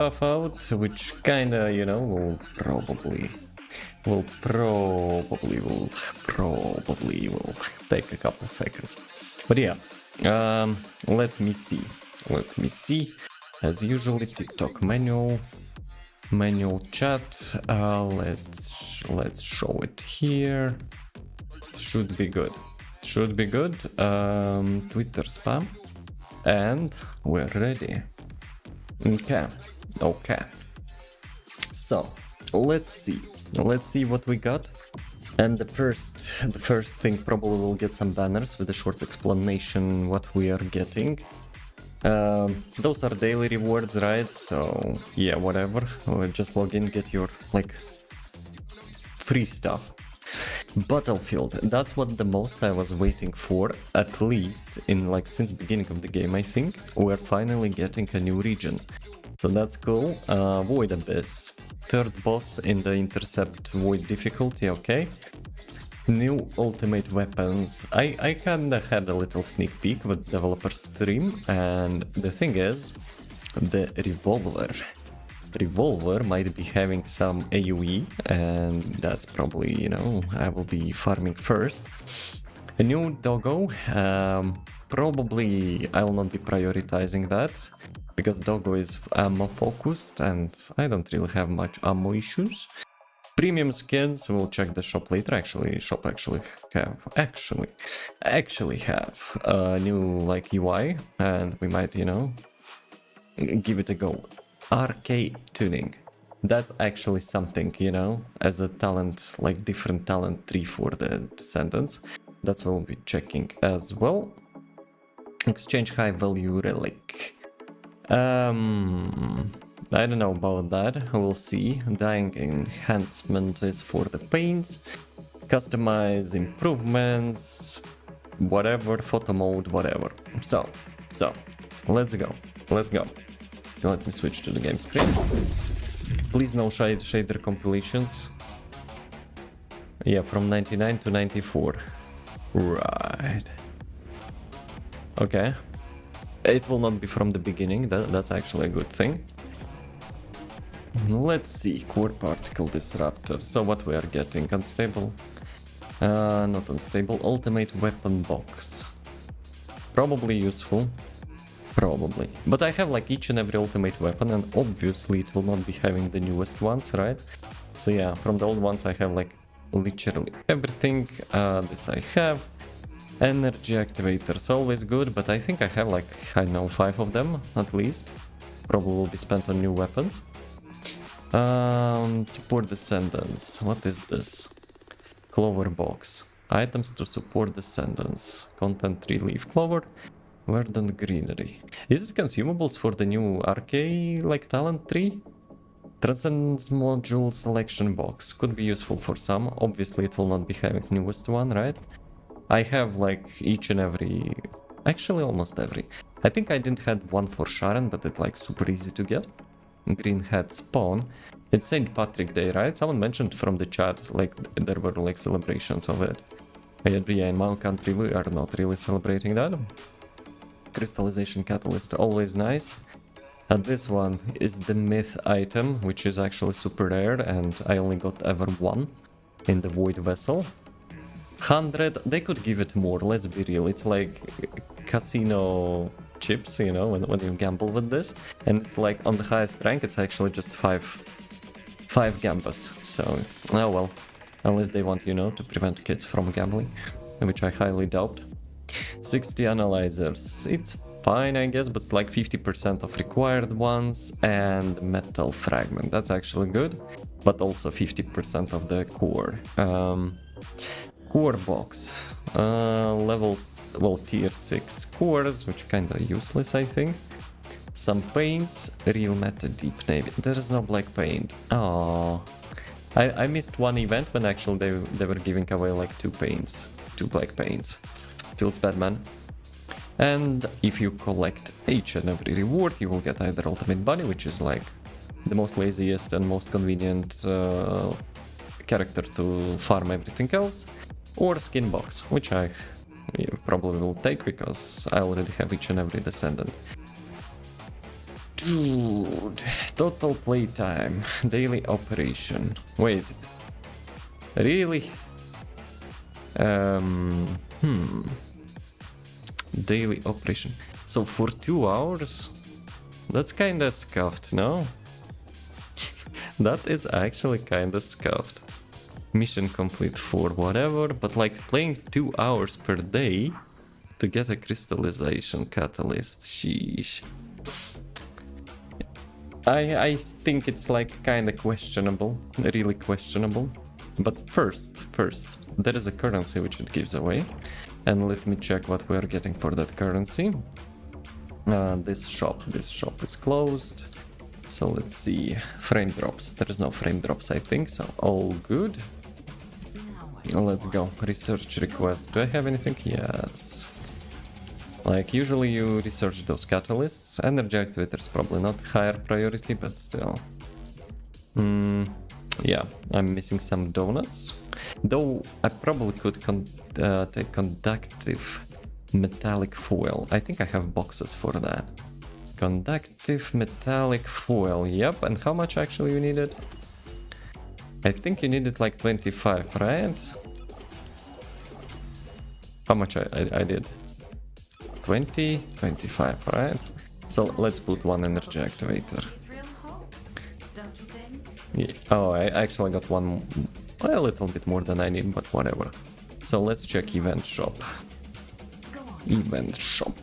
stuff out, which kinda, you know, will take a couple seconds. But yeah, let me see. As usually, TikTok manual chat. Let's show it here. Should be good. Twitter spam, and we're ready. Okay. So let's see what we got. And the first thing probably will get some banners with a short explanation what we are getting. Those are daily rewards, right? So yeah, whatever. Just log in, get your like free stuff. Battlefield, that's what the most I was waiting for, at least in like since beginning of the game. I think we're finally getting a new region, so that's cool. Void Abyss, third boss in the intercept void difficulty. Okay, new ultimate weapons. I kinda had a little sneak peek with developer stream, and the thing is, the revolver might be having some AoE, and that's probably, you know, I will be farming first. A new doggo, probably I'll not be prioritizing that, because doggo is ammo focused and I don't really have much ammo issues. Premium skins, we'll check the shop later. Actually have a new like UI, and we might, you know, give it a go. Arcade tuning, that's actually something, you know, as a talent, like different talent tree for the Descendants. That's what we'll be checking as well. Exchange high value relic. I don't know about that, we'll see. Dying enhancement is for the paints. Customize improvements, whatever, photo mode, whatever. So let's go. Let me switch to the game screen. Please no shader compilations. Yeah, from 99 to 94. Right. Okay. It will not be from the beginning, that's actually a good thing. Let's see, core particle disruptor. So what we are getting? Unstable. Not unstable. Ultimate weapon box. Probably useful. Probably. But I have like each and every ultimate weapon, and obviously it will not be having the newest ones, right? So yeah, from the old ones I have like literally everything. This I have. Energy activators, always good, but I think I have like, I know, 5 of them at least. Probably will be spent on new weapons. Support Descendants. What is this? Clover box. Items to support Descendants. Content 3 leaf clover. Verdant greenery. Is it consumables for the new RK like talent tree? Transcendence module selection box. Could be useful for some. Obviously it will not be having newest one, right? I have like each and every... Actually almost every. I think I didn't have one for Sharon, but it's like super easy to get. Green hat spawn. It's St. Patrick Day, right? Someone mentioned from the chat like there were like celebrations of it. Yeah, in my country we are not really celebrating that. Crystallization catalyst, always nice. And this one is the myth item, which is actually super rare, and I only got ever one in the void vessel. 100, they could give it more, let's be real. It's like casino chips, you know, when you gamble with this. And it's like on the highest rank, it's actually just 5 gambas. So, oh well, unless they want, you know, to prevent kids from gambling, which I highly doubt. 60 analyzers, it's fine I guess, but it's like 50% of required ones, and metal fragment, that's actually good, but also 50% of the core. Core box, levels, well, tier 6 cores, which kinda useless I think. Some paints, real meta deep navy, there is no black paint. Oh, I missed one event when actually they were giving away like 2 black paints. Feels bad, man. And if you collect each and every reward, you will get either ultimate bunny, which is like the most laziest and most convenient character to farm everything else, or skin box, which I probably will take because I already have each and every Descendant. Dude, total playtime, daily operation. Wait, really? Daily operation. So for 2 hours? That's kinda scuffed, no? That is actually kinda scuffed. Mission complete for whatever, but like playing 2 hours per day to get a crystallization catalyst, sheesh. I think it's like kinda questionable, really questionable. But first, there is a currency which it gives away. And let me check what we are getting for that currency. This shop is closed. So let's see, frame drops. There is no frame drops, I think, so all good. Let's go, research request. Do I have anything? Yes. Like, usually you research those catalysts. Energy activator's probably not higher priority, but still. Yeah, I'm missing some donuts. Though I probably could take conductive metallic foil. I think I have boxes for that. Conductive metallic foil, yep. And how much actually you needed? I think you needed like 25, right? How much I did? 20, 25, right? So let's put one energy activator. Yeah. Oh, I actually got one, a little bit more than I need, but whatever. So let's check event shop. Event shop.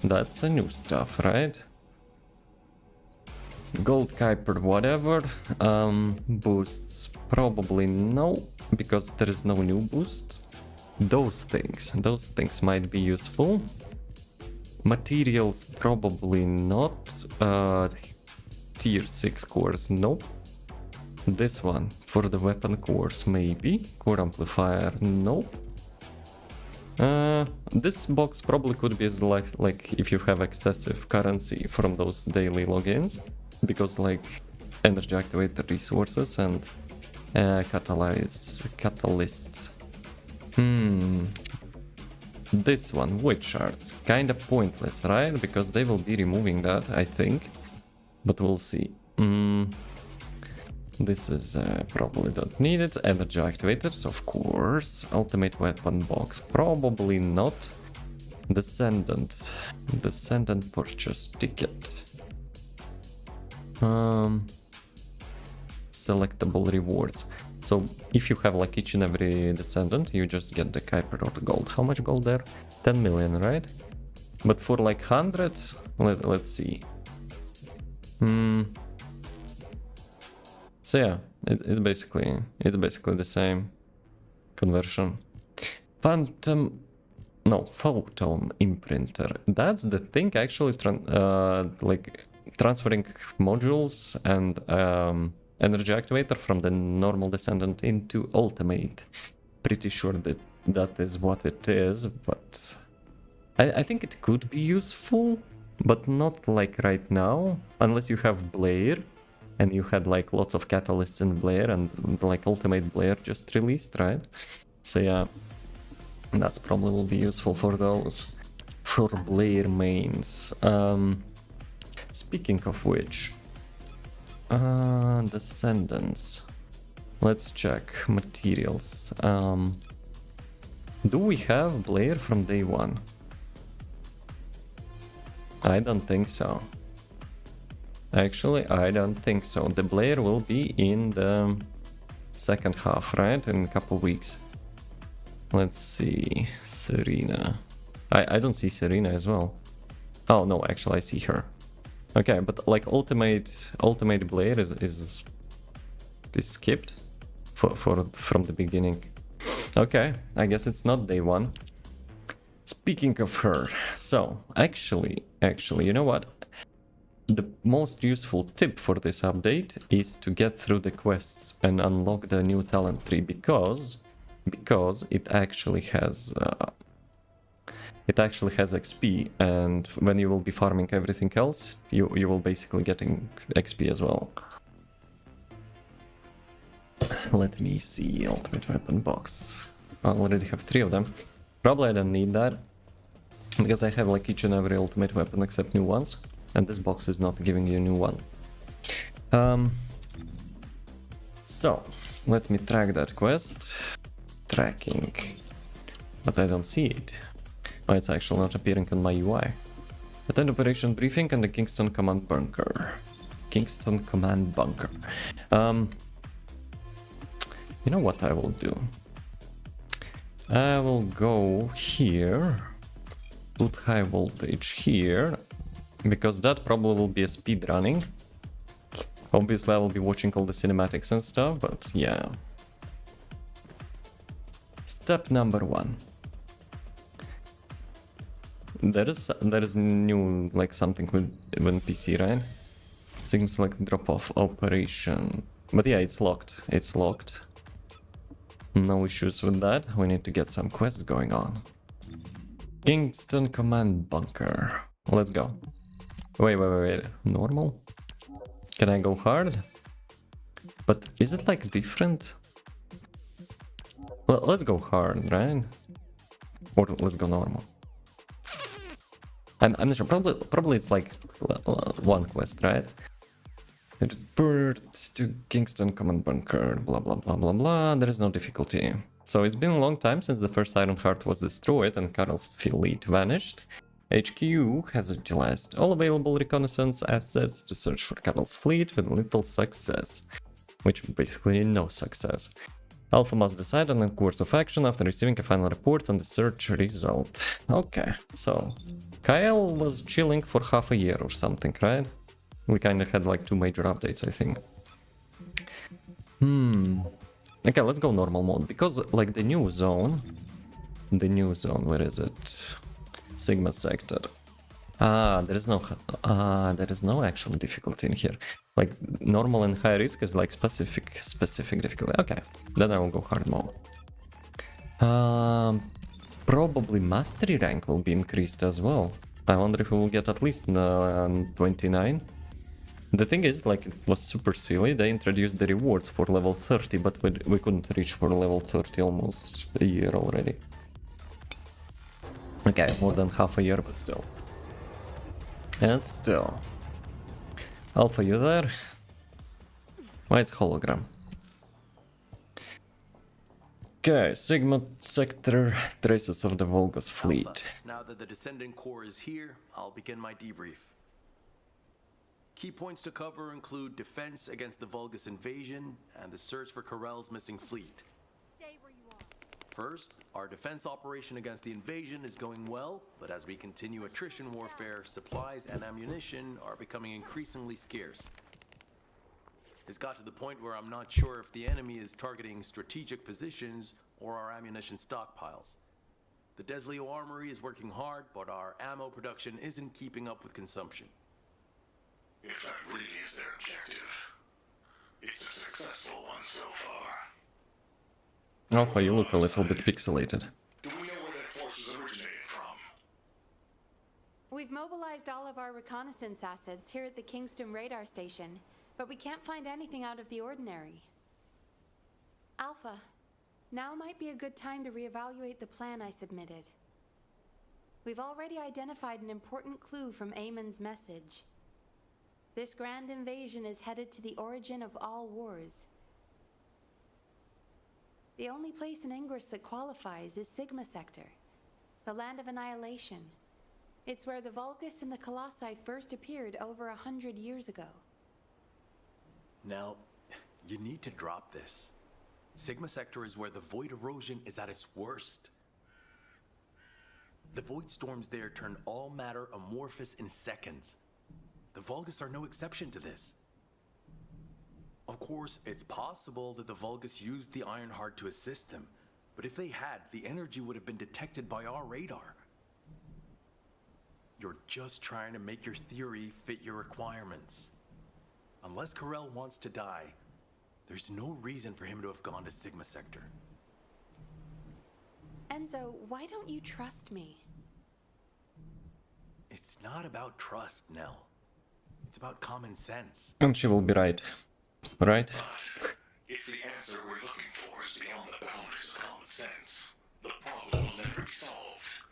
That's a new stuff, right? Gold Kuiper, whatever. Boosts, probably no, because there is no new boost. Those things might be useful. Materials, probably not. Tier 6 cores, nope. This one, for the weapon cores, maybe. Core amplifier, nope. This box probably could be like if you have excessive currency from those daily logins, because like energy activator resources and catalysts. This one, witch shards, kinda pointless, right? Because they will be removing that, I think. But we'll see. This is probably don't need it. Energy activators, of course. Ultimate weapon box, probably not. Descendant purchase ticket. Selectable rewards. So if you have like each and every descendant, you just get the Kuiper or the gold. How much gold there? 10 million, right? But for like 100, let's see. So yeah, it's basically the same conversion. Phantom photon imprinter. That's the thing actually, like transferring modules and energy activator from the normal descendant into ultimate. Pretty sure that is what it is, but I think it could be useful, but not like right now, unless you have Blair and you had like lots of catalysts in Blair and like ultimate Blair just released, right? So yeah, that's probably will be useful for those, for Blair mains. Speaking of which, Descendants. Let's check materials. Do we have Blair from day one? I don't think so. Actually, I don't think so. The Blair will be in the second half, right? In a couple weeks. Let's see. Serena. I don't see Serena as well. Oh no, actually I see her. Okay, but like ultimate Blair is skipped from the beginning. Okay, I guess it's not day one. Speaking of her, so actually, you know what? The most useful tip for this update is to get through the quests and unlock the new talent tree, because it actually has XP, and when you will be farming everything else, you will basically getting XP as well. Let me see, ultimate weapon box. I already have 3 of them. Probably I don't need that, because I have like each and every ultimate weapon except new ones. And this box is not giving you a new one. So, let me track that quest. Tracking. But I don't see it. Oh, it's actually not appearing on my UI. Attend operation briefing and the Kingston Command Bunker. Kingston Command Bunker. You know what I will do? I will go here. Put high voltage here. Because that probably will be a speed running. Obviously I will be watching all the cinematics and stuff, but yeah. Step number 1. There is new, like, something with PC, right? Sigma select drop off operation. But yeah, it's locked. It's locked. No issues with that. We need to get some quests going on. Kingston Command Bunker. Let's go. Wait. Normal? Can I go hard? But is it like different? Well, let's go hard, right? Or let's go normal. I'm not sure. Probably it's like one quest, right? Birds to Kingston Command Bunker. Blah blah blah blah blah. There is no difficulty. So it's been a long time since the first Iron Heart was destroyed and Karl's fleet vanished. HQ has utilized all available reconnaissance assets to search for Karl's fleet with little success. Which basically no success. Alpha must decide on a course of action after receiving a final report on the search result. Okay, so Kyle was chilling for half a year or something, right? We kinda had like 2 major updates, I think. Okay, let's go normal mode, because like the new zone, where is it? Sigma sector. There is no actual difficulty in here. Like normal and high risk is like specific difficulty. Okay, then I will go hard mode. Probably mastery rank will be increased as well. I wonder if we will get at least 29. The thing is, like, it was super silly. They introduced the rewards for level 30, but we couldn't reach for level 30 almost a year already. Okay, more than half a year, but still. And still. Alpha, you there? Why it's hologram? Okay, Sigma sector, traces of the Volga's fleet. Alpha, now that the Descendant core is here, I'll begin my debrief. Key points to cover include defense against the Vulgus invasion and the search for Karel's missing fleet. Stay where you are. First, our defense operation against the invasion is going well, but as we continue attrition warfare, supplies and ammunition are becoming increasingly scarce. It's got to the point where I'm not sure if the enemy is targeting strategic positions or our ammunition stockpiles. The Desleo Armory is working hard, but our ammo production isn't keeping up with consumption. If that really is their objective, it's a successful one so far. Alpha, you look a little bit pixelated. Do we know where that force is originated from? We've mobilized all of our reconnaissance assets here at the Kingston radar station, but we can't find anything out of the ordinary. Alpha, now might be a good time to reevaluate the plan I submitted. We've already identified an important clue from Eamon's message. This grand invasion is headed to the origin of all wars. The only place in Ingress that qualifies is Sigma Sector, the land of annihilation. It's where the Vulgus and the Colossi first appeared over 100 years ago. Now, you need to drop this. Sigma Sector is where the void erosion is at its worst. The void storms there turn all matter amorphous in seconds. The Vulgus are no exception to this. Of course, it's possible that the Vulgus used the Ironheart to assist them, but if they had, the energy would have been detected by our radar. You're just trying to make your theory fit your requirements. Unless Karel wants to die, there's no reason for him to have gone to Sigma Sector. Enzo, why don't you trust me? It's not about trust, Nell. It's about common sense. And she will be right. Right? But if the answer we're looking for is beyond the boundaries of common sense, the problem will never be solved.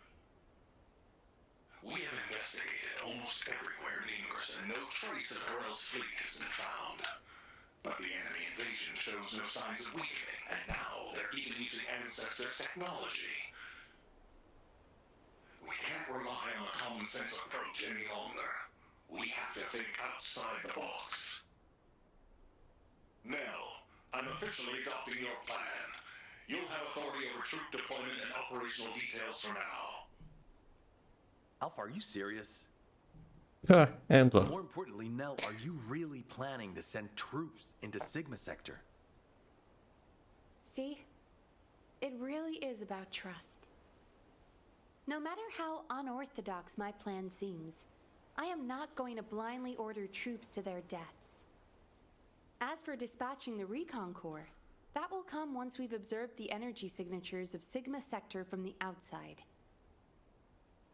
We have investigated almost everywhere in Ingress, and no trace of Burrell's fleet has been found. But the enemy invasion shows no signs of weakening, and now they're even using Ancestors' technology. We can't rely on a common sense approach any longer. We have to think outside the box. Nell, I'm officially adopting your plan. You'll have authority over troop deployment and operational details from now. Alpha, are you serious? Enzo. More importantly, Nell, are you really planning to send troops into Sigma Sector? See? It really is about trust. No matter how unorthodox my plan seems, I am not going to blindly order troops to their deaths. As for dispatching the Recon Corps, that will come once we've observed the energy signatures of Sigma Sector from the outside.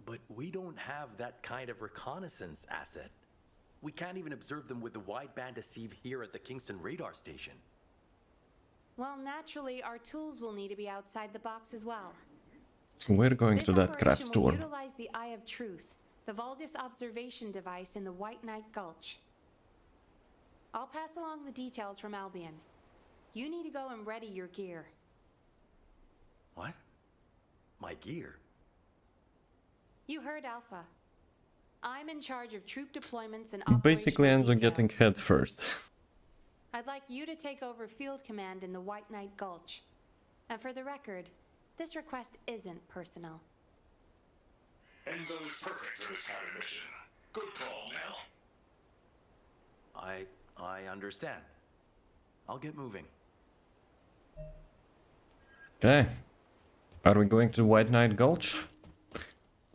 But we don't have that kind of reconnaissance asset. We can't even observe them with the wideband deceive here at the Kingston radar station. Well, naturally, our tools will need to be outside the box as well. So we're going to that crap This operation store. will utilize the Eye of Truth, the Vulgus observation device in the White Knight Gulch. I'll pass along the details from Albion. You need to go and ready your gear. What? My gear? You heard Alpha. I'm in charge of troop deployments and Basically operational Enzo getting details. head first. I'd like you to take over field command in the White Knight Gulch. And for the record, this request isn't personal. Enzo is perfect for this kind of mission. Good call, Nell. I understand. I'll get moving. Okay. Are we going to White Knight Gulch?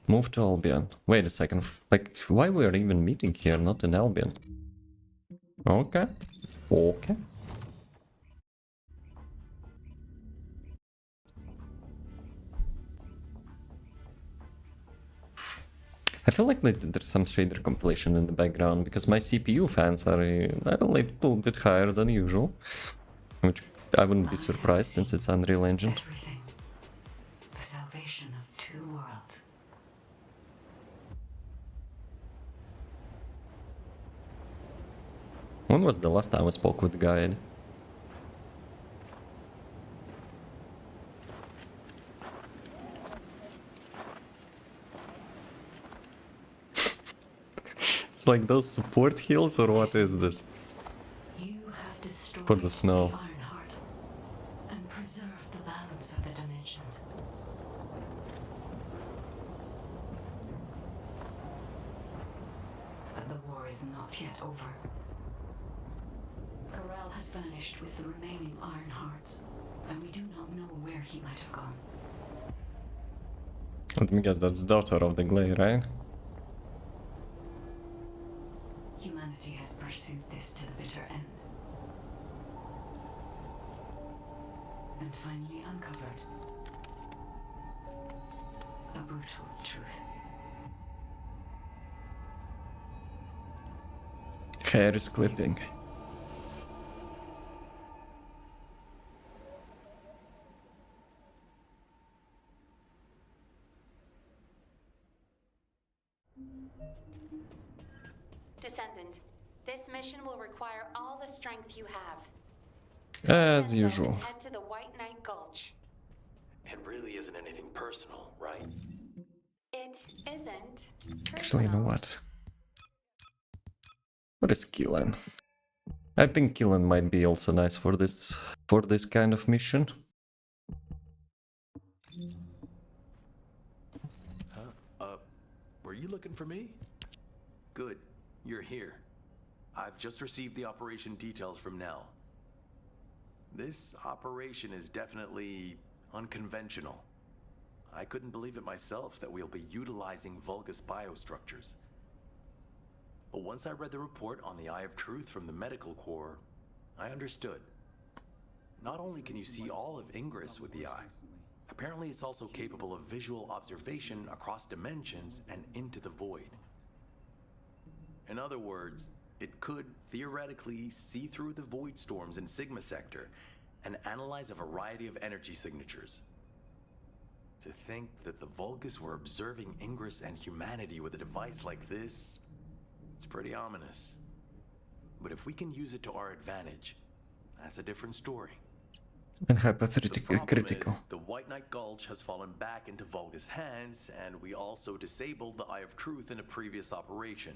Move to Albion. Wait a second. Like, why we are even meeting here, not in Albion? Okay. Okay. I feel like there's some shader compilation in the background because my CPU fans are a little bit higher than usual, which I wouldn't be surprised since it's Unreal Engine. Everything. The salvation of two worlds. When was the last time I spoke with Guide? It's like those support heals or what is this? You have destroyed For the snow. Ironheart and preserved the balance of the dimensions. But the war is not yet over. Corel has vanished with the remaining Ironhearts, and we do not know where he might have gone. Let me guess, that's daughter of the Glay, right? Humanity has pursued this to the bitter end. And finally uncovered a brutal truth. Hair is clipping. Descendant, this mission will require all the strength you have. As Enzo, usual. Head to the White Knight Gulch. It really isn't anything personal, right? It isn't. Actually, you know personal. what? What is Killen? I think Killen might be also nice for this kind of mission. Were you looking for me? Good, you're here. I've just received the operation details from Nell. This operation is definitely unconventional. I couldn't believe it myself that we'll be utilizing Vulgus biostructures. But once I read the report on the Eye of Truth from the Medical Corps, I understood. Not only can you see all of Ingress with the eye, apparently it's also capable of visual observation across dimensions and into the void. In other words, it could theoretically see through the void storms in Sigma Sector and analyze a variety of energy signatures. To think that the Vulgus were observing Ingress and humanity with a device like this, it's pretty ominous. But if we can use it to our advantage, that's a different story. And The hypothetical problem critical. is, the White Knight Gulch has fallen back into Vulgus hands, and we also disabled the Eye of Truth in a previous operation.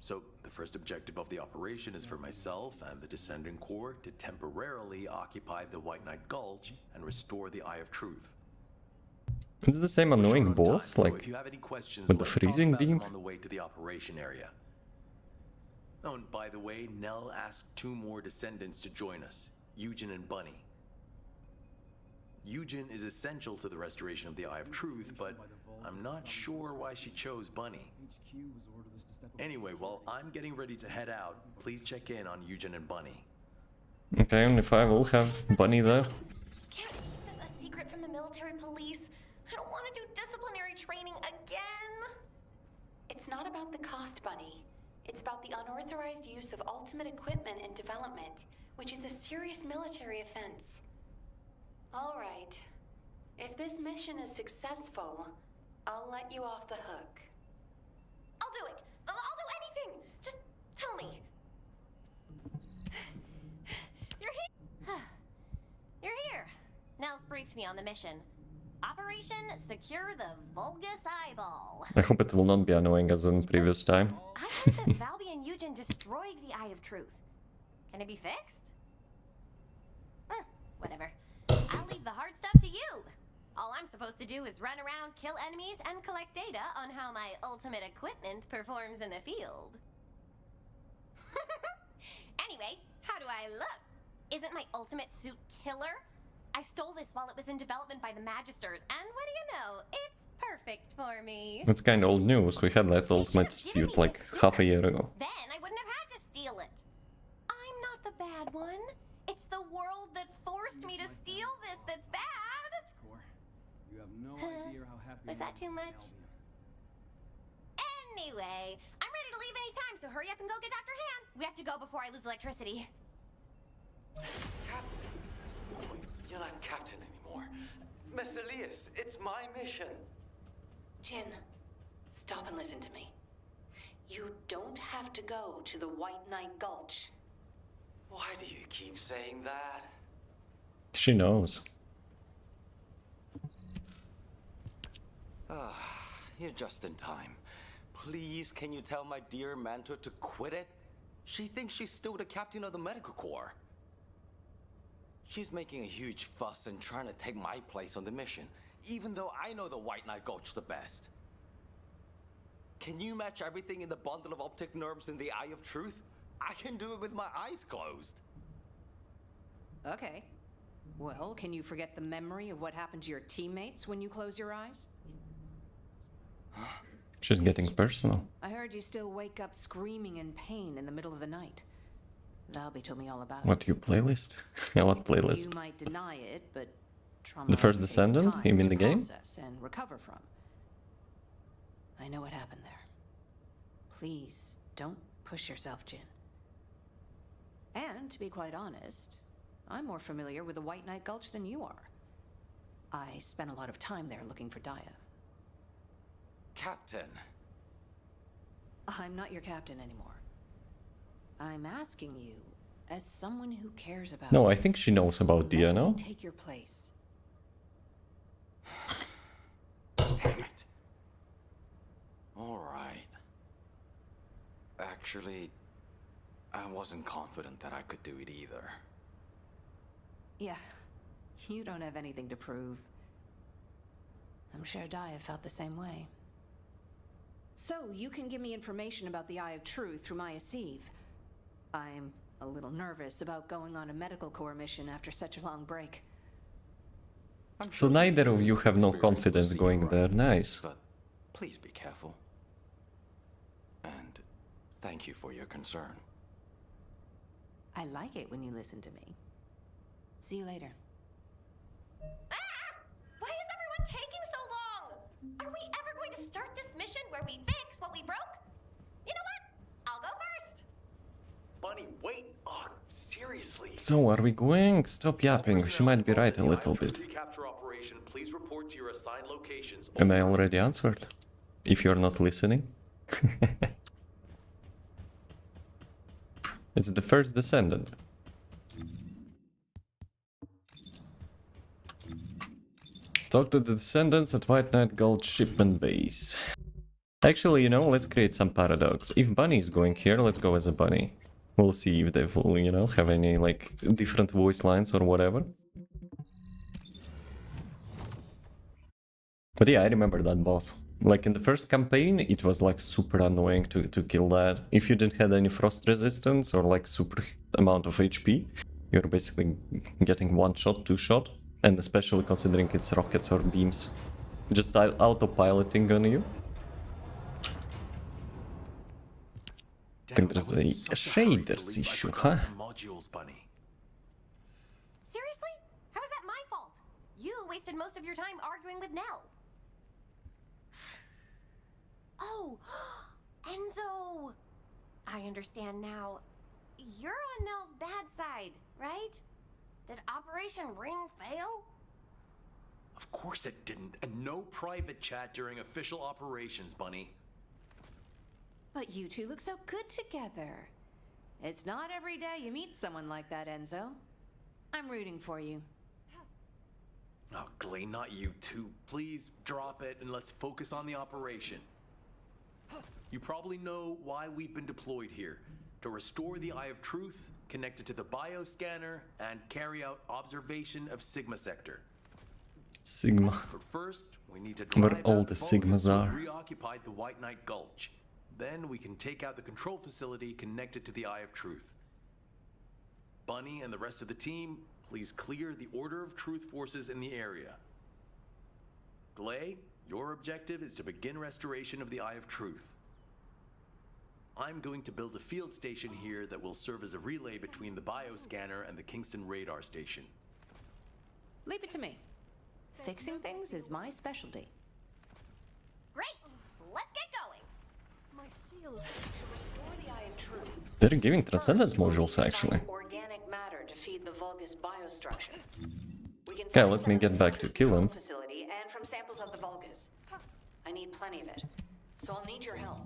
So, the first objective of the operation is for myself and the Descendant Corps to temporarily occupy the White Knight Gulch and restore the Eye of Truth. It's the same We're annoying short on time, boss, so like if you have any questions, with the let's talk freezing about them beam. on the way to the operation area. Oh, and by the way, Nell asked 2 more Descendants to join us, Eugen and Bunny. Eugen is essential to the restoration of the Eye of Truth, but I'm not sure why she chose Bunny. Anyway, while I'm getting ready to head out, please check in on Eugen and Bunny. Okay, and if I will have Bunny there. Can't keep this a secret from the military police. I don't want to do disciplinary training again. It's not about the cost, Bunny. It's about the unauthorized use of ultimate equipment in development, which is a serious military offense. All right. If this mission is successful, I'll let you off the hook. I'll do it. I'll do anything. Just tell me. You're here. You're here. Nell's briefed me on the mission. Operation Secure the Vulgus Eyeball. I hope it will not be annoying as in previous time. I heard that 𝒊𝒏 and Eugen destroyed the Eye of Truth. Can it be fixed? Whatever. I'll leave the hard stuff to you. All I'm supposed to do is run around, kill enemies, and collect data on how my ultimate equipment performs in the field. Anyway, how do I look? Isn't my ultimate suit killer? I stole this while it was in development by the Magisters, and what do you know? It's perfect for me. It's kind of old news. We had that ultimate suit like half a year ago. Then I wouldn't have had to steal it. I'm not the bad one. It's the world that forced me to steal this that's bad. You have no idea how happy Was that too much? Anyway, I'm ready to leave any time, so hurry up and go get Dr. Han. We have to go before I lose electricity. Captain? You're not captain anymore. 𝑚𝒐𝒎💏, it's my mission. Jin, stop and listen to me. You don't have to go to the White Knight Gulch. Why do you keep saying that? She knows. You're just in time. Please, can you tell my dear Manto to quit it? She thinks she's still the captain of the medical corps. She's making a huge fuss and trying to take my place on the mission, even though I know the White Knight Gulch the best. Can you match everything in the bundle of optic nerves in the Eye of Truth? I can do it with my eyes closed. Okay. Well, can you forget the memory of what happened to your teammates when you close your eyes? She's getting personal. I heard you still wake up screaming in pain in the middle of the night. 𝒊𝒏 told me all about it. What, you playlist? Yeah, what You playlist? might deny it, but trauma The first takes Descendant? time You mean to the game? process and recover from. I know what happened there. Please, don't push yourself, Jin. And to be quite honest, I'm more familiar with the White Knight Gulch than you are. I spent a lot of time there looking for Daya. Captain. I'm not your captain anymore. I'm asking you, as someone who cares about No, you, I think she knows about Dia, let me no? take your place. Damn it. All right. Actually, I wasn't confident that I could do it either. Yeah, you don't have anything to prove. I'm sure Daya felt the same way. So, you can give me information about the Eye of Truth through Maya Sieve. I'm a little nervous about going on a medical corps mission after such a long break. So neither of you have no confidence going there. Nice. But please be careful. And thank you for your concern. I like it when you listen to me. See you later. Why is everyone taking so long? Are we ever going to start this mission where we fix what we broke? You know what? I'll go first. Bunny, wait! Oh, seriously. So, are we going? Stop yapping, she might be right a little bit. Recapture operation, please report to your assigned locations. And I already answered. If you're not listening. It's the first Descendant. Talk to the Descendants at White Knight Gold shipment base. Actually, you know, let's create some paradox. If Bunny is going here, let's go as a bunny. We'll see if they will, you know, have any, like, different voice lines or whatever. But yeah, I remember that boss. Like, in the first campaign, it was, like, super annoying to kill that. If you didn't have any frost resistance or, like, super amount of HP, you're basically getting one shot, two shot. And especially considering it's rockets or beams. Just autopiloting on you. I think there's a shaders issue, huh? Modules, Bunny. Seriously? How is that my fault? You wasted most of your time arguing with Nell. Oh, Enzo! I understand now. You're on Nell's bad side, right? Did Operation Ring fail? Of course it didn't. And no private chat during official operations, Bunny. But you two look so good together. It's not every day you meet someone like that, Enzo. I'm rooting for you. Oh, Glay, not you too. Please drop it and let's focus on the operation. You probably know why we've been deployed here. To restore the Eye of Truth, connect it to the bioscanner, and carry out observation of Sigma Sector. Sigma. But first, we need to Where drive all out the Vulcans Sigmas who are. reoccupied the White Knight Gulch. Then we can take out the control facility connected to the Eye of Truth. Bunny and the rest of the team, please clear the Order of Truth forces in the area. Glay, your objective is to begin restoration of the Eye of Truth. I'm going to build a field station here that will serve as a relay between the bioscanner and the Kingston radar station. Leave it to me. Fixing things is my specialty. Great! Let's get going! My shield. To restore the Eye of Truth. They're giving Transcendence modules, actually. Organic matter to feed the Vulgus biostructure. We can Okay, find let some me of get it back from to the kill him. control facility and from samples of the Vulgus. I need plenty of it, so I'll need your help.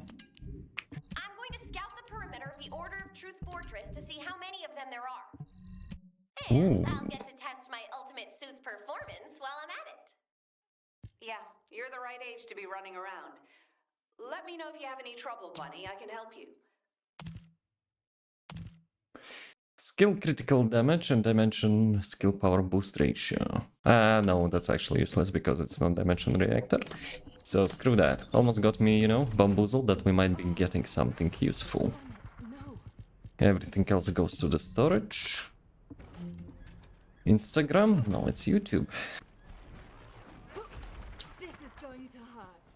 I'm going to scout the perimeter of the Order of Truth Fortress to see how many of them there are. And Ooh. I'll get to test my ultimate suit's performance while I'm at it. Yeah, you're the right age to be running around. Let me know if you have any trouble, Bunny. I can help you. Skill critical damage and dimension skill power boost ratio. No, that's actually useless because it's not dimension reactor. So screw that. Almost got me, you know, bamboozled that we might be getting something useful. Everything else goes to the storage. Instagram? No, it's YouTube.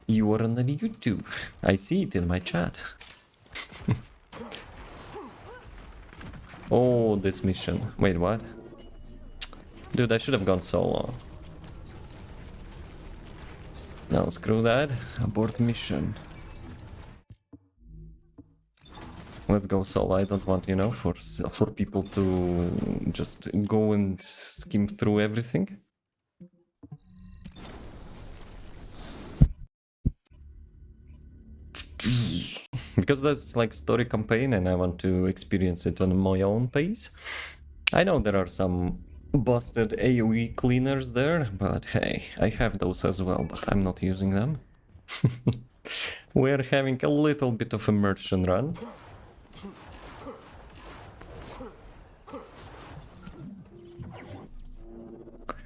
You are on the YouTube. I see it in my chat. Oh, this mission. Wait, what? Dude, I should have gone solo. No, screw that. Abort mission. Let's go solo. I don't want, you know, for people to just go and skim through everything. Because that's like story campaign and I want to experience it on my own pace. I know there are some busted AoE cleaners there, but hey, I have those as well, but I'm not using them. We're having a little bit of immersion run.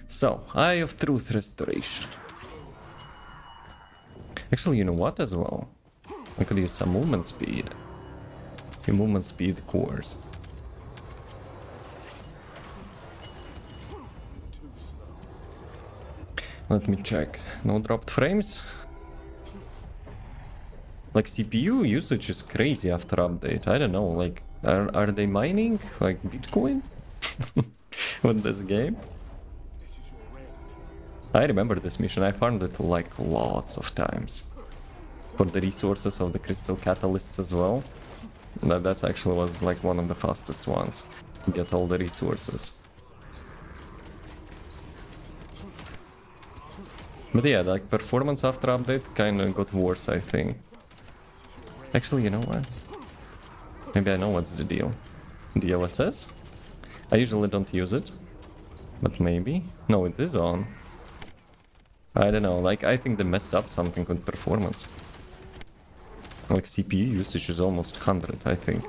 So, Eye of Truth Restoration. Actually, you know what as well? I could use some movement speed. The movement speed cores. Let me check. No dropped frames? Like CPU usage is crazy after update. I don't know, like are they mining like Bitcoin with this game? I remember this mission. I farmed it like lots of times. For the resources of the crystal catalysts as well. That's actually was like one of the fastest ones to get all the resources. But yeah, like performance after update kind of got worse, I think. Actually, you know what? Maybe I know what's the deal. DLSS? I usually don't use it, but maybe. No, it is on. I don't know, like I think they messed up something with performance. Like CPU usage is almost 100, I think.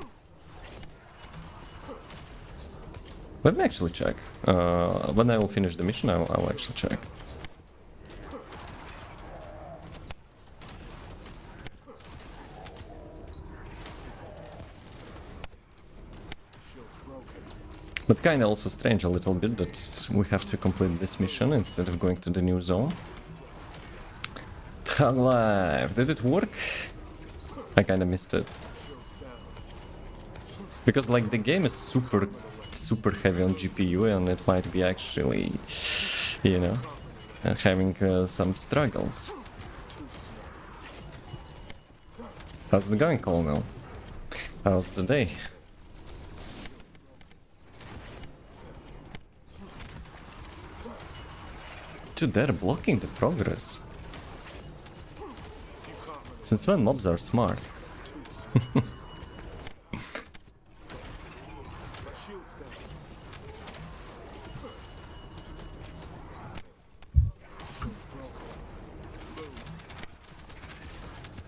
Let me actually check. When I will finish the mission, I'll actually check. But kinda also strange a little bit that we have to complete this mission instead of going to the new zone. Thug Life, did it work? I kinda missed it. Because like the game is super heavy on GPU and it might be actually, you know, having some struggles. How's it going, Colonel? How's the day? Dude, they're blocking the progress. Since when mobs are smart?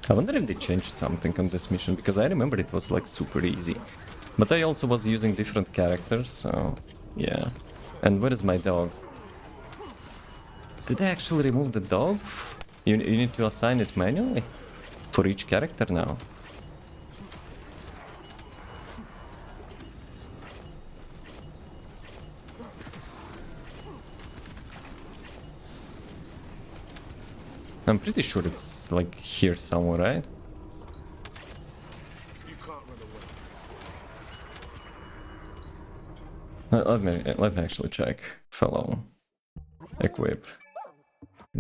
I wonder if they changed something on this mission, because I remember it was like super easy. But I also was using different characters, so yeah. And where is my dog? Did they actually remove the dog? You need to assign it manually? For each character now? I'm pretty sure it's like here somewhere, right? Let me actually check. Fellow. Equip.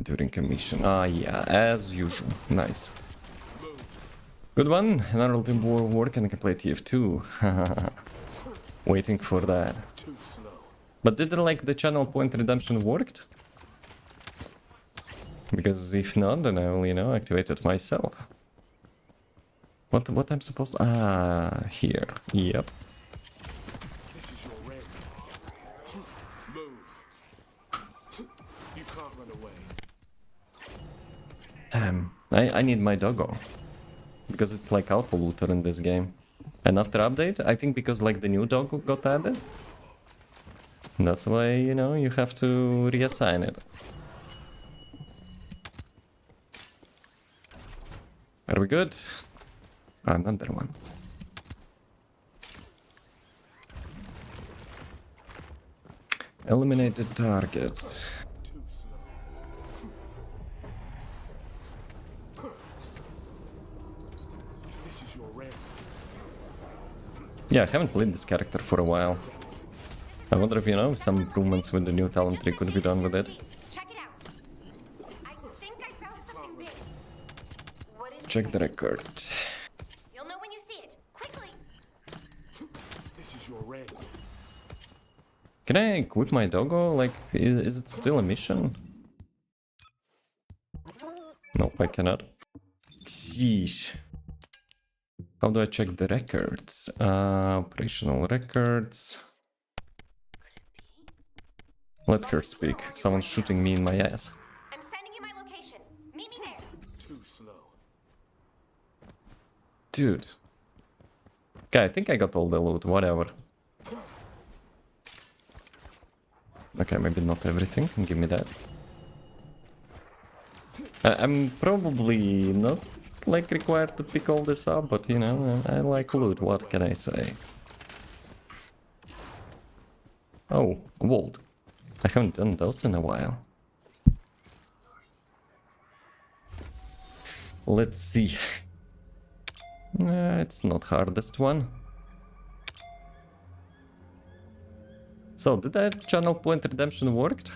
During a mission. Ah, yeah, as usual. Nice. Good one. Another team work and complete TF2. Waiting for that. But did like the channel point redemption worked? Because if not, then I will, you know, activate it myself. What I'm supposed to... Ah, here. Yep. Damn, I need my doggo. Because it's like alpha looter in this game. And after update, I think because like the new doggo got added. That's why, you know, you have to reassign it. Are we good? Another one. Eliminate the targets. Yeah, I haven't played this character for a while. I wonder if, you know, some improvements with the new talent tree could be done with it. Check it out. I think I found something big. What is Check the record. You'll know when you see it. Quickly. This is your red. Can I equip my doggo? Like, is it still a mission? Nope, I cannot. Sheesh. How do I check the records? Operational records. Let her speak. Someone's shooting me in my ass. I'm sending you my location. Meet me there. Too slow. Dude. Okay, I think I got all the loot, whatever. Okay, maybe not everything. Give me that. I'm probably not like required to pick all this up, but you know, I like loot, what can I say? Oh, vault. I haven't done those in a while. Let's see. It's not hardest one. So, did that channel point redemption worked?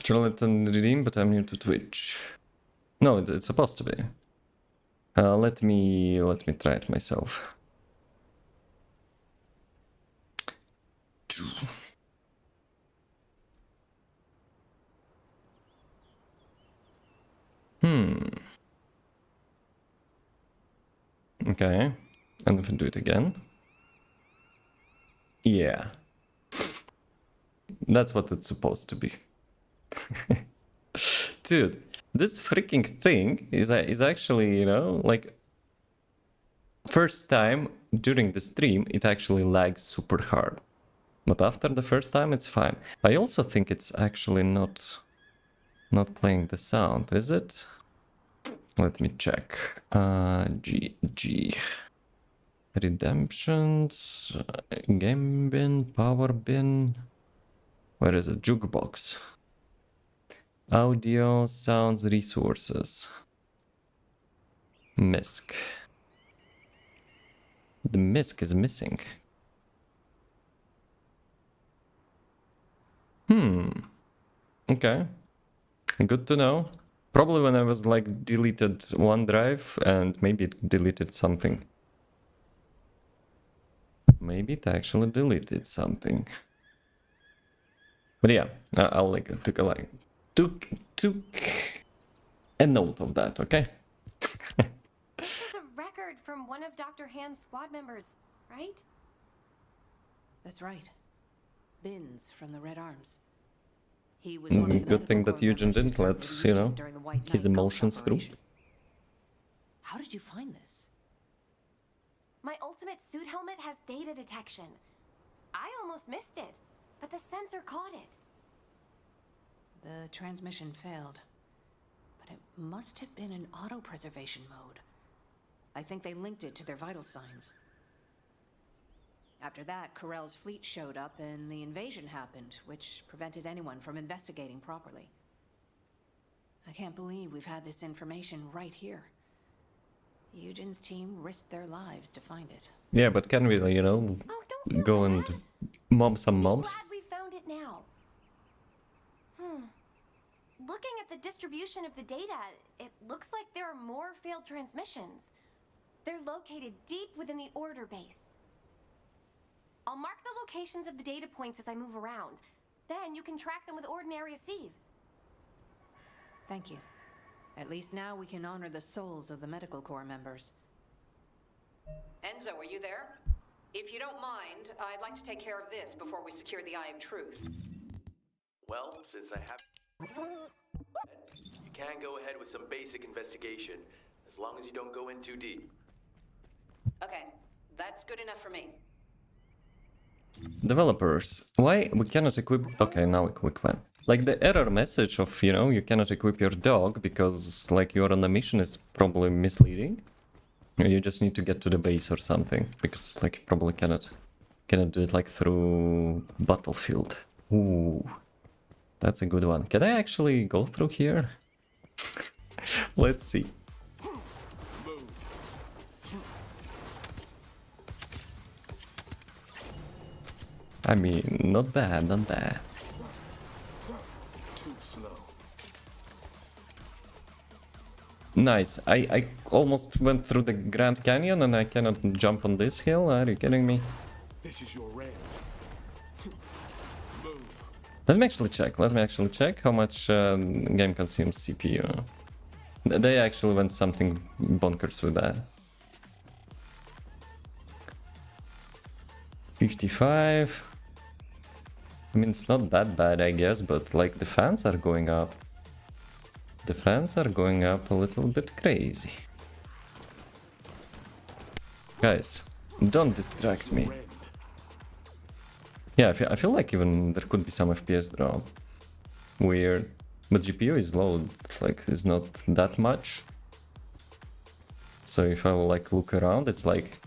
Charlatan redeem, but I'm new to Twitch. No, it's supposed to be. Let me try it myself. Okay, and if I do it again. Yeah. That's what it's supposed to be. Dude, this freaking thing is actually, you know, like... First time during the stream, it actually lags super hard. But after the first time, it's fine. I also think it's actually not playing the sound, is it? Let me check. GG. Redemptions, game bin, power bin. Where is it? Jukebox. Audio, sounds, resources. MISC. The MISC is missing. Okay. Good to know. Probably when I was like deleted OneDrive and maybe it deleted something. Maybe it actually deleted something. But yeah, I'll like took a note of that, okay? This is a record from one of Dr. Hand's squad members, right? That's right. Binns from the Red Arms. He was one of the Good thing that medical corps Eugen members didn't who let, served you with know, Legion during the White his Knight Gulch emotions through. operation. How did you find this? My ultimate suit helmet has data detection. I almost missed it, but the sensor caught it. The transmission failed, but it must have been in auto-preservation mode. I think they linked it to their vital signs. After that, Corell's fleet showed up and the invasion happened, which prevented anyone from investigating properly. I can't believe we've had this information right here. Eugen's team risked their lives to find it. Yeah, but can we, you know, go and mob some mobs? Glad we found it now. Looking at the distribution of the data, it looks like there are more failed transmissions. They're located deep within the order base. I'll mark the locations of the data points as I move around. Then you can track them with ordinary sieves. Thank you. At least now we can honor the souls of the medical corps members. Enzo, are you there? If you don't mind, I'd like to take care of this before we secure the Eye of Truth. Well, since I have... You can go ahead with some basic investigation, as long as you don't go in too deep. Okay, that's good enough for me. Developers, why we cannot equip... Okay, now equip one. Like the error message of, you know, you cannot equip your dog because like you're on a mission is probably misleading. You just need to get to the base or something, because like you probably cannot do it like through Battlefield. Ooh, that's a good one. Can I actually go through here? Let's see. I mean, not bad, not bad. Too slow. Nice. I almost went through the Grand Canyon and I cannot jump on this hill. Are you kidding me? This is your red. Move. Let me actually check. Let me actually check how much game consumes CPU. They actually went something bonkers with that. 55. I mean, it's not that bad, I guess, but like the fans are going up. The fans are going up a little bit crazy. Guys, don't distract me. Red. Yeah, I feel like even there could be some FPS drop. Weird. But GPU is low, like it's not that much. So if I will like look around, it's like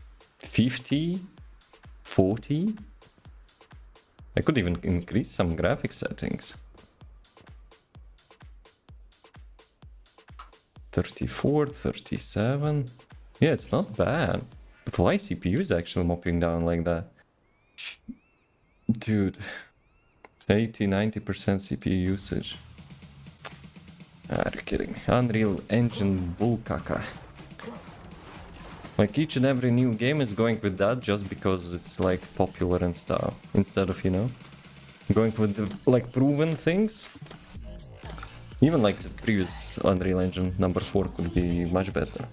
50, 40. I could even increase some graphic settings. 34, 37. Yeah, it's not bad. But why CPU is actually mopping down like that? Dude. 80-90% CPU usage. Are you kidding me? Unreal Engine bullcaca. Like each and every new game is going with that just because it's like popular and stuff. Instead of, you know, going with the, like proven things. Even like the previous Unreal Engine number 4 could be much better.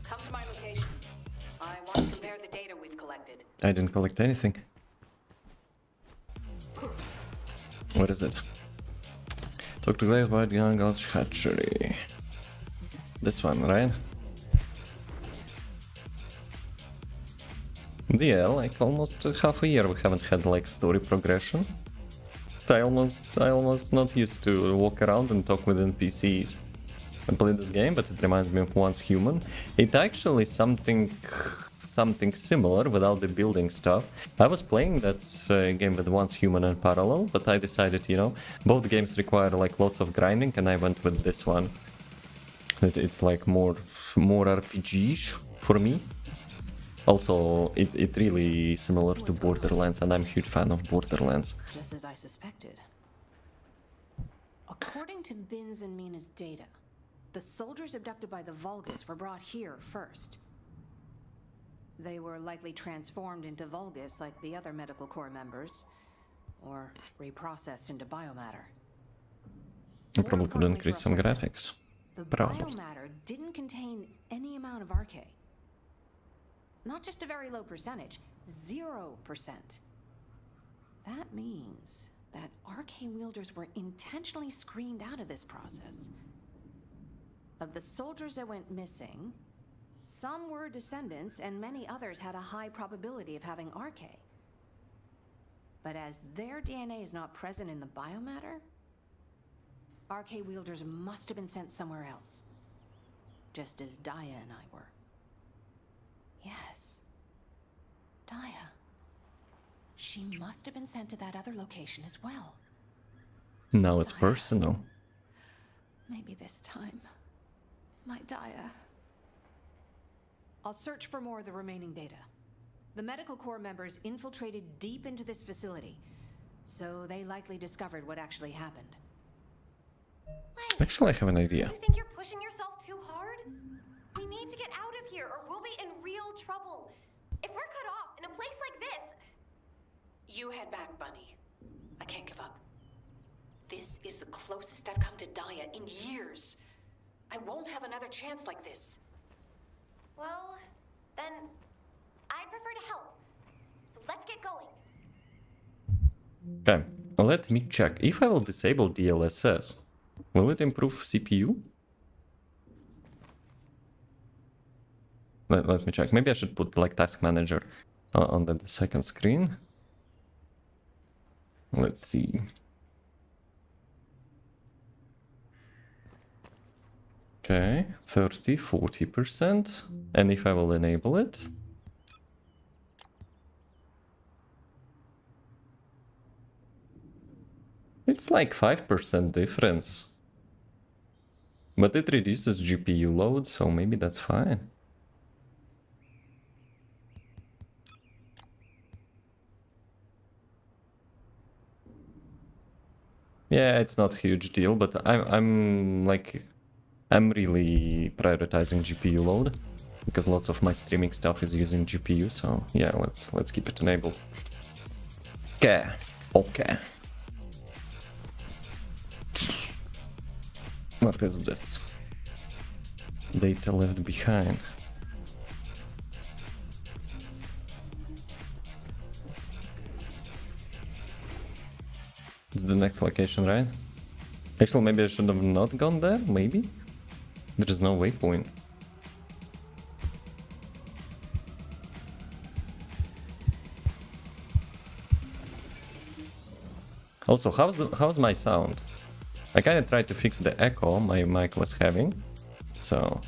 Come to my location. I want to compare the data we've collected. I didn't collect anything. What is it? Talk to Glaze about Young Gulch Hatchery. This one, right? Yeah, like almost half a year we haven't had like story progression. I almost not used to walk around and talk with NPCs and play this game, but it reminds me of Once Human. It actually something similar without the building stuff. I was playing that game with Once Human in parallel, but I decided, you know, both games require like lots of grinding, and I went with this one. It's like more RPG-ish for me. Also, it really similar to Borderlands, and I'm a huge fan of Borderlands. Just as I suspected. According to Bin's and Mina's data, the soldiers abducted by the Vulgus were brought here first. They were likely transformed into Vulgus like the other Medical Corps members, or reprocessed into biomatter. I probably could increase some graphics. The Probably. biomatter didn't contain any amount of RK. Not just a very low percentage, 0%. That means that RK wielders were intentionally screened out of this process. Of the soldiers that went missing, some were descendants and many others had a high probability of having RK. But as their DNA is not present in the biomatter, RK wielders must have been sent somewhere else. Just as Daya and I were. Yes. Daya. She must have been sent to that other location as well. Now it's personal. Maybe this time. My Daya. I'll search for more of the remaining data. The Medical Corps members infiltrated deep into this facility, so they likely discovered what actually happened. Actually, I have an idea. You think you're pushing yourself too hard? We need to get out of here or we'll be in real trouble. If we're cut off in a place like this... You head back, Bunny. I can't give up. This is the closest I've come to Daya in years. I won't have another chance like this. Well, then I'd prefer to help. So let's get going. Okay, let me check. If I will disable DLSS, will it improve CPU? Let me check. Maybe I should put like task manager on the second screen. Let's see. Okay, 30, 40%. And if I will enable it, it's like 5% difference. But it reduces GPU load, so maybe that's fine. Yeah, it's not a huge deal, but I'm really prioritizing GPU load because lots of my streaming stuff is using GPU, so yeah, let's keep it enabled. Okay. What is this? Data left behind. It's the next location, right? Actually, maybe I should have not gone there, maybe? There is no waypoint. Also, how's my sound? I kinda tried to fix the echo my mic was having. So,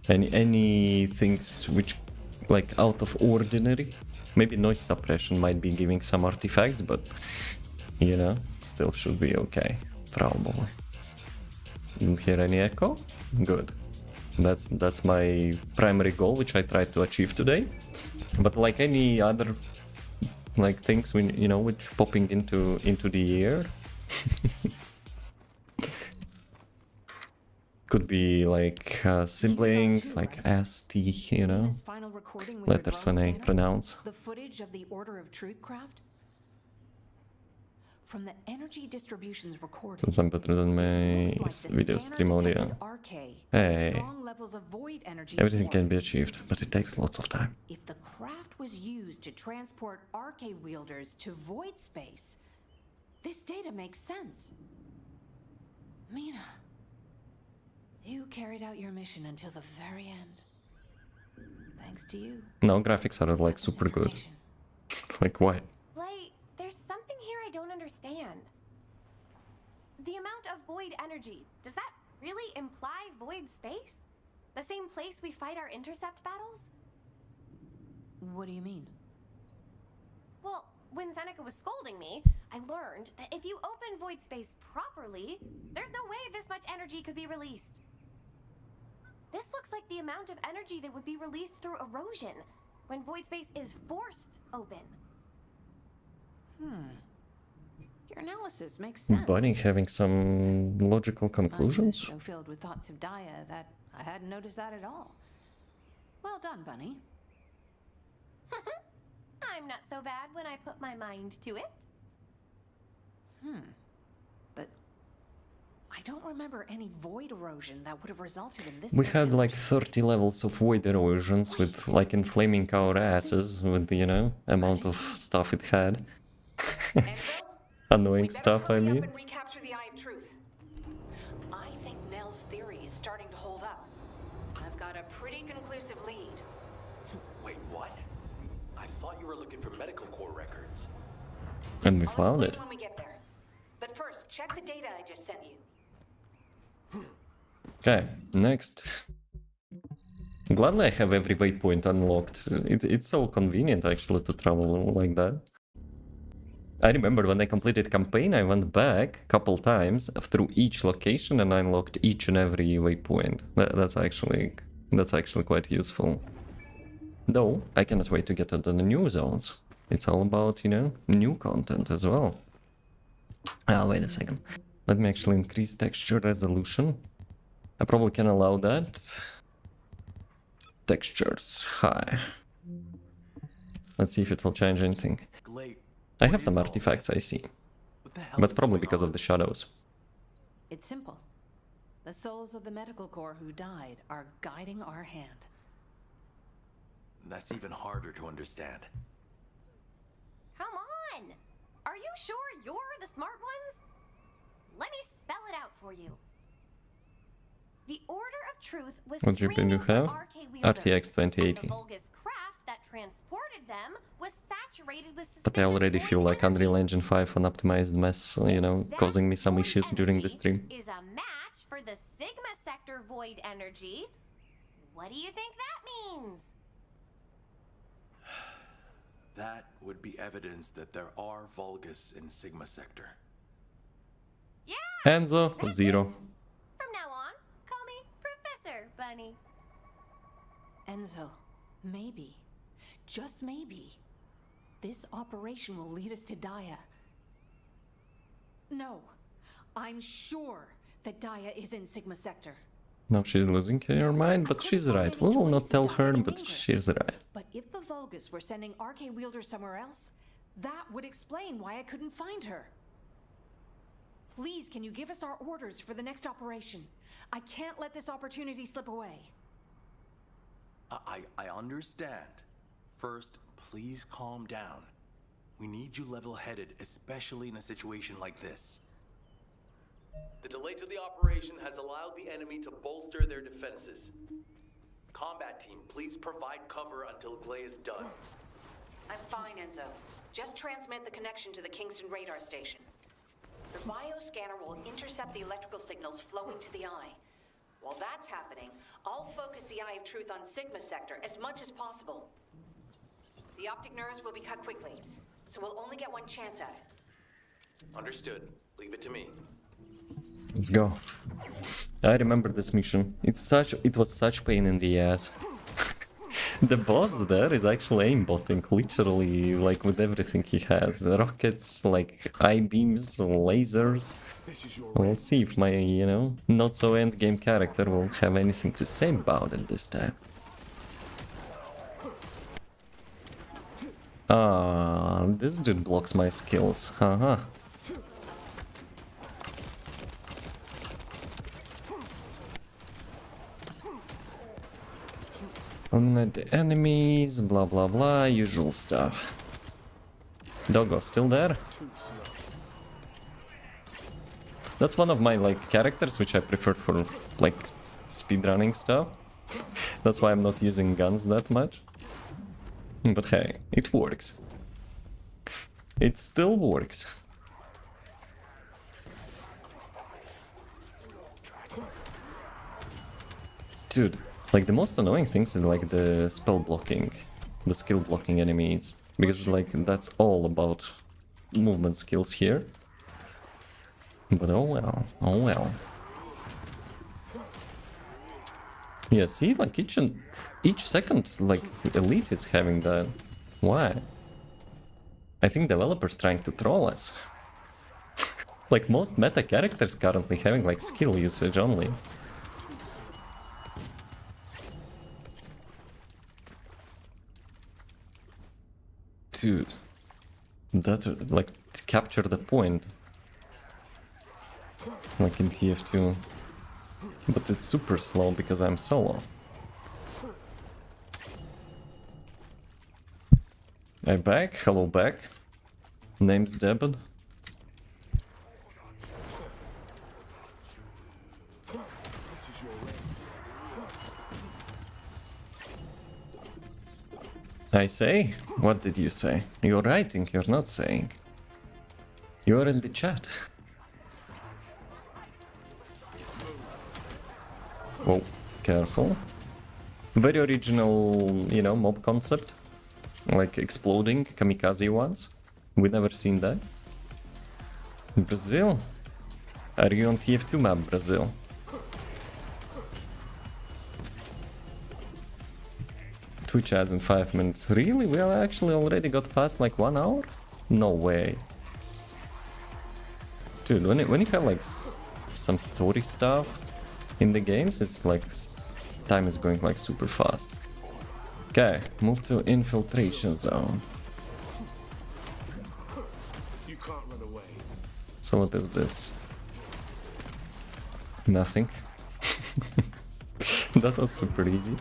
any things which, like, out of ordinary? Maybe noise suppression might be giving some artifacts, but, you know, still should be okay, probably. Didn't hear any echo? Good. That's my primary goal, which I tried to achieve today. But like any other, like, things, when, you know, which popping into the air. Could be like siblings, like ST, you know? This final recording with your Letters drone when I scanner? pronounce. The footage of the Order of Truth craft? From the energy distributions recorded, Something better than my looks like the video scanner stream audio. detected RK Hey. strong levels of void energy Everything absorbed. can be achieved, but it takes lots of time. If the craft was used to transport RK wielders to void space, this data makes sense. Mina, you carried out your mission until the very end. Thanks to you. Now graphics are like This super good. information. Like why? Wait, there's something here I don't understand. The amount of void energy, does that really imply void space? The same place we fight our intercept battles? What do you mean? Well, when Seneca was scolding me, I learned that if you open void space properly, there's no way this much energy could be released. This looks like the amount of energy that would be released through erosion when void space is forced open. Your analysis makes sense. Bunny having some logical I'm conclusions? so filled with thoughts of Daya that I hadn't noticed that at all. Well done, Bunny. I'm not so bad when I put my mind to it. But I don't remember any void erosion that would have resulted in this. We had situation. like 30 levels of void erosions with like inflaming our asses with the, you know, amount of stuff it had. Enzo? Annoying We better stuff, I hurry up mean. and recapture the Eye of Truth. I think Nell's theory is starting to hold up. I've got a pretty conclusive lead. Wait, what? I thought you were looking for medical core records. And we I'll found explain it. when we get there. But first, check the data I just sent you. Okay, next. Gladly I have every waypoint unlocked. It's so convenient actually to travel like that. I remember when I completed campaign, I went back a couple times through each location and I unlocked each and every waypoint. That's actually quite useful. Though, I cannot wait to get to the new zones. It's all about, you know, new content as well. Ah, wait a second. Let me actually increase texture resolution. I probably can allow that. Textures high. Let's see if it will change anything. Glade, I what have is some all artifacts this? I see, What the hell but it's is probably going because on? of the shadows. It's simple. The souls of the medical corps who died are guiding our hand. That's even harder to understand. Come on! Are you sure you're the smart ones? Let me spell it out for you. The Order of Truth was What GPU do you screening for have? RK wielders, RTX and 2080. the Vulgus craft that transported them was saturated with But I suspicious already void feel like energy. Unreal Engine 5 unoptimized mess, you know, That causing me some void issues during the energy stream. is a match for the Sigma sector void energy. What do you think that means? That would be evidence that there are Vulgus in Sigma Sector. Yeah! Enzo, that's 0. it. From now on, call me Professor Bunny. Enzo, maybe, just maybe, this operation will lead us to Daya. No, I'm sure that Daya is in Sigma Sector. Now she's losing her mind, but she's right. We will not tell her, but she's right. But if the Vulgus were sending RK wielders somewhere else, that would explain why I couldn't find her. Please, can you give us our orders for the next operation? I can't let this opportunity slip away. I understand. First, please calm down. We need you level-headed, especially in a situation like this. The delay to the operation has allowed the enemy to bolster their defenses. Combat team, please provide cover until Glay is done. I'm fine, Enzo. Just transmit the connection to the Kingston radar station. The bioscanner will intercept the electrical signals flowing to the eye. While that's happening, I'll focus the Eye of Truth on Sigma Sector as much as possible. The optic nerves will be cut quickly, so we'll only get one chance at it. Understood. Leave it to me. Let's go. I remember this mission. It was such pain in the ass. The boss there is actually aimbotting, literally, like with everything he has. The rockets, like I-beams, lasers. This is your We'll see if my, not so endgame character will have anything to say about it this time. Ah, this dude blocks my skills, haha. Eliminate the enemies, blah blah blah, usual stuff. Doggo still there? That's one of my characters which I prefer for speedrunning stuff. That's why I'm not using guns that much. But hey, it works. It still works. Dude, the most annoying things is the spell blocking, the skill blocking enemies. Because that's all about movement skills here. But oh well, oh well. Yeah, see, each second, Elite is having that. Why? I think developers trying to troll us. Most meta characters currently having skill usage only. Dude, that's to capture the point. In TF2. But it's super slow because I'm solo. I back, hello back. Name's 𝑮𝒊𝒏. I say? What did you say? You're writing, you're not saying. You're in the chat. Oh, careful. Very original, mob concept. Exploding kamikaze ones. We never seen that. Brazil? Are you on TF2 map, Brazil? Twitch ads in 5 minutes. Really? We actually already got past 1 hour? No way. Dude, when you have some story stuff in the games, it's time is going super fast. Okay, move to infiltration zone. You can't run away. So what is this? Nothing. That was super easy.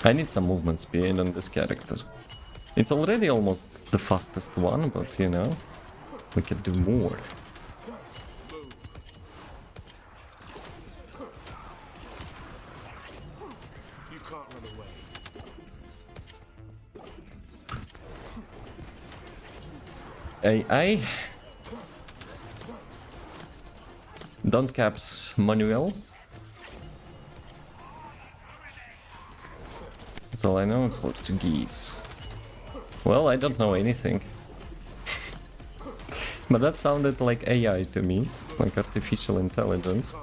I need some movement speed on this character. It's already almost the fastest one, but we can do more. You can't run away. AI. Don't caps Manuel. That's all I know. Portuguese. Well, I don't know anything. But that sounded like AI to me, like artificial intelligence.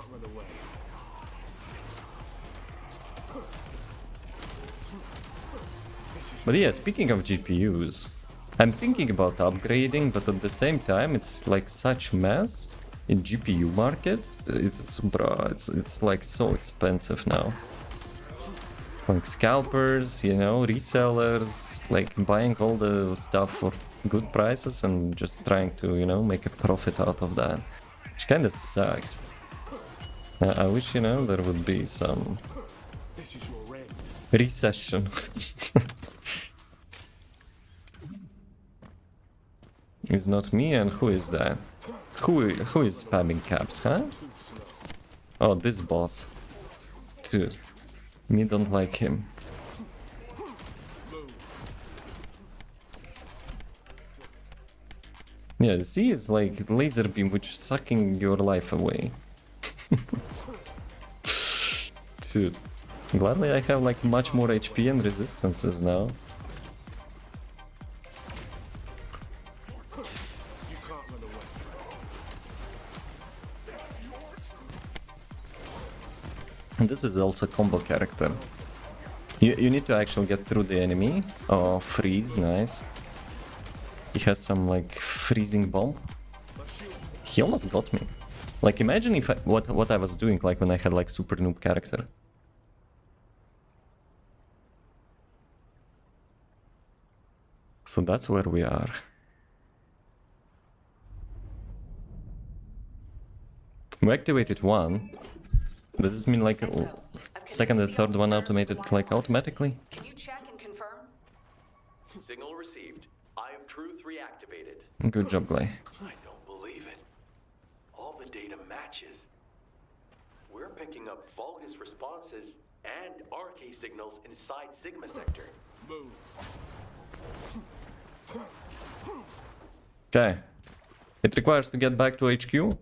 But yeah, speaking of GPUs, I'm thinking about upgrading, but at the same time, it's such mess in GPU market. It's like so expensive now. Scalpers, resellers, buying all the stuff for good prices and just trying to, make a profit out of that. Which kinda sucks. I wish, there would be some recession. It's not me, and who is that? Who is spamming caps, huh? Oh, this boss. Dude. Me don't like him. Yeah, see, it's like laser beam which is sucking your life away. Dude, gladly I have much more HP and resistances now. And this is also combo character. You need to actually get through the enemy. Oh, freeze, nice. He has some like freezing bomb. He almost got me. Like imagine if what I was doing like when I had like super noob character. So that's where we are. We activated one. Does this mean like second and third one automated like automatically? Can you check and confirm? Signal received. Eye of Truth reactivated. Good job, Glay. I don't believe it. All the data matches. We're picking up Vulgus responses and RK signals inside Sigma sector. Move. Okay. It requires to get back to HQ.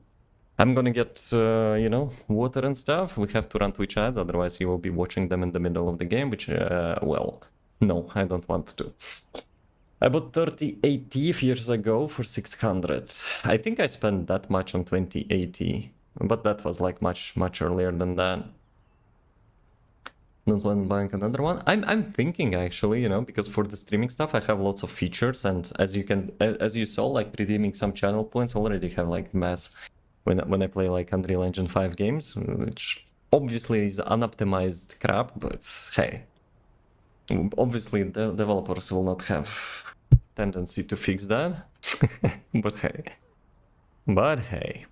I'm gonna get, you know, water and stuff. We have to run Twitch ads, otherwise you will be watching them in the middle of the game, which, well, no, I don't want to. I bought 3080 years ago for 600. I think I spent that much on 2080, but that was like much earlier than that. Not planning on buying another one. I'm thinking actually, you know, because for the streaming stuff I have lots of features, and as you saw, like redeeming some channel points already have like mass when I play like Unreal Engine 5 games, which obviously is unoptimized crap, but hey, obviously the developers will not have tendency to fix that. but hey,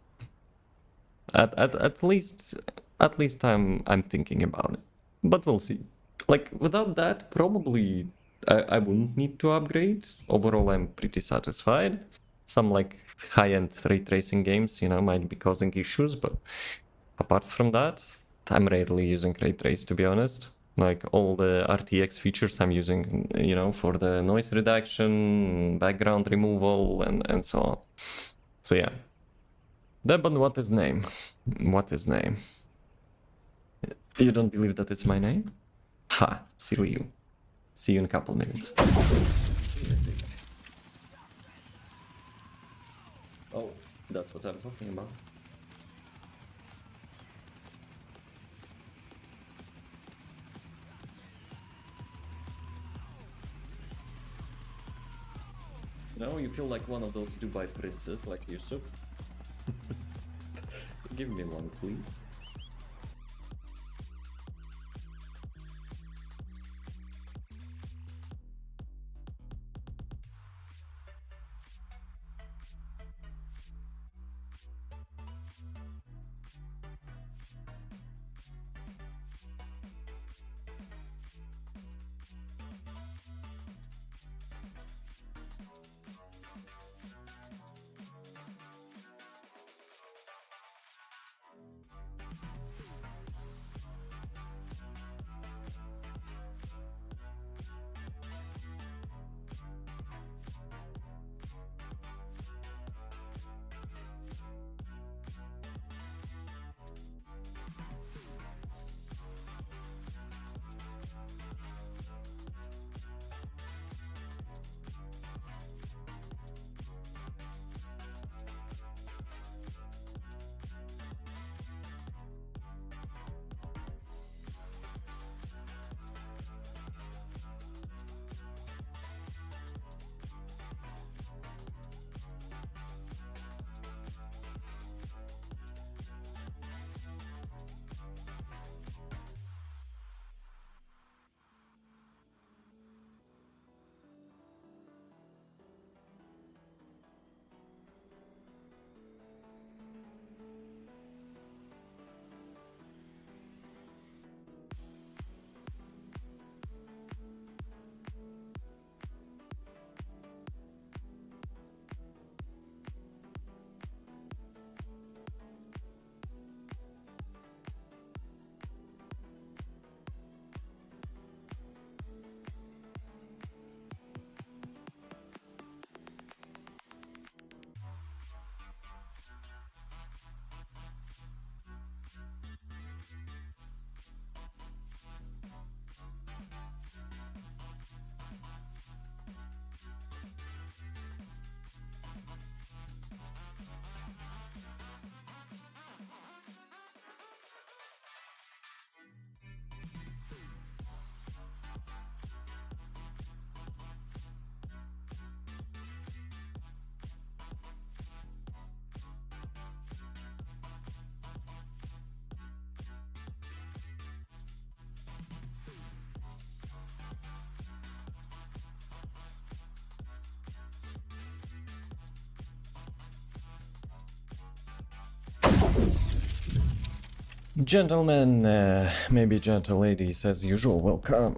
at least I'm thinking about it. But we'll see. Like without that, probably I wouldn't need to upgrade. Overall, I'm pretty satisfied. Some like high-end ray tracing games, you know, might be causing issues, but apart from that, I'm rarely using ray trace, to be honest. Like all the RTX features I'm using, you know, for the noise reduction, background removal, and so on. So yeah. But what is name? What is name? You don't believe that it's my name? Ha, silly you. See you in a couple minutes. Oh, that's what I'm talking about. Now you feel like one of those Dubai princes, like Yusuf. Give me one, please. Gentlemen, maybe gentle ladies as usual, welcome.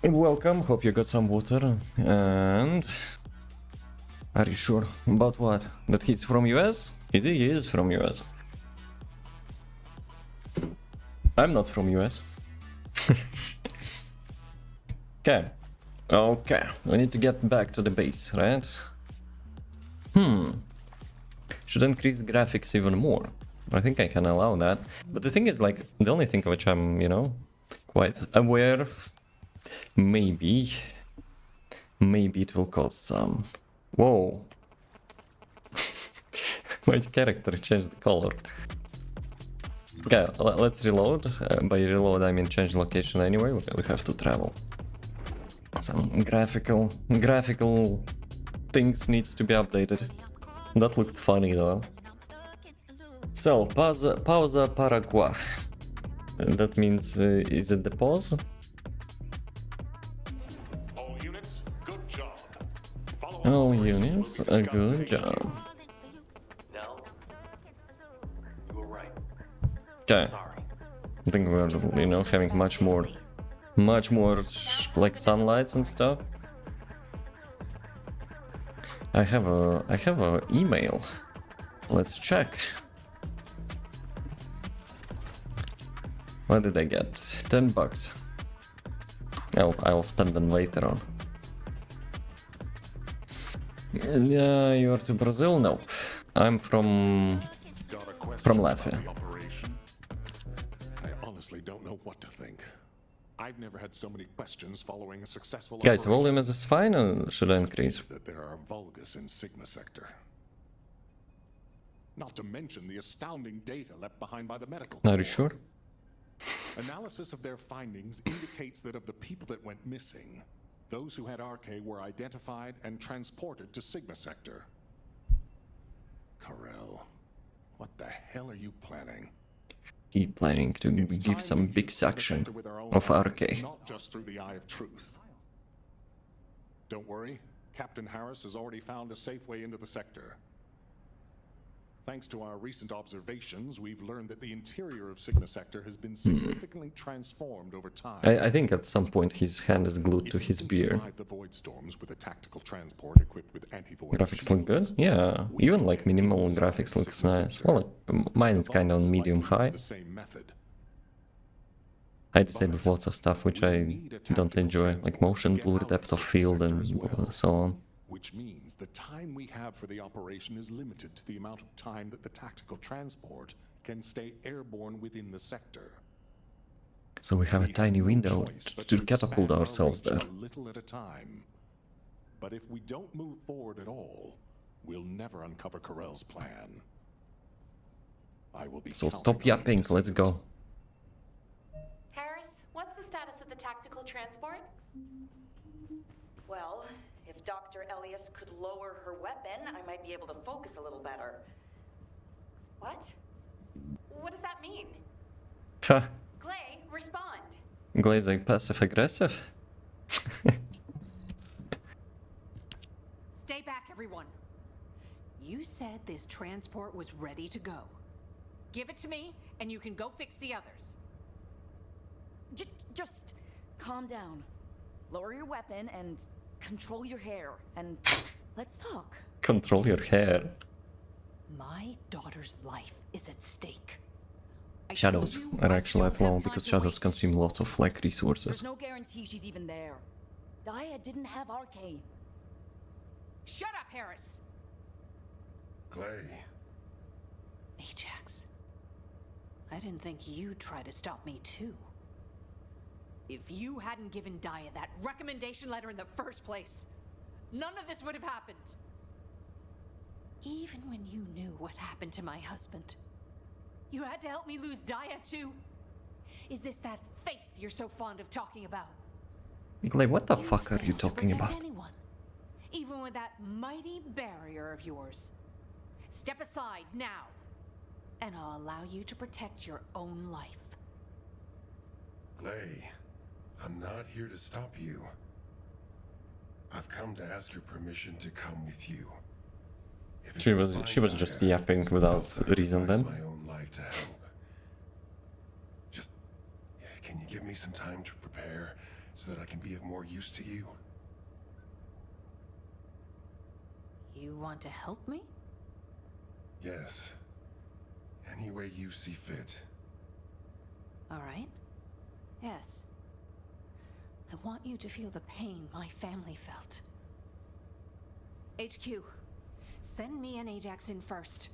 Welcome, hope you got some water. And are you sure about what? That he's from US? He is from US. I'm not from US. Okay, we need to get back to the base, right? Should increase graphics even more. I think I can allow that. But the thing is, like, the only thing which I'm, you know, quite aware, maybe it will cause some... Whoa. My character changed the color. Okay, let's reload. By reload I mean change location anyway, we have to travel. Some graphical things needs to be updated. That looked funny though. So, pausa para quoi? That means, is it the pause? All units, good job. Follow All operations units, will a be good discussed in job. No? You were right. Okay, Sorry. I think we're, you know, having much more like sunlights and stuff. I have a email. Let's check. What did I get? 10 bucks. Oh, I'll spend them later on. Yeah, you're to Brazil? Nope. I'm from Got a question Latvia. about the operation? I honestly don't know what to think. I've never had so many questions following a successful Guys, operation. volume is fine or should I increase? That there are Vulgus in Sigma Sector. Not to mention the astounding data left behind by the medical Are you corps. sure? Analysis of their findings indicates that of the people that went missing, those who had RK were identified and transported to Sigma Sector. Karel, what the hell are you planning? He planning to It's give time some we big use Sigma section Sector with our own of eyes, RK. not just through the eye of truth. Don't worry, Captain Harris has already found a safe way into the sector. Thanks to our recent observations, we've learned that the interior of Sigma Sector has been significantly transformed over time. I think at some point his hand is glued to If his we can beard. survive the void storms with a tactical transport equipped with anti-void Graphics look good? shields, Yeah, we even can like get minimal inside graphics looks Sigma nice. Sector. Well, like, mine is kind of Vulgus medium likely use high. the same method. I disabled lots of stuff which I don't enjoy, like motion blur, depth of field, and so on. Which means the time we have for the operation is limited to the amount of time that the tactical transport can stay airborne within the sector. So we have a We tiny no window choice but to expand catapult our ourselves reach there. a little at a time. But if we don't move forward at all, we'll never uncover Karel's plan. I will be So counting stop on you, yapping, let's Descendant. go. Harris, what's the status of the tactical transport? Well, if Dr. Elias could lower her weapon, I might be able to focus a little better. What? What does that mean? Ha, Glay, respond. glazing passive aggressive? Stay back, everyone. You said this transport was ready to go. Give it to me, and you can go fix the others. Just calm down. Lower your weapon and control your hair. And let's talk. Control your hair. My daughter's life is at stake. I Shadows told you are I actually don't at have low time because to shadows waste. consume lots of like There's resources. no guarantee she's even there. Daya didn't have RK. Shut up, Harris! Clay. Ajax. I didn't think you'd try to stop me too. If you hadn't given Daya that recommendation letter in the first place, none of this would have happened. Even when you knew what happened to my husband, you had to help me lose Daya too? Is this that faith you're so fond of talking about? Like, what the You fuck are you failed to talking protect about? anyone, even with that mighty barrier of yours. Step aside now, and I'll allow you to protect your own life. Clay, I'm not here to stop you. I've come to ask your permission to come with you. If it's She to was find just Gaia, yapping without I'll reason sacrifice then. my own life to help. Just, can you give me some time to prepare so that I can be of more use to you? You want to help me? Yes. Any way you see fit. All right. Yes. I want you to feel the pain my family felt. HQ, send me and Ajax in first.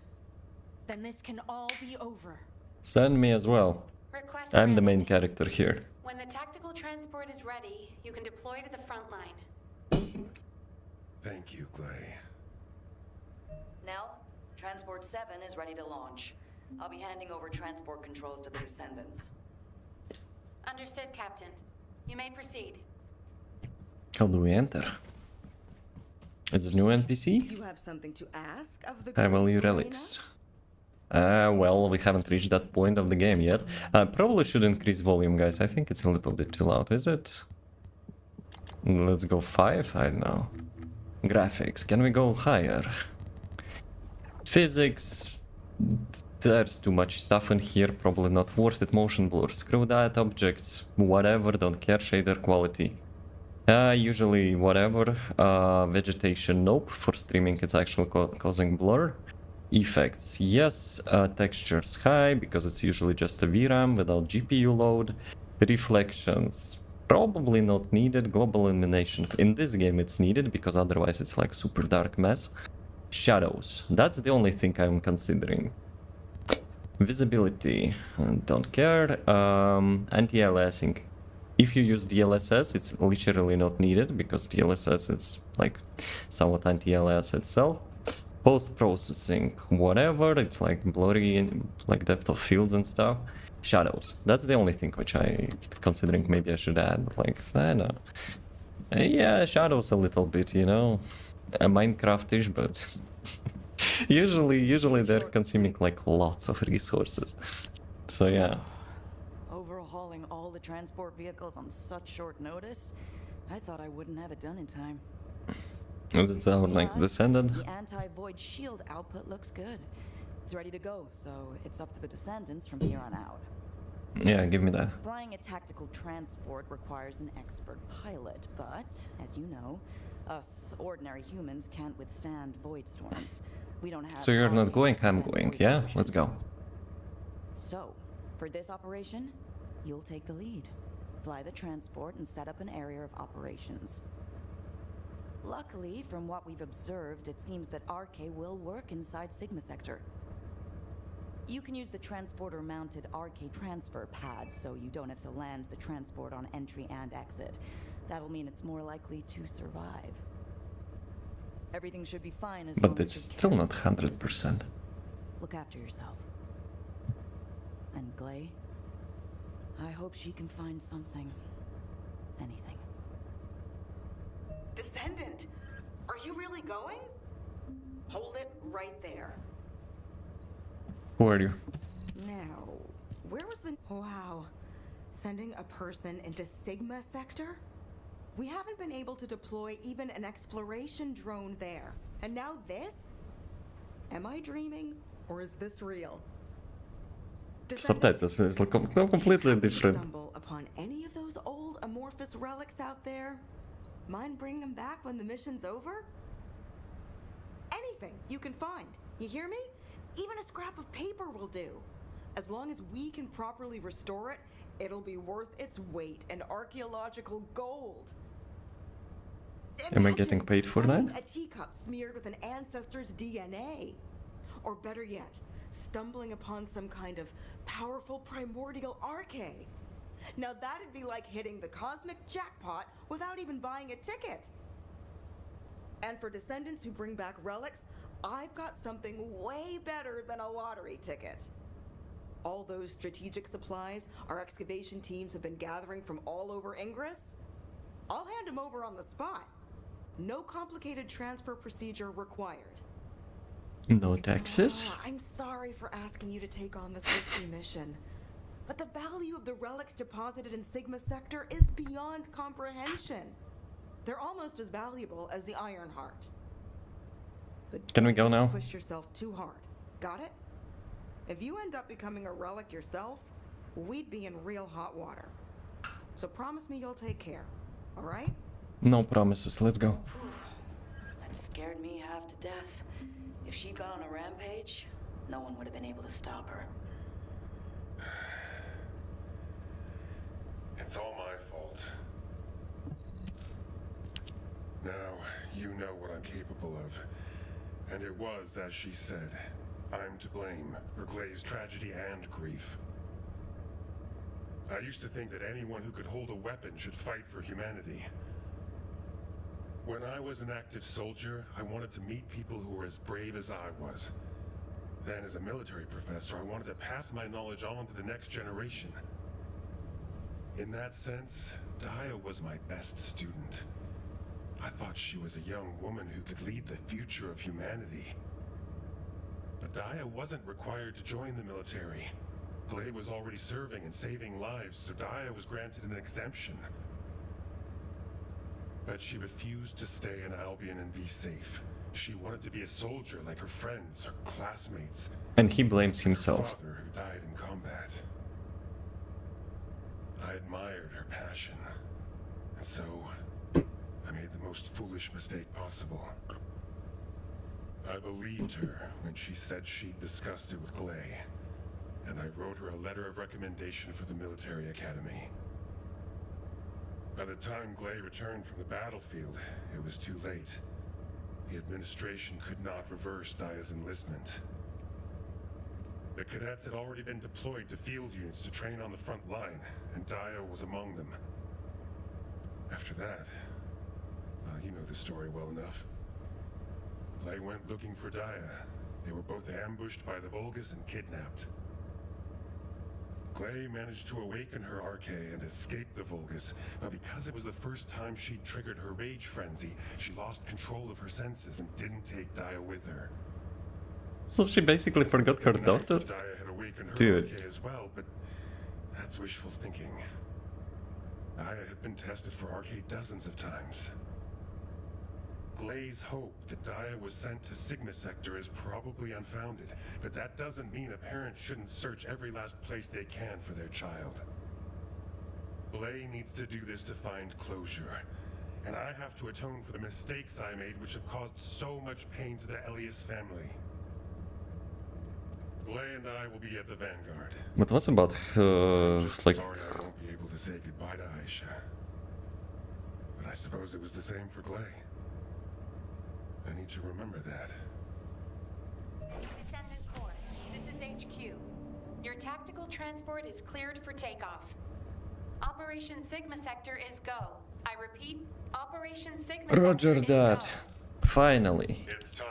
Then this can all be over. Send me as well. Request I'm the main granted. character here. When the tactical transport is ready, you can deploy to the front line. Thank you, Glay. Nell, Transport 7 is ready to launch. I'll be handing over transport controls to the Descendants. Understood, Captain. You may proceed. How do we enter? Is it a new NPC? You have something to ask of the High value great relics. Well, we haven't reached that point of the game yet. Probably should increase volume, guys. I think it's a little bit too loud, is it? Let's go 5? I don't know. Graphics, can we go higher? Physics... There's too much stuff in here, probably not worth it. Motion blur, screw that, objects, whatever, don't care. Shader quality. Usually whatever. Vegetation, nope. For streaming it's actually causing blur. Effects, yes. Textures high, because it's usually just a VRAM without GPU load. Reflections, probably not needed. Global illumination, in this game it's needed, because otherwise it's like super dark mess. Shadows, that's the only thing I'm considering. Visibility, don't care. Anti-aliasing. If you use DLSS, it's literally not needed, because DLSS is like somewhat anti-alias itself. Post-processing, whatever, it's like blurry, like depth of fields and stuff. Shadows, that's the only thing which I considering maybe I should add, like, I don't know. Yeah, shadows a little bit, you know, Minecraft-ish, but usually they're consuming like lots of resources. So yeah. Overhauling all the transport vehicles on such short notice? I thought I wouldn't have it done in time. It's our next Descendant. The anti-void shield output looks good. It's ready to go, so it's up to the Descendants from here on out. Yeah, give me that. Flying a tactical transport requires an expert pilot, but, as you know, us ordinary humans can't withstand void storms. We don't have... So you're not going, I'm going, yeah? Let's go. So, for this operation, you'll take the lead. Fly the transport and set up an area of operations. Luckily, from what we've observed, it seems that RK will work inside Sigma Sector. You can use the transporter-mounted RK transfer pad, so you don't have to land the transport on entry and exit. That'll mean it's more likely to survive. Everything should be fine as long But it's as still not 100%. Look after yourself. And Glay, I hope she can find something. Anything. Descendant, are you really going? Hold it right there. Who are you? Now, where was the... Wow. Sending a person into Sigma Sector? We haven't been able to deploy even an exploration drone there. And now this? Am I dreaming, or is this real? Subtitles is like completely different. Stumble upon any of those old amorphous relics out there? Mind bringing them back when the mission's over? Anything you can find. You hear me? Even a scrap of paper will do. As long as we can properly restore it, it'll be worth its weight in archaeological gold. Am I getting paid for that? A teacup smeared with an ancestor's DNA. Or better yet, stumbling upon some kind of powerful primordial arche. Now that'd be like hitting the cosmic jackpot without even buying a ticket. And for descendants who bring back relics, I've got something way better than a lottery ticket. All those strategic supplies our excavation teams have been gathering from all over Ingress, I'll hand them over on the spot. No complicated transfer procedure required. No taxes? I'm sorry for asking you to take on this risky mission, but the value of the relics deposited in Sigma Sector is beyond comprehension. They're almost as valuable as the Iron Heart. But Can we don't go now? push yourself too hard. Got it? If you end up becoming a relic yourself, we'd be in real hot water. So promise me you'll take care, all right? No promises, let's go. That scared me half to death. If she'd gone on a rampage, no one would have been able to stop her. It's all my fault. Now, you know what I'm capable of. And it was, as she said, I'm to blame for Glay's tragedy and grief. I used to think that anyone who could hold a weapon should fight for humanity. When I was an active soldier, I wanted to meet people who were as brave as I was. Then as a military professor, I wanted to pass my knowledge on to the next generation. In that sense, Daya was my best student. I thought she was a young woman who could lead the future of humanity. But Daya wasn't required to join the military. Glay was already serving and saving lives, so Daya was granted an exemption. But she refused to stay in Albion and be safe. She wanted to be a soldier like her friends, her classmates. And he blames Her himself. father, who died in combat. I admired her passion. And so, I made the most foolish mistake possible. I believed her when she said she'd discussed it with Glay. And I wrote her a letter of recommendation for the military academy. By the time Glay returned from the battlefield, it was too late. The administration could not reverse Daya's enlistment. The cadets had already been deployed to field units to train on the front line, and Daya was among them. After that, well, you know the story well enough. Glay went looking for Daya. They were both ambushed by the Vulgus and kidnapped. Glay managed to awaken her arche and escape the Vulgus, but because it was the first time she'd triggered her rage frenzy, she lost control of her senses and didn't take Daya with her. So she basically forgot her daughter? Daya had awakened her Dude. arche as well, but that's wishful thinking. Daya had been tested for arche dozens of times. Glay's hope that Daya was sent to Sigma Sector is probably unfounded, but that doesn't mean a parent shouldn't search every last place they can for their child. Glay needs to do this to find closure, and I have to atone for the mistakes I made which have caused so much pain to the Elias family. Glay and I will be at the Vanguard. But what's about Just like... sorry I won't be able to say goodbye to Aisha. But I suppose it was the same for Glay. I need to remember that. Descendant Corps, this is HQ. Your tactical transport is cleared for takeoff. Operation Sigma Sector is go. I repeat, Operation Sigma Roger Sector that. is go. Finally. It's time.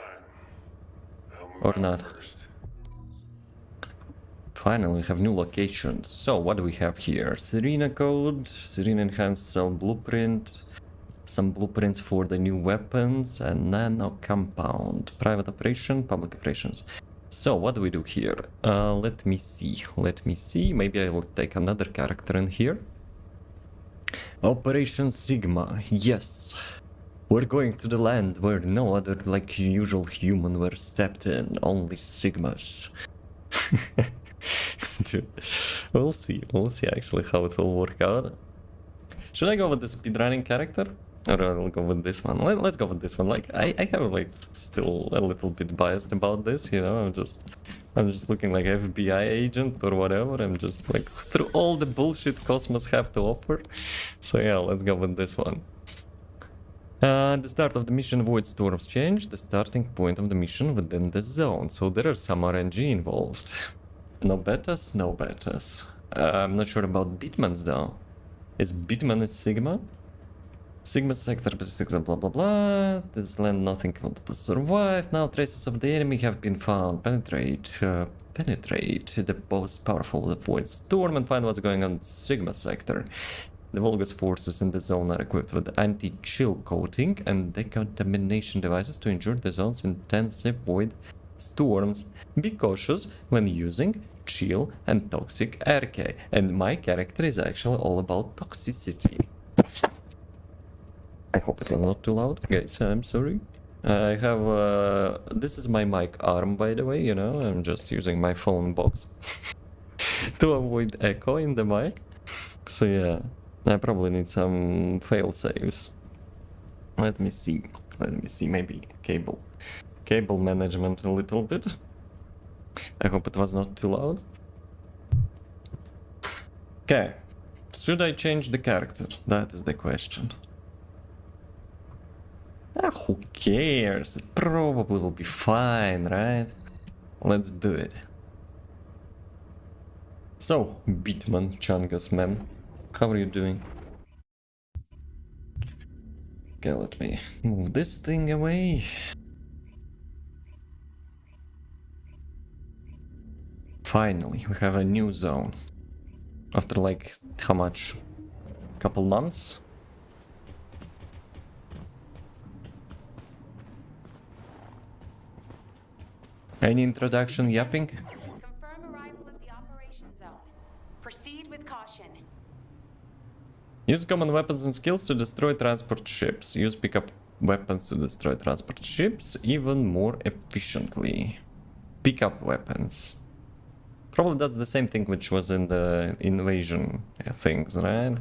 I'll move Or on not. first. Finally, we have new locations. So, what do we have here? Serena code, Serena enhanced cell blueprint, some blueprints for the new weapons, and nano compound. Private operation, public operations. So, what do we do here? Let me see. Maybe I will take another character in here. Operation Sigma, yes. We're going to the land where no other, like usual human were stepped in, only Sigmas. Dude, we'll see actually how it will work out. Should I go with the speedrunning character? Or I'll go with this one. Let's go with this one. Like, I have like still a little bit biased about this, you know. I'm just looking like FBI agent or whatever. I'm just like through all the bullshit Cosmos have to offer. So yeah, let's go with this one. The start of the mission avoids storms change, the starting point of the mission within the zone. So there are some RNG involved. No betas, no betas. I'm not sure about Bitmans though. Is Bitman a Sigma? Sigma sector, blah blah blah. This land nothing will survive. Now traces of the enemy have been found. Penetrate the most powerful avoid storm and find what's going on in Sigma sector. The Vulgus forces in the zone are equipped with anti-chill coating and decontamination devices to ensure the zone's intensive void storms. Be cautious when using chill and toxic arche. And my character is actually all about toxicity. I hope it was not too loud, guys. I'm sorry. I have, this is my mic arm, by the way, you know, I'm just using my phone box to avoid echo in the mic. So yeah, I probably need some fail saves. Let me see, maybe cable management a little bit. I hope it was not too loud. Okay, should I change the character? That is the question. Who cares? It probably will be fine, right? Let's do it. So, Beatman, Chungus man, how are you doing? Okay, let me move this thing away. Finally, we have a new zone. After like, how much? Couple months? Any introduction yapping? Confirm arrival at the operation zone. Proceed with caution. Use common weapons and skills to destroy transport ships. Use pickup weapons to destroy transport ships even more efficiently. Pickup weapons. Probably that's the same thing which was in the invasion things, right?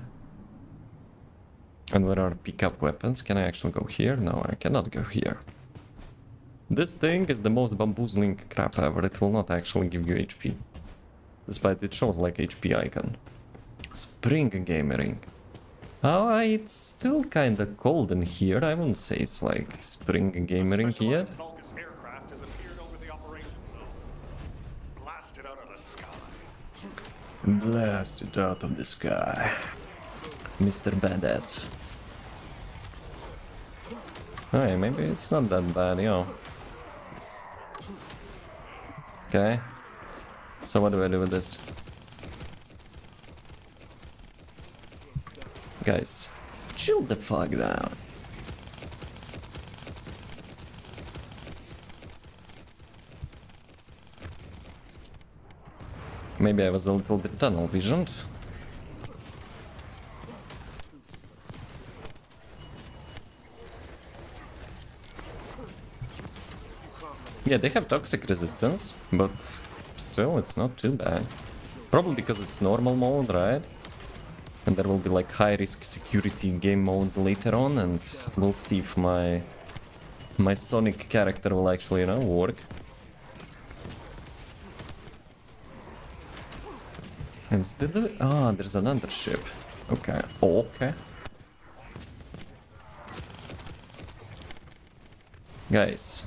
And where are pickup weapons? Can I actually go here? No, I cannot go here. This thing is the most bamboozling crap ever. It will not actually give you HP. Despite it shows like HP icon. Spring gamering. Oh, it's still kinda cold in here. I wouldn't say it's like spring gamering yet. Aircraft has appeared over the operation zone. Blasted out of the sky. Blasted out of the sky. Mr. Badass. Alright, maybe it's not that bad, yo. Okay. So what do I do with this? Guys, chill the fuck down. Maybe I was a little bit tunnel visioned. Yeah, they have toxic resistance, but still, it's not too bad. Probably because it's normal mode, right? And there will be like high risk security game mode later on, and we'll see if my Sonic character will actually, you know, work. And there's another ship. Okay, okay. Guys.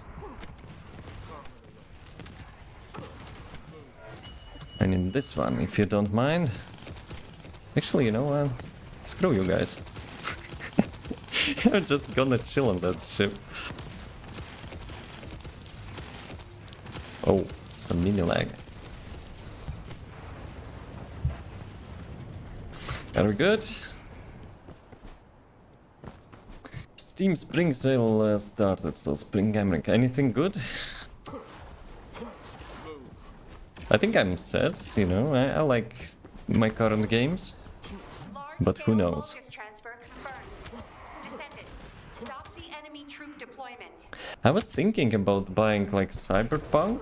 And in this one, if you don't mind. Actually, you know what? Screw you guys. I'm just gonna chill on that ship. Oh, some mini lag. Are we good? Steam Spring Sale started, so Spring Gaming. Anything good? I think I'm set, you know, I like my current games, but who knows. Descendant, stop the enemy troop deployment. I was thinking about buying like Cyberpunk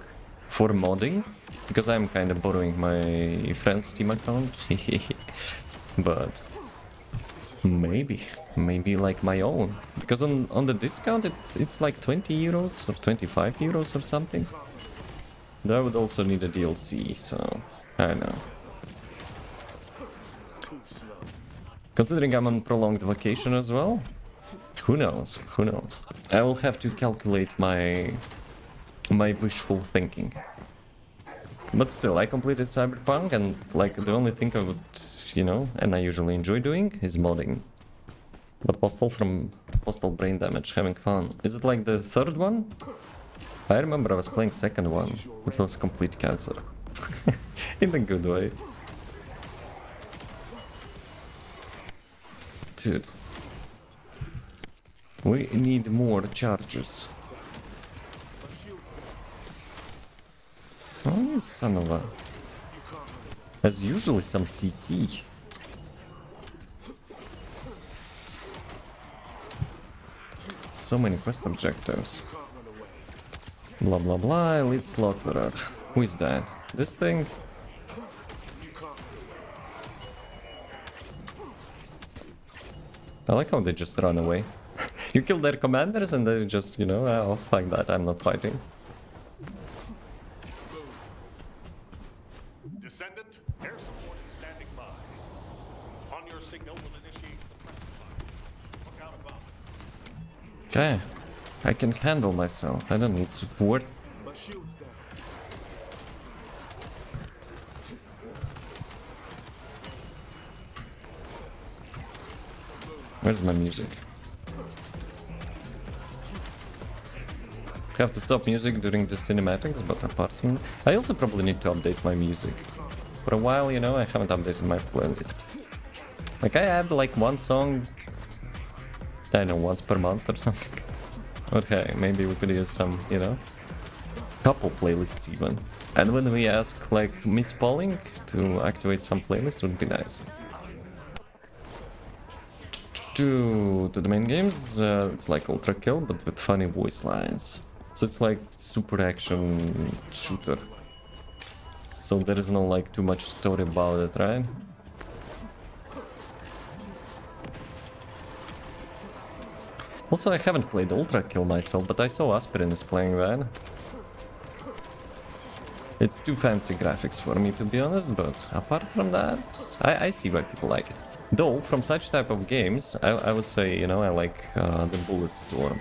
for modding, because I'm kind of borrowing my friend's Steam account, but maybe like my own, because on the discount it's like 20 euros or 25 euros or something. Though I would also need a DLC, so I don't know. Considering I'm on prolonged vacation as well, who knows, who knows. I will have to calculate my wishful thinking. But still, I completed Cyberpunk, and like the only thing I would, you know, and I usually enjoy doing is modding. But Postal Brain Damage, having fun. Is it like the third one? I remember I was playing second one. It was complete cancer. In a good way. Dude. We need more charges. Oh, you son of a... As usually some CC. So many quest objectives. Blah blah blah, elite slaughterer. Who is that? This thing? I like how they just run away. You kill their commanders and they just, you know, oh, fuck that, I'm not fighting. Descendant, air support is standing by. On your signal, will initiate suppression fire. Look out above. Okay, I can handle myself. I don't need support. My shield's down. Where's my music? Have to stop music during the cinematics, but apart from... I also probably need to update my music. For a while, you know, I haven't updated my playlist. Like, I add like one song, I don't know, once per month or something. Okay, maybe we could use some, you know, couple playlists even. And when we ask, like, Miss Pauling to activate some playlists, would be nice. To the main games, it's like Ultra Kill, but with funny voice lines. So it's like super action shooter. So there is no like too much story about it, right? Also, I haven't played Ultra Kill myself, but I saw Aspirin is playing that. It's too fancy graphics for me, to be honest, but apart from that, I see why people like it. Though, from such type of games, I would say, you know, I like the Bulletstorm.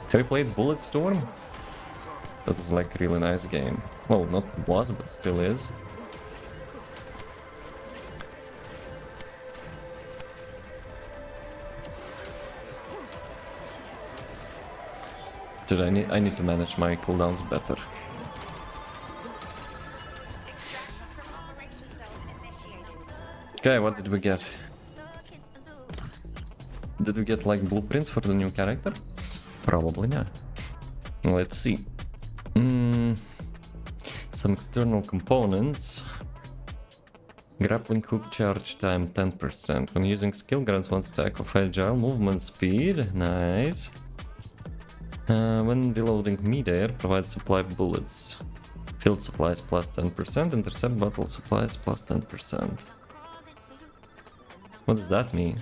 Have you played Bulletstorm? That is like a really nice game. Well, not was, but still is. Dude, I need to manage my cooldowns better. Okay, what did we get? Did we get like blueprints for the new character? Probably not. Let's see. Some external components. Grappling hook charge time 10%. When using skill grants one stack of agile movement speed. Nice. When reloading mid-air, provide supply bullets. Field supplies plus 10%. Intercept battle supplies plus 10%. What does that mean?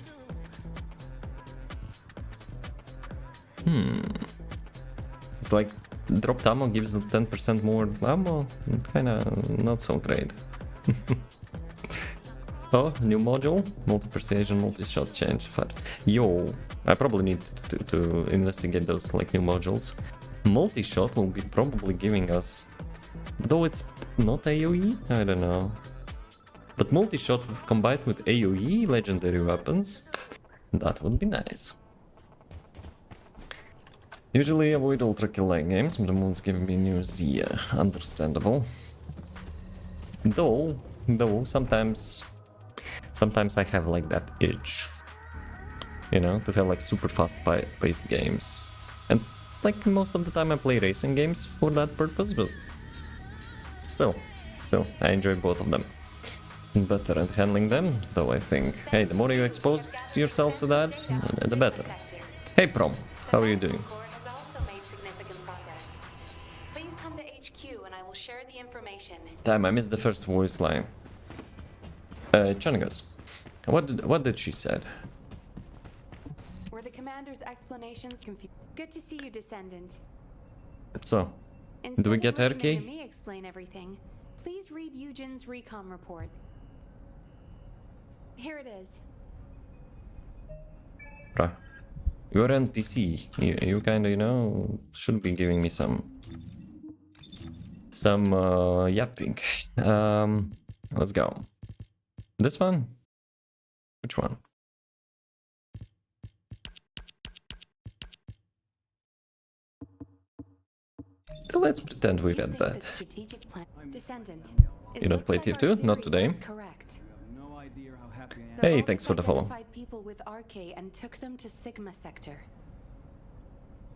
It's like dropped ammo gives 10% more ammo? Kinda not so great. Oh, new module? Multi-precision, multi-shot change. Yo, I probably need to investigate those like new modules. Multi-shot will be probably giving us... Though it's not AoE? I don't know. But multi-shot combined with AoE legendary weapons, that would be nice. Usually avoid ultra kill like games, but the moon's giving me new Zia. Understandable. Though sometimes I have like that itch, you know, to have like super fast-paced games. And like most of the time I play racing games for that purpose, but still, I enjoy both of them. Better at handling them, though I think. Hey, the more you expose yourself to that, the better. Hey Prom, how are you doing? Has also made significant progress. Please come to HQ and I will share the information. Damn, I missed the first voice line. Chungus, what did she said? Were the commander's explanations confused? Good to see you, Descendant. So, do we get Instead of listening RK? to me explain everything, please read Eugen's recon report. Here it is. Bruh. You're NPC. You kinda, you know, should be giving me some yapping. Let's go. This one? Which one? Let's pretend we read that. Descendant. You don't play Tier 2? Not today. Correct. Hey, thanks for the follow. Identified people with RK and took them to Sigma sector.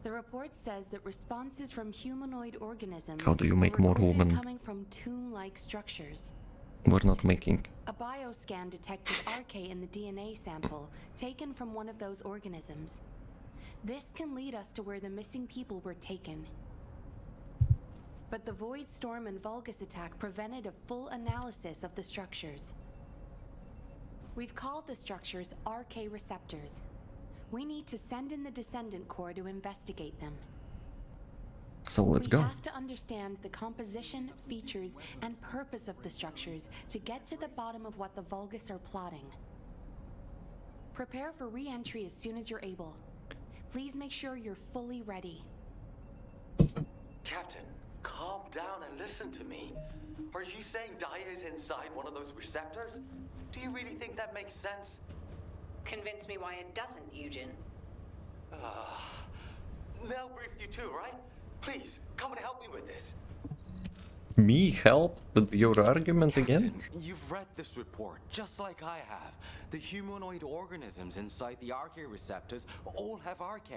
The report says that responses from humanoid organisms How do you make were more recorded women? coming from tomb-like structures. We're not making. A bioscan detected RK in the DNA sample taken from one of those organisms. This can lead us to where the missing people were taken. But the Void Storm and Vulgus attack prevented a full analysis of the structures. We've called the structures RK receptors. We need to send in the Descendant Corps to investigate them. So let's go. We have to understand the composition, features, and purpose of the structures to get to the bottom of what the Vulgus are plotting. Prepare for re-entry as soon as you're able. Please make sure you're fully ready. Captain, calm down and listen to me. Are you saying Daya is inside one of those receptors? Do you really think that makes sense? Convince me why it doesn't, Eugen. Mel briefed you too, right? Please, come and help me with this. Me help with your argument Captain, again? you've read this report, just like I have. The humanoid organisms inside the RK receptors all have RK.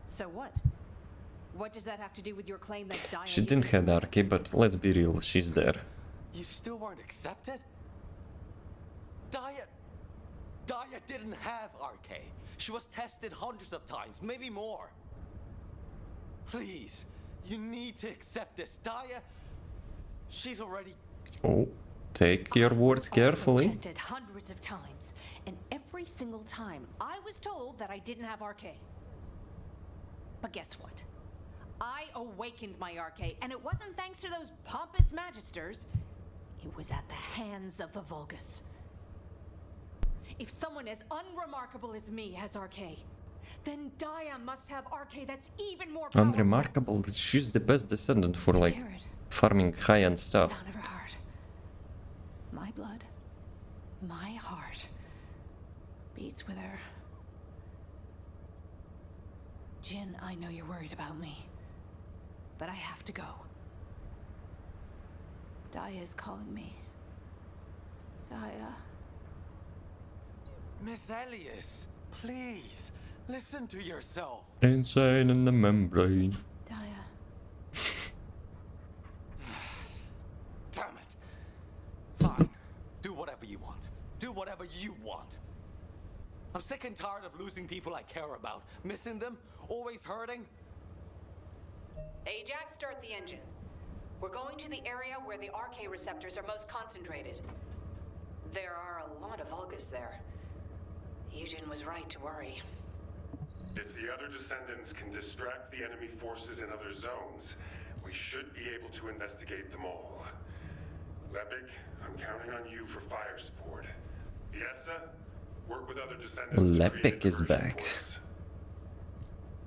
So what? What does that have to do with your claim that Daya... She didn't have the RK, but let's be real, she's there. You still weren't accepted? Daya didn't have RK. She was tested hundreds of times, maybe more. Please, you need to accept this. Daya, she's already... Oh, take your words carefully. Tested hundreds of times, and every single time I was told that I didn't have RK. But guess what? I awakened my RK, and it wasn't thanks to those pompous magisters. It was at the hands of the Vulgus. If someone as unremarkable as me has RK, then Daya must have RK that's even more powerful. Unremarkable, she's the best descendant for like farming high-end stuff. Sound of her heart. My blood, my heart beats with her. Jin, I know you're worried about me, but I have to go. Daya is calling me. Daya. Miss Elias, please, listen to yourself. Insane in the membrane. Daya. Damn it. Fine. Do whatever you want. Do whatever you want. I'm sick and tired of losing people I care about. Missing them. Always hurting. Ajax, start the engine. We're going to the area where the RK receptors are most concentrated. There are a lot of Vulgus there. Eugen was right to worry. If the other Descendants can distract the enemy forces in other zones, we should be able to investigate them all. 𝒏𝒏, I'm counting on you for fire support. 𝑉𝒐𝒎𝒏, work with other Descendants to create a 𝒏𝒏 is diversion back. force.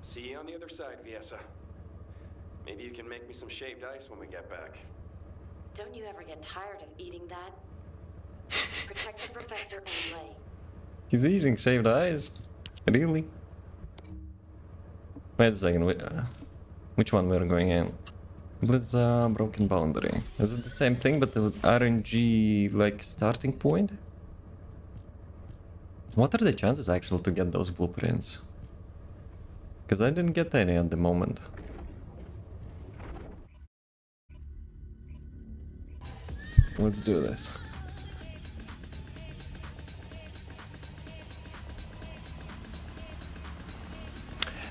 See you on the other side, 𝑉𝒐𝒎𝒏. Maybe you can make me some shaved ice when we get back. Don't you ever get tired of eating that? Protect the professor anyway. He's eating shaved eyes? Really? Wait a second, which one we're going in? Let's broken boundary. Is it the same thing but the RNG like starting point? What are the chances actually to get those blueprints? Because I didn't get any at the moment. Let's do this.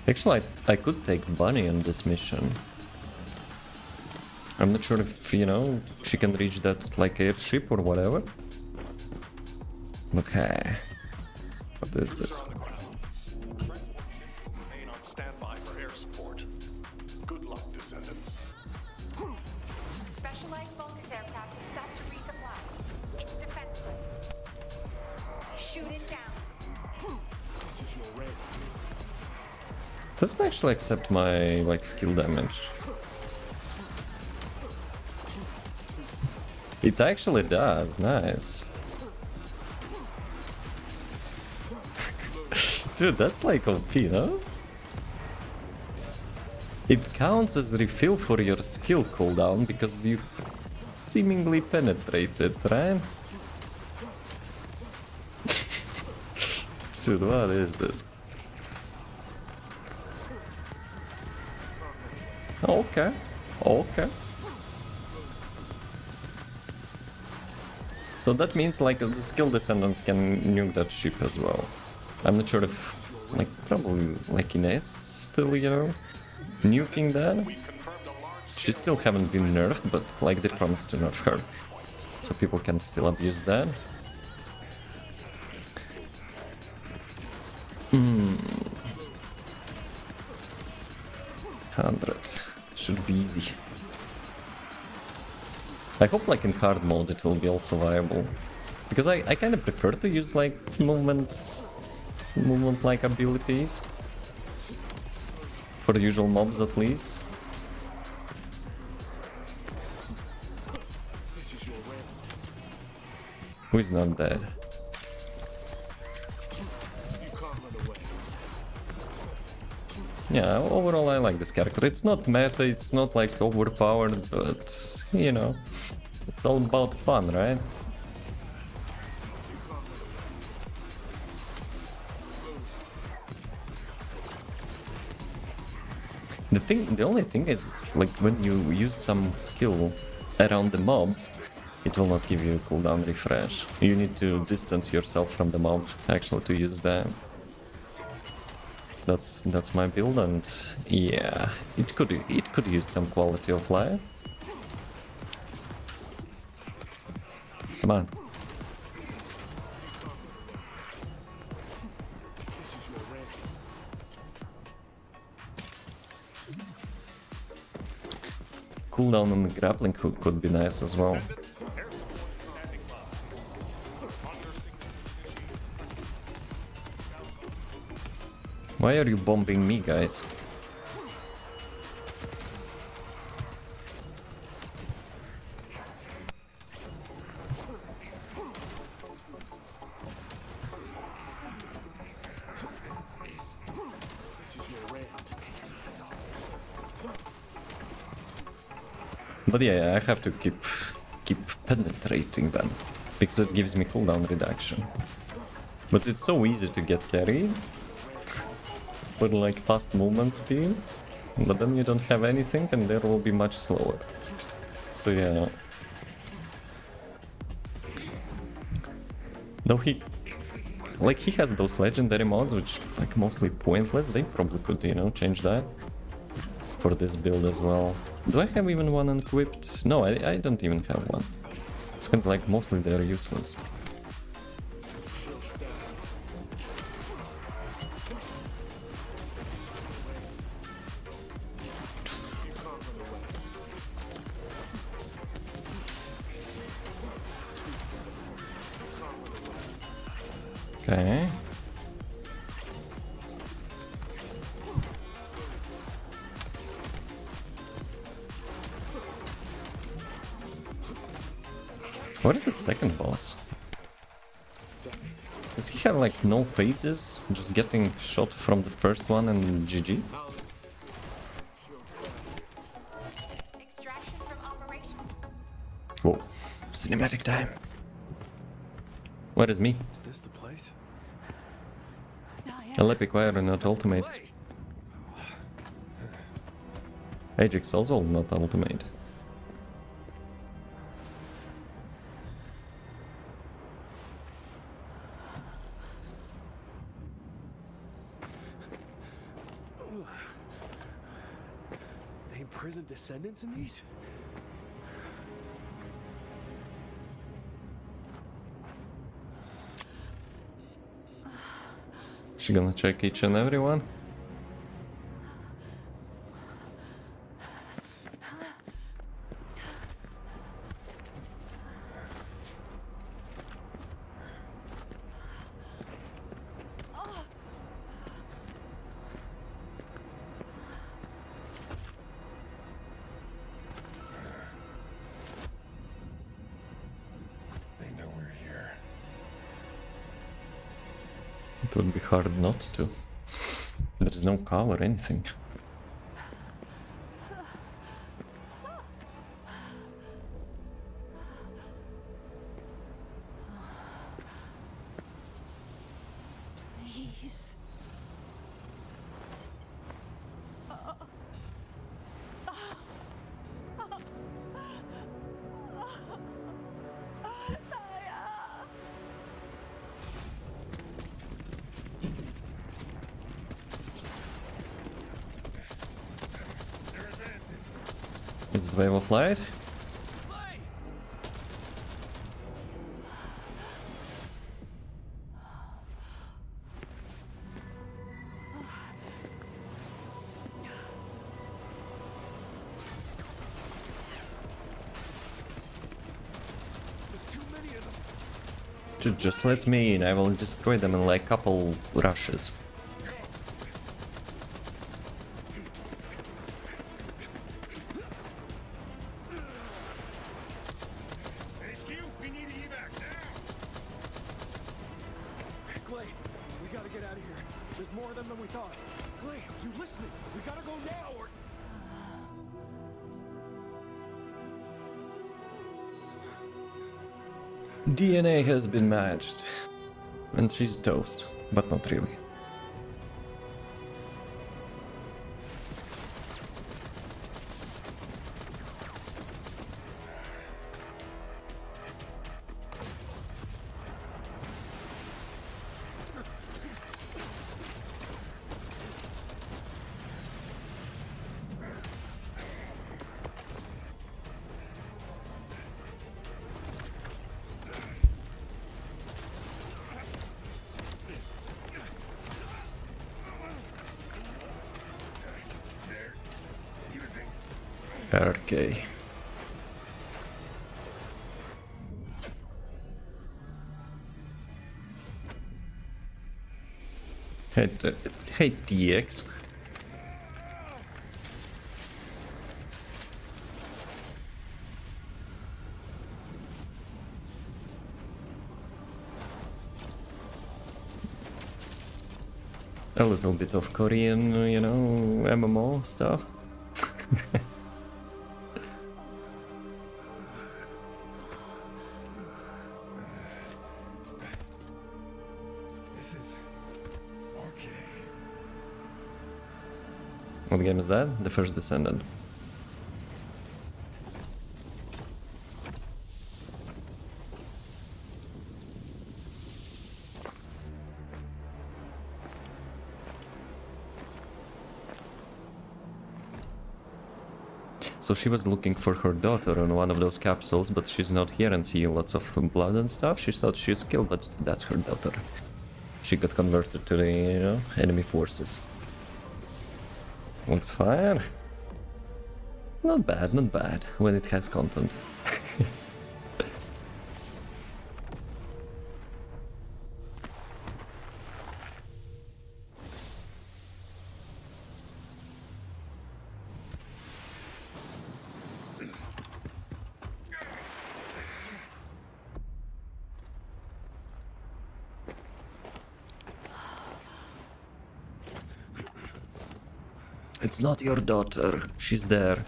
Actually, I could take Bunny on this mission. I'm not sure if, you know, she can reach that, like, airship or whatever. Okay. What is this? Remain on standby for air support. Good luck, Descendants. Specialized Vulgus aircraft is stopped to resupply. It's defenseless. Shoot it down. Doesn't actually accept my, like, skill damage. It actually does, nice. Dude, that's like OP, no? It counts as refill for your skill cooldown because you seemingly penetrated, right? Dude, what is this? Okay, okay. So that means like the skill descendants can nuke that ship as well. I'm not sure if like probably like Ines still, you know, nuking that. She still haven't been nerfed, but like they promised to nerf her, so people can still abuse that. 100 should be easy. I hope like in hard mode it will be also viable, because I kind of prefer to use like movement like abilities for the usual mobs at least. Who is not dead? Yeah, overall I like this character. It's not meta, it's not like overpowered, but you know, it's all about fun, right? The only thing is, like, when you use some skill around the mobs, it will not give you a cooldown refresh. You need to distance yourself from the mob actually to use that. That's my build, and yeah, it could use some quality of life. Come on. Cooldown on the grappling hook could be nice as well. Why are you bombing me, guys? But yeah, I have to keep penetrating them, because it gives me cooldown reduction. But it's so easy to get carried for like fast movement speed, but then you don't have anything and there will be much slower. So yeah. Though he has those legendary mods which is like mostly pointless, they probably could, you know, change that for this build as well. Do I have even one equipped? No, I don't even have one. It's kind of like mostly they're useless. Okay. What is the second boss? Does he have like no phases? Just getting shot from the first one and GG? Whoa, cinematic time. Where is me? Is this the place? Epic Wire not ultimate. Ajax also not ultimate. They imprison Descendants in these? She gonna check each and every one? They know we're here. It would be hard not to. There's no cover or anything. Please. Is this wave of light? Just let me in, I will destroy them in like a couple rushes. Clay, we gotta get out of here. There's more of them than we thought. Clay, you listening? We gotta go now or... DNA has been matched. And she's toast, but not really. Okay. Hey TX. A little bit of Korean, you know, MMO stuff. What game is that? The first Descendant. So she was looking for her daughter on one of those capsules, but she's not here and see lots of blood and stuff. She thought she's killed, but that's her daughter. She got converted to the, you know, enemy forces. Looks fine. Not bad, not bad, when it has content. It's not your daughter. She's there.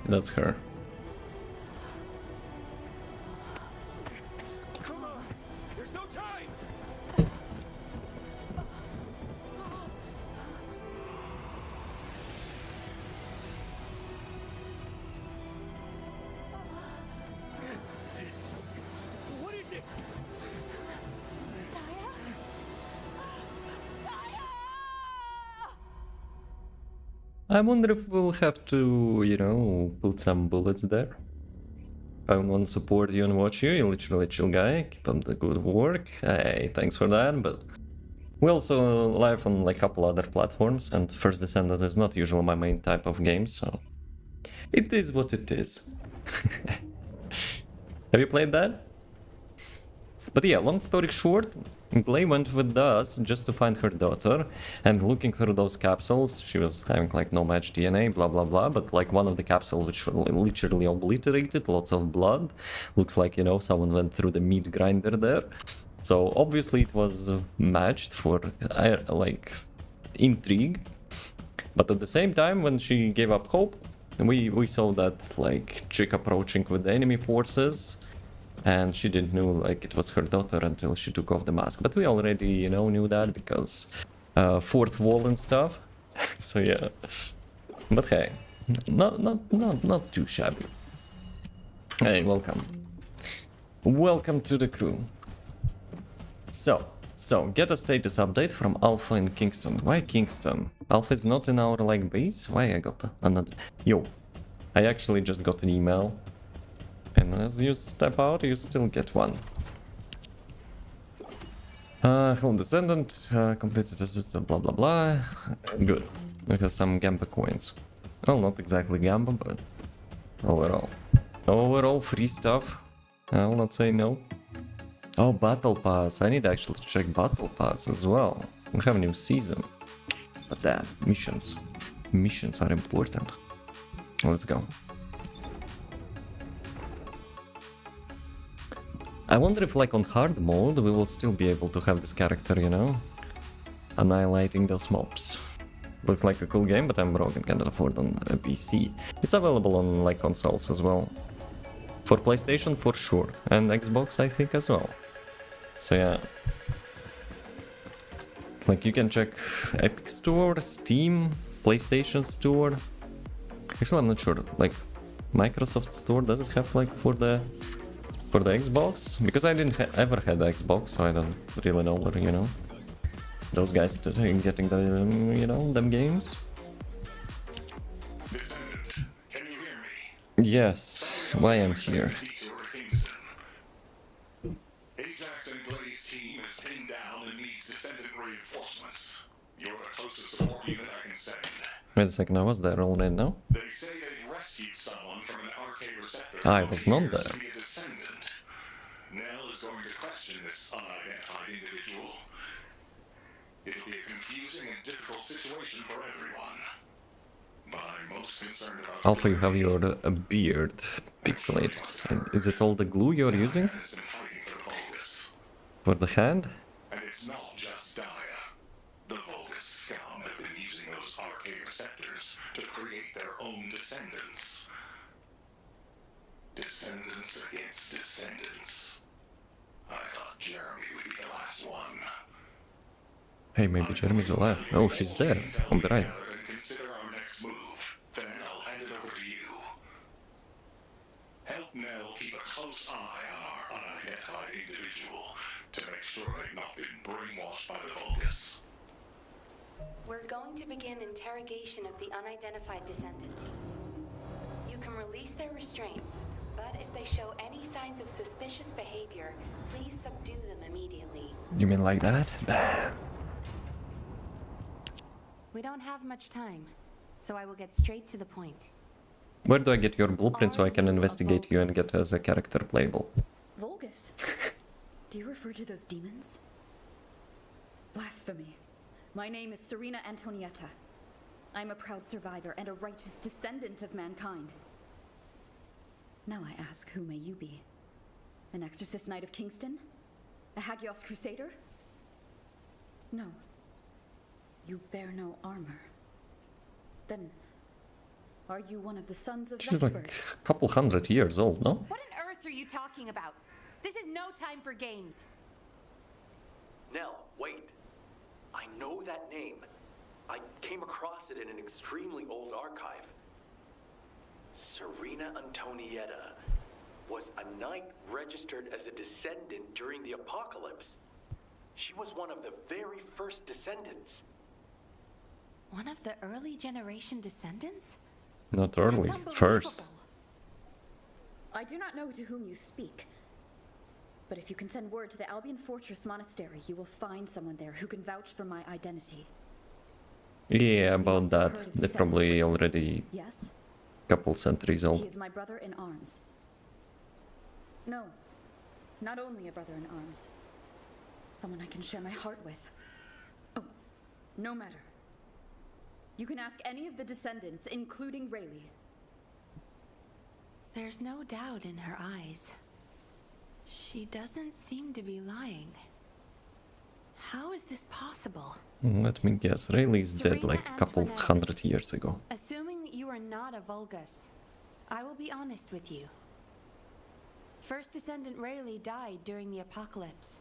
That's her. Come on! There's no time! What is it? I wonder if we'll have to, you know, put some bullets there. I want to support you and watch you. You're literally a chill guy. Keep up the good work. Hey, thanks for that, but... We also live on like a couple other platforms, and First Descendant is not usually my main type of game, so... It is what it is. Have you played that? But yeah, long story short, Glay went with us just to find her daughter, and looking through those capsules, she was having like no match DNA, blah blah blah, but like one of the capsules which literally obliterated, lots of blood, looks like, you know, someone went through the meat grinder there. So obviously it was matched for like intrigue, But at the same time, when she gave up hope, we saw that like chick approaching with the enemy forces, and she didn't know like it was her daughter until she took off the mask. But we already, you know, knew that because fourth wall and stuff. So yeah. But hey, not too shabby. Hey, welcome. Welcome to the crew. So, get a status update from Alpha in Kingston. Why Kingston? Alpha is not in our, like, base? Why I got another... Yo, I actually just got an email. And as you step out, you still get one. Hello, Descendant. Completed this, blah, blah, blah. Good. We have some Gamba coins. Well, not exactly Gamba, but overall. Overall, free stuff. I will not say no. Oh, Battle Pass. I need actually to check Battle Pass as well. We have a new season. But damn, missions. Missions are important. Let's go. I wonder if like on hard mode we will still be able to have this character, you know? Annihilating those mobs. Looks like a cool game, but I'm broke and cannot afford on a PC. It's available on like consoles as well. For PlayStation for sure, and Xbox I think as well. So yeah. Like you can check Epic Store, Steam, PlayStation Store. Actually I'm not sure, like Microsoft Store, does it have like for the Xbox? Because I didn't ever had Xbox, so I don't really know where, you know, those guys getting the, you know, them games. Descendant, can you hear me? Yes, why I'm here. Ajax and Blaze team is pinned down and needs Descendant reinforcements. You're the closest support unit I can send. Wait a second, I was there already, no? They say they rescued someone from an RK receptor. I was not there. Nell is going to question this unidentified individual. It'll be a confusing and difficult situation for everyone. But I'm most concerned about... Alpha, you have your beard pixelated. Is it all the glue you're using? For the hand? And it's not just Dia. The Vulgus scum have been using those RK receptors to create their own descendants. Descendants against descendants. I thought Jeremy would be the last one. Hey, maybe Jeremy's alive. Oh, she's there. On the right. Consider our next move. Then I'll hand it over to you. Help Nell keep a close eye on our unidentified individual to make sure they've not been brainwashed by the Vulgus. We're going to begin interrogation of the unidentified descendant. You can release their restraints, but if they show any signs of suspicious behavior, please subdue them immediately. You mean like that? Damn. We don't have much time, so I will get straight to the point. Where do I get your blueprint so I can investigate you and get as a character playable? Vulgus? Do you refer to those demons? Blasphemy. My name is Serena Antonietta. I'm a proud survivor and a righteous descendant of mankind. Now I ask, who may you be? An exorcist knight of Kingston? A Hagios crusader? No. You bear no armor. Then, are you one of the sons of She's Vesper? like a couple 100 years old, no? What on earth are you talking about? This is no time for games. Nell, wait. I know that name. I came across it in an extremely old archive. Serena Antonietta was a knight registered as a descendant during the apocalypse. She was one of the very first descendants. One of the early generation descendants? Not early, first. I do not know to whom you speak. But if you can send word to the Albion Fortress Monastery, you will find someone there who can vouch for my identity. Yeah, about that. They're probably already Yes? couple centuries old. He is my brother in arms. No, not only a brother in arms. Someone I can share my heart with. Oh, no matter. You can ask any of the descendants, including Rayleigh. There's no doubt in her eyes. She doesn't seem to be lying. How is this possible? Let me guess, Rayleigh's dead Serena like a couple Antoinette. 100 years ago. Assuming that you are not a Vulgus, I will be honest with you. First Descendant Rayleigh died during the apocalypse.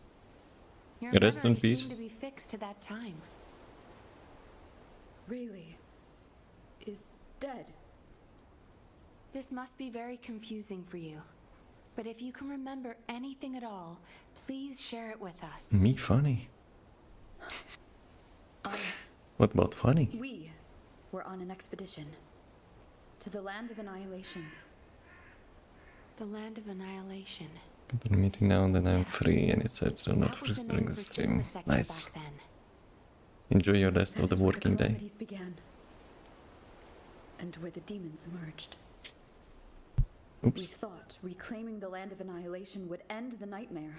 Your Rest in memory peace. seemed to be fixed to that time. Rayleigh is dead. This must be very confusing for you. But if you can remember anything at all, please share it with us. Me funny? What about funny? We were on an expedition to the Land of Annihilation. The Land of Annihilation. Continue meeting now and then I'm Yes. free and it said so not That for was the during name the for stream. Sigma Sector Nice. back then. Enjoy your rest That of the is where working day. calamities began. And where the demons emerged. Oops. We thought reclaiming the Land of Annihilation would end the nightmare.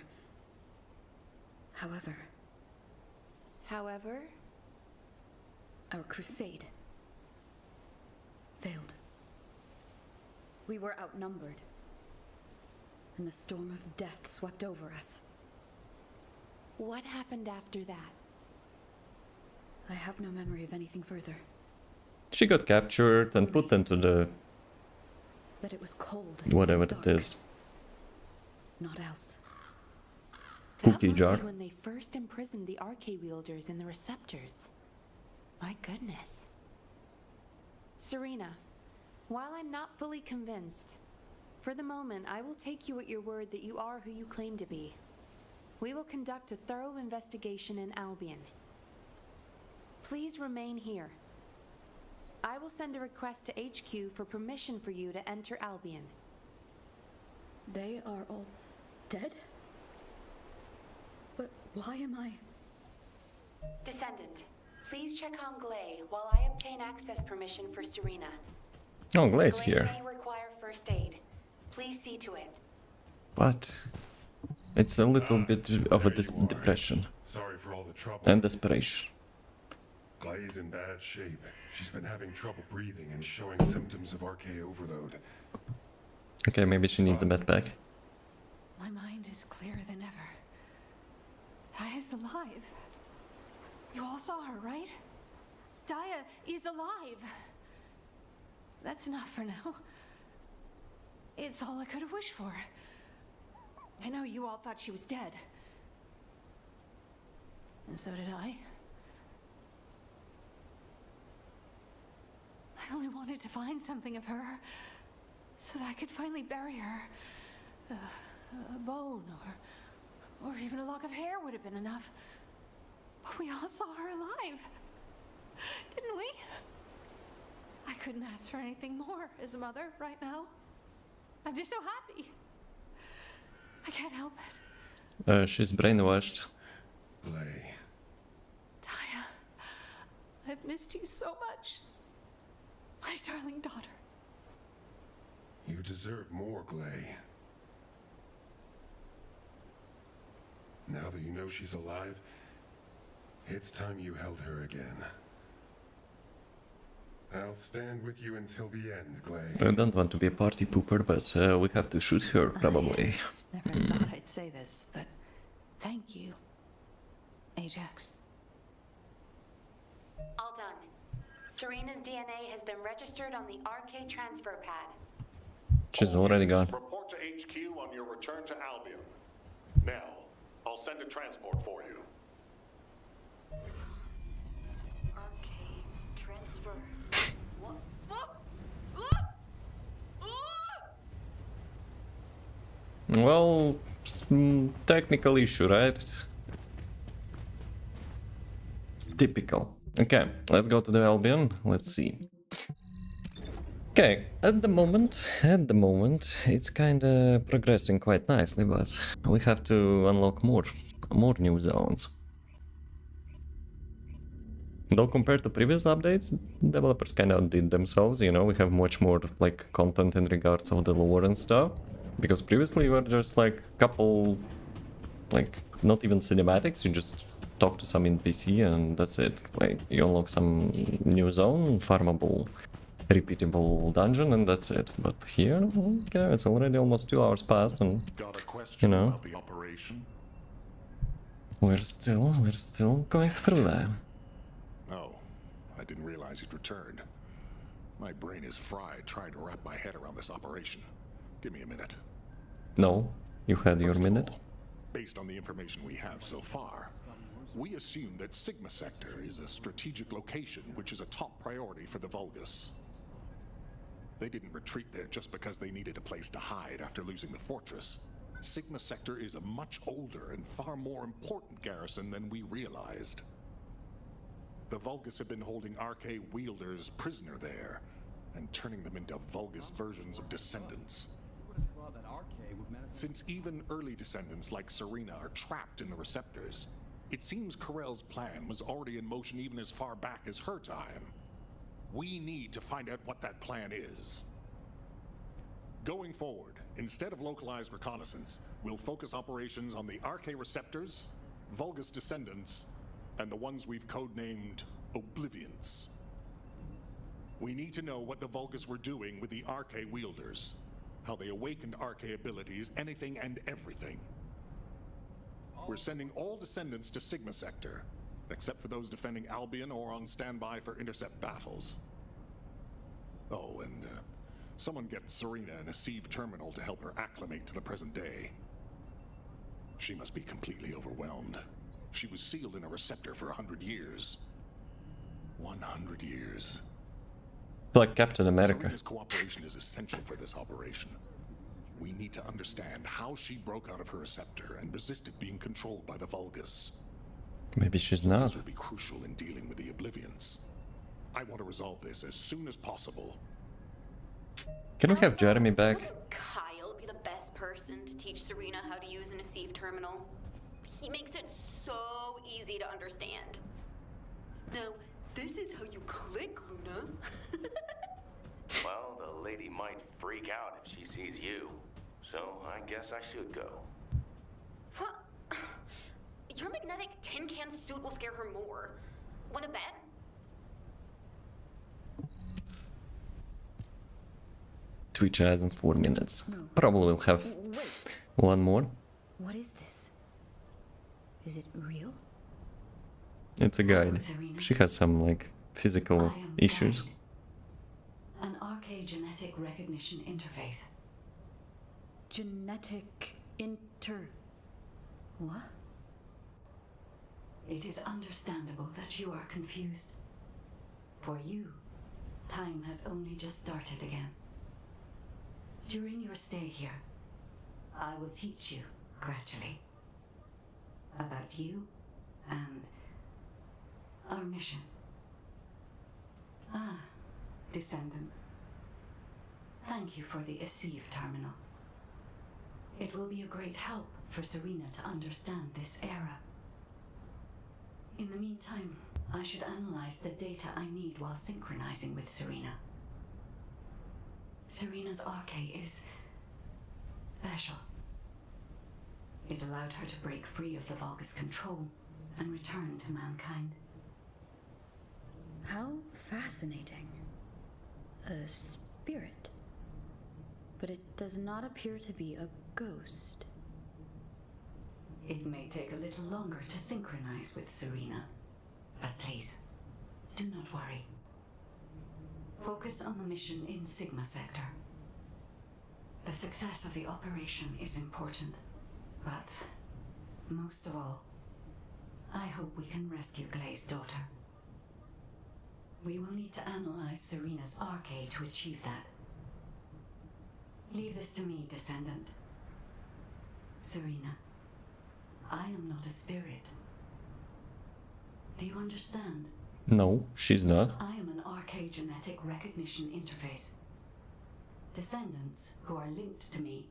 However, our crusade failed. We were outnumbered, and the storm of death swept over us. What happened after that? I have no memory of anything further. She got captured and put into the That it was cold and whatever it dark. is. Not else. Cookie That must jar. be when they first imprisoned the Arche wielders in the receptors. My goodness. Serena, while I'm not fully convinced, for the moment I will take you at your word that you are who you claim to be. We will conduct a thorough investigation in Albion. Please remain here. I will send a request to HQ for permission for you to enter Albion. They are all dead? But why am I... Descendant, please check on Glay while I obtain access permission for Serena. Oh, Glay's Glay here. may require first aid. Please see to it. But it's a little bit of a depression Sorry for all the trouble. and desperation. Glay's in bad shape. She's been having trouble breathing and showing symptoms of RK overload. Okay, maybe she needs a med pack. My mind is clearer than ever. Dia is alive. You all saw her, right? Dia is alive. That's enough for now. It's all I could have wished for. I know you all thought she was dead. And so did I. I only wanted to find something of her so that I could finally bury her. A bone or even a lock of hair would have been enough. But we all saw her alive, didn't we? I couldn't ask for anything more as a mother right now. I'm just so happy. I can't help it. She's brainwashed. Glay. Dia, I've missed you so much. My darling daughter. You deserve more, Glay. Now that you know she's alive, it's time you held her again. I'll stand with you until the end, Glay. I don't want to be a party pooper, but we have to shoot her, probably. Never thought I'd say this, but thank you, Ajax. All done. Serena's DNA has been registered on the RK transfer pad. She's already gone. Report to HQ on your return to Albion. Now, I'll send a transport for you. RK transfer. What? Well, technical issue, right? Typical. Okay, let's go to the Albion. Let's see. Okay, at the moment, it's kinda progressing quite nicely, but we have to unlock more new zones. Though compared to previous updates, developers kinda outdid themselves, you know, we have much more like content in regards of the lore and stuff. Because previously we were just like couple, like not even cinematics, you just talk to some NPC and that's it. Like you unlock some new zone, farmable, repeatable dungeon and that's it. But here, yeah, it's already almost 2 hours past and, Got a question you know, about the operation? We're still going through that. Oh, I didn't realize you'd returned. My brain is fried trying to wrap my head around this operation. Give me a minute. No, you had your First of minute. all, based on the information we have so far, we assume that Sigma Sector is a strategic location which is a top priority for the Vulgus. They didn't retreat there just because they needed a place to hide after losing the fortress. Sigma Sector is a much older and far more important garrison than we realized. The Vulgus have been holding RK wielders prisoner there and turning them into Vulgus versions of Descendants. Since even early Descendants like Serena are trapped in the receptors, it seems Corell's plan was already in motion even as far back as her time. We need to find out what that plan is. Going forward, instead of localized reconnaissance, we'll focus operations on the RK receptors, Vulgus Descendants, and the ones we've codenamed Oblivions. We need to know what the Vulgus were doing with the RK wielders, how they awakened RK abilities, anything and everything. We're sending all Descendants to Sigma Sector, except for those defending Albion or on standby for intercept battles. Oh, and someone get Serena in a sieve terminal to help her acclimate to the present day. She must be completely overwhelmed. She was sealed in a receptor for 100 years. 100 years. Like Captain America. Serena's cooperation is essential for this operation. We need to understand how she broke out of her receptor and resisted being controlled by the Vulgus. Maybe she's not. This will be crucial in dealing with the Oblivions. I want to resolve this as soon as possible. Can we have Jeremy back? Wouldn't Kyle be the best person to teach Serena how to use an Asive terminal? He makes it so easy to understand. Now, this is how you click, Luna. Well, the lady might freak out if she sees you. So I guess I should go. What? Your magnetic tin can suit will scare her more. Wanna bet? Twitch has in 4 minutes. Probably will have one more. What is this? Is it real? It's a guide. She has some like physical issues. An RK genetic recognition interface. Genetic What? It is understandable that you are confused. For you, time has only just started again. During your stay here, I will teach you, gradually, about you and our mission. Ah, Descendant. Thank you for the Asive terminal. It will be a great help for Serena to understand this era. In the meantime, I should analyze the data I need while synchronizing with Serena. Serena's RK is special. It allowed her to break free of the Vulgus control and return to mankind. How fascinating. A spirit. But it does not appear to be a ghost. It may take a little longer to synchronize with Serena, but please, do not worry. Focus on the mission in Sigma Sector. The success of the operation is important, but most of all, I hope we can rescue Glay's daughter. We will need to analyze Serena's RK to achieve that. Leave this to me, Descendant. Serena, I am not a spirit. Do you understand? No, she's not. I am an RK genetic recognition interface. Descendants who are linked to me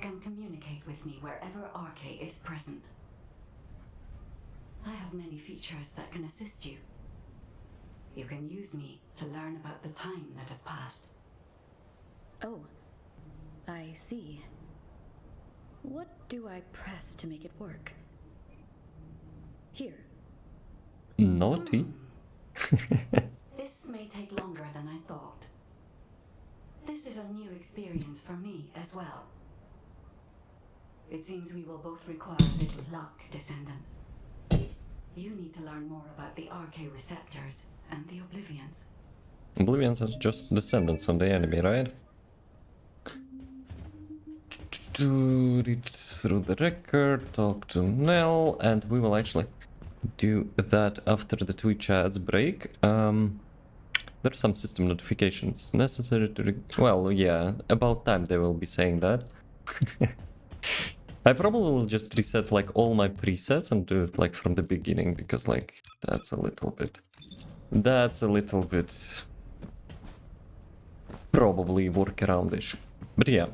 can communicate with me wherever RK is present. I have many features that can assist you. You can use me to learn about the time that has passed. Oh, I see. What do I press to make it work? Here. Naughty. This may take longer than I thought. This is a new experience for me as well. It seems we will both require a little luck, Descendant. You need to learn more about the RK receptors and the Oblivions. Oblivions are just descendants of the enemy, right? Read through the record, talk to Nell, and we will actually do that after the Twitch ads break. There are some system notifications necessary to... well, yeah, about time they will be saying that. I probably will just reset like all my presets and do it like from the beginning, because like that's a little bit probably workaround-ish. But yeah,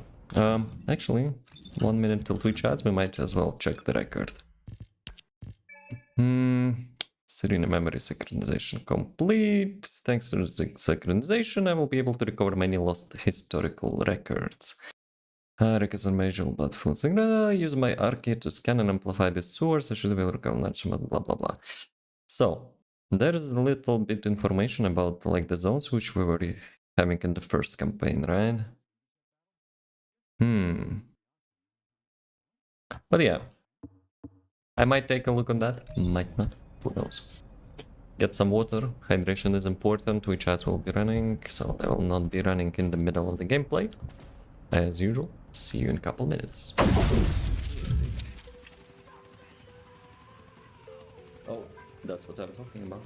actually 1 minute till Twitch ads, we might as well check the record. Serena memory synchronization complete. Thanks to the synchronization, I will be able to recover many lost historical records. Records are measurable but full signal. Use my arcade to scan and amplify the source. I should be able to recover large amount, blah blah blah. So there is a little bit information about like the zones which we were having in the first campaign, right? But yeah, I might take a look on that, might not, who knows. Get some water, hydration is important, which as will be running, so they will not be running in the middle of the gameplay. As usual, see you in a couple minutes. Oh, that's what I'm talking about.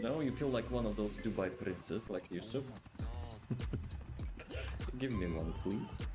No, you feel like one of those Dubai princes, like Yusuf. Give me one, please.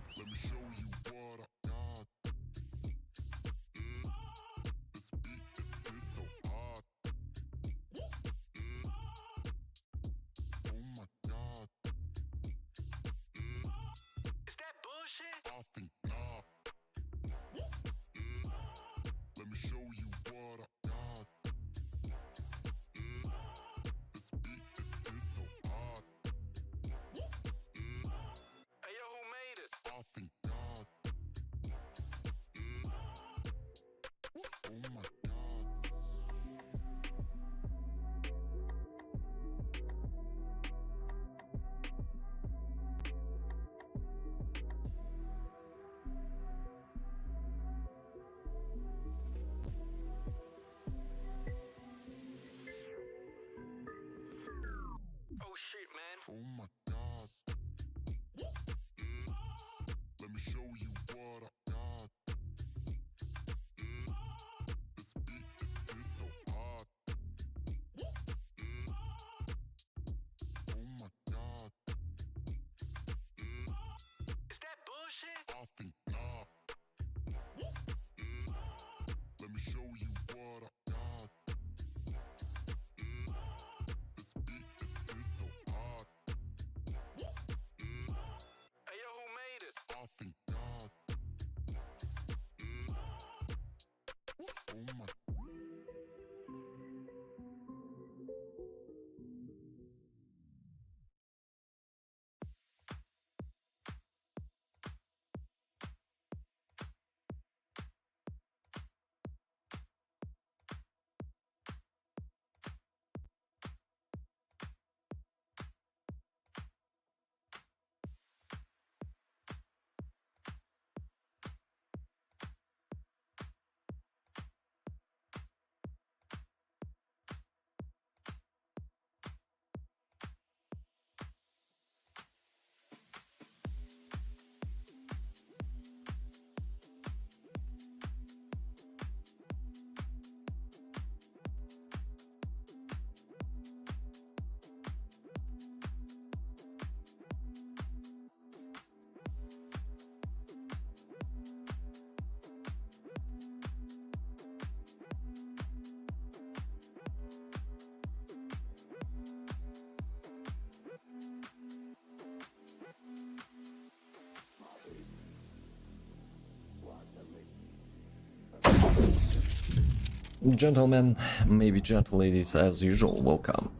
Gentlemen, maybe gentle ladies as usual, welcome.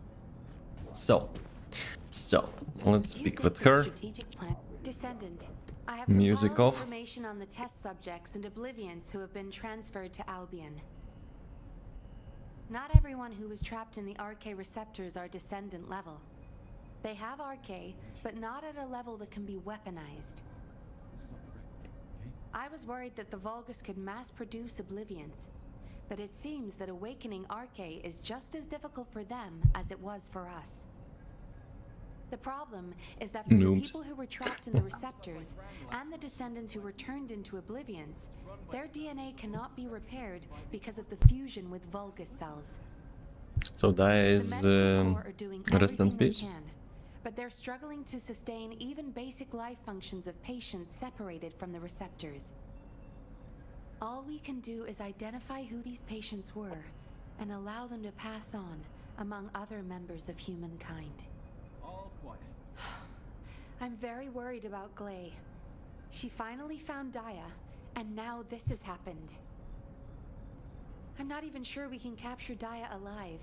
So, let's speak with her. Descendant, I have Music compiled off. information on the test subjects and Oblivions who have been transferred to Albion. Not everyone who was trapped in the RK receptors are Descendant level. They have RK, but not at a level that can be weaponized. I was worried that the Vulgus could mass-produce Oblivions, but it seems that awakening RK is just as difficult for them as it was for us. The problem is that for the people who were trapped in the receptors and the descendants who were turned into Oblivions, their DNA cannot be repaired because of the fusion with Vulgus cells. So that is rest in peace. But they're struggling to sustain even basic life functions of patients separated from the receptors. All we can do is identify who these patients were and allow them to pass on among other members of humankind. All quiet. I'm very worried about Gley. She finally found Daya, and now this has happened. I'm not even sure we can capture Daya alive.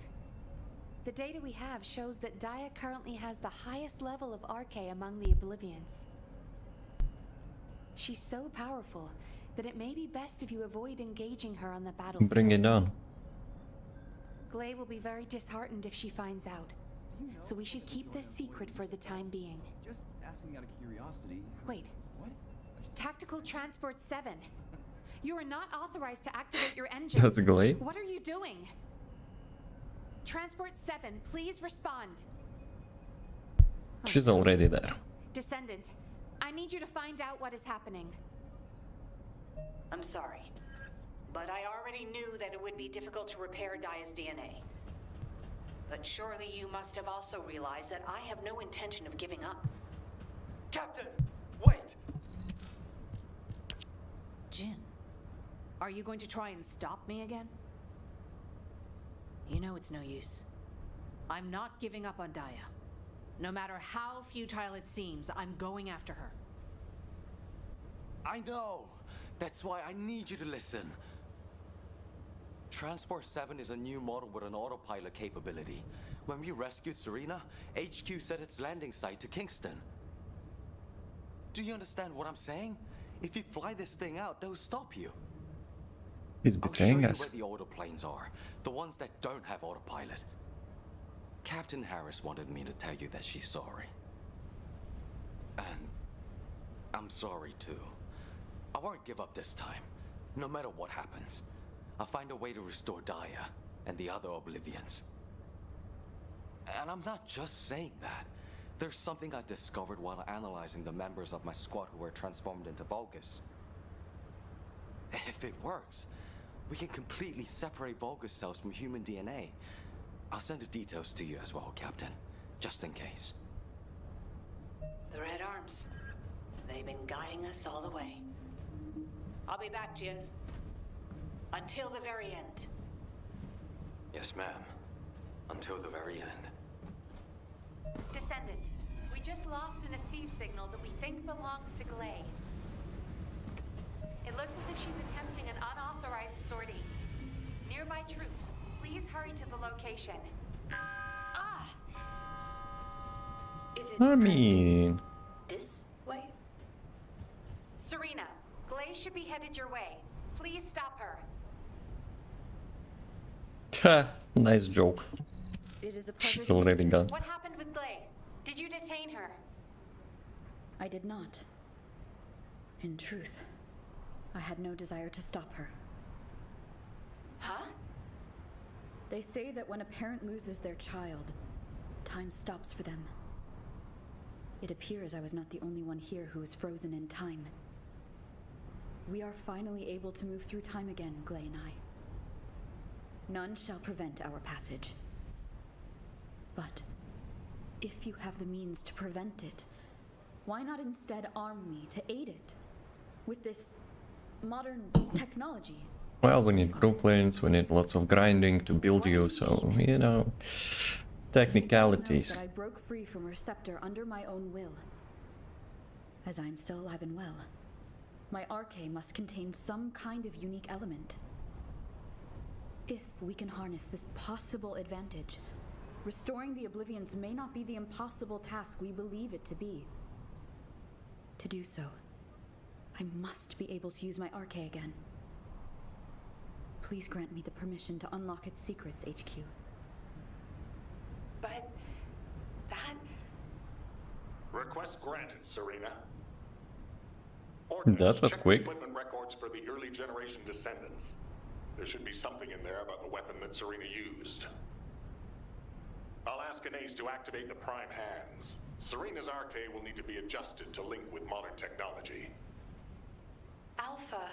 The data we have shows that Daya currently has the highest level of RK among the Oblivions. She's so powerful that it may be best if you avoid engaging her on the battlefield. Bring it down. Gley will be very disheartened if she finds out, so we should keep this secret for the time being. Just asking out of curiosity. Wait. What? Tactical Transport 7. You are not authorized to activate your engine. That's Gley. What are you doing? Transport 7, please respond. She's already there. Descendant, I need you to find out what is happening. I'm sorry, but I already knew that it would be difficult to repair Daya's DNA. But surely you must have also realized that I have no intention of giving up. Captain, wait! Jin, are you going to try and stop me again? You know it's no use. I'm not giving up on Daya. No matter how futile it seems, I'm going after her. I know! That's why I need you to listen. Transport 7 is a new model with an autopilot capability. When we rescued Serena, HQ set its landing site to Kingston. Do you understand what I'm saying? If you fly this thing out, they'll stop you. He's betraying I'll us. show you where the autoplanes are, the ones that don't have autopilot. Captain Harris wanted me to tell you that she's sorry. And I'm sorry too. I won't give up this time, no matter what happens. I'll find a way to restore Daya and the other Oblivions. And I'm not just saying that. There's something I discovered while analyzing the members of my squad who were transformed into Vulgus. If it works, we can completely separate Vulgus cells from human DNA. I'll send the details to you as well, Captain, just in case. The Red Arms. They've been guiding us all the way. I'll be back, Jin. Until the very end. Yes, ma'am. Until the very end. Descendant, we just lost an Asif signal that we think belongs to Gley. It looks as if she's attempting an unauthorized sortie. Nearby troops, please hurry to the location. Ah! Is it I mean, this way? Serena, Gley should be headed your way. Please stop her. nice joke. It is a She's pleasure. already gone. What happened with Gley? Did you detain her? I did not. In truth, I had no desire to stop her. Huh? They say that when a parent loses their child, time stops for them. It appears I was not the only one here who was frozen in time. We are finally able to move through time again, Gley and I. None shall prevent our passage. But if you have the means to prevent it, why not instead arm me to aid it with this modern technology? Well, we need blueprints, we need lots of grinding to build you, so, you know, technicalities. That I broke free from Receptor under my own will. As I am still alive and well, my RK must contain some kind of unique element. If we can harness this possible advantage, restoring the Oblivions may not be the impossible task we believe it to be. To do so, I must be able to use my RK again. Please grant me the permission to unlock its secrets, HQ. But that... Request granted, Serena. That was check quick. Equipment records for the early generation Descendants. There should be something in there about the weapon that Serena used. I'll ask Anais to activate the Prime Hands. Serena's arcade will need to be adjusted to link with modern technology. Alpha.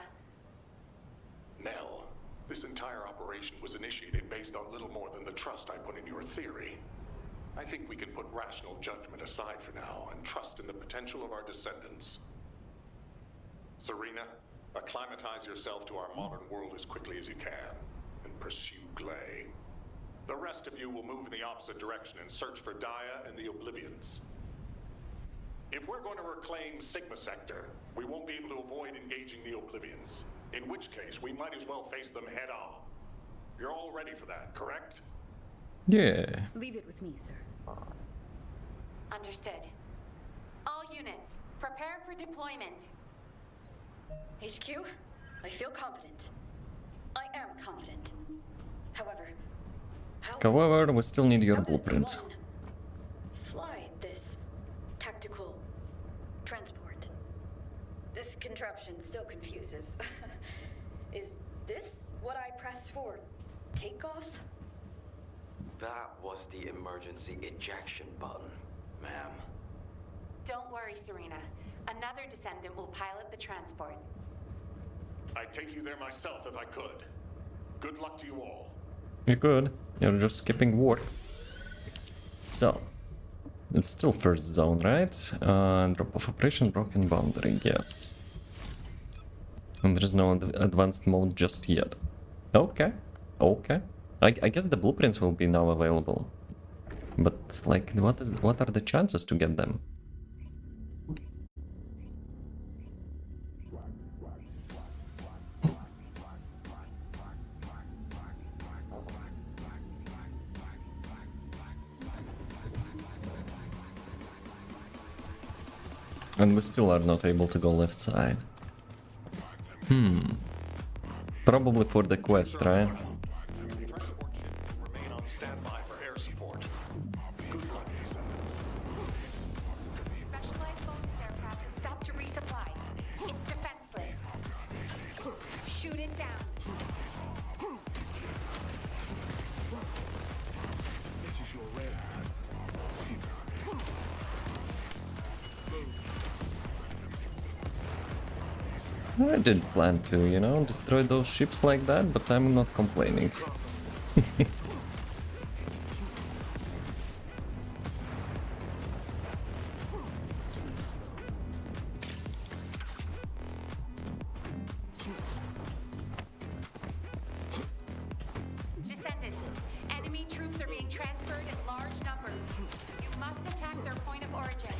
Nell, this entire operation was initiated based on little more than the trust I put in your theory. I think we can put rational judgment aside for now and trust in the potential of our Descendants. Serena, acclimatize yourself to our modern world as quickly as you can, and pursue Glay. The rest of you will move in the opposite direction and search for Daya and the Oblivions. If we're going to reclaim Sigma Sector, we won't be able to avoid engaging the Oblivions, in which case we might as well face them head on. You're all ready for that, correct? Yeah. Leave it with me, sir. Understood. All units, prepare for deployment. HQ, I feel confident. I am confident. However, we still need your blueprints. Fly this tactical transport. This contraption still confuses. Is this what I pressed for takeoff? That was the emergency ejection button, ma'am. Don't worry, Serena. Another Descendant will pilot the transport. I'd take you there myself if I could. Good luck to you all. You could. You're just skipping war. So, it's still first zone, right? Drop of operation, broken boundary, yes. And there is no advanced mode just yet. Okay, okay. I guess the blueprints will be now available. But, like, what are the chances to get them? And we still are not able to go left side. Probably for the quest, right? Remain on standby for air support. Good luck, Descendants. Specialized bonus aircraft has stopped to resupply. It's defenseless. Shoot it down. This is your red. I didn't plan to, you know, destroy those ships like that, but I'm not complaining. Descendant, enemy troops are being transferred in large numbers. You must attack their point of origin.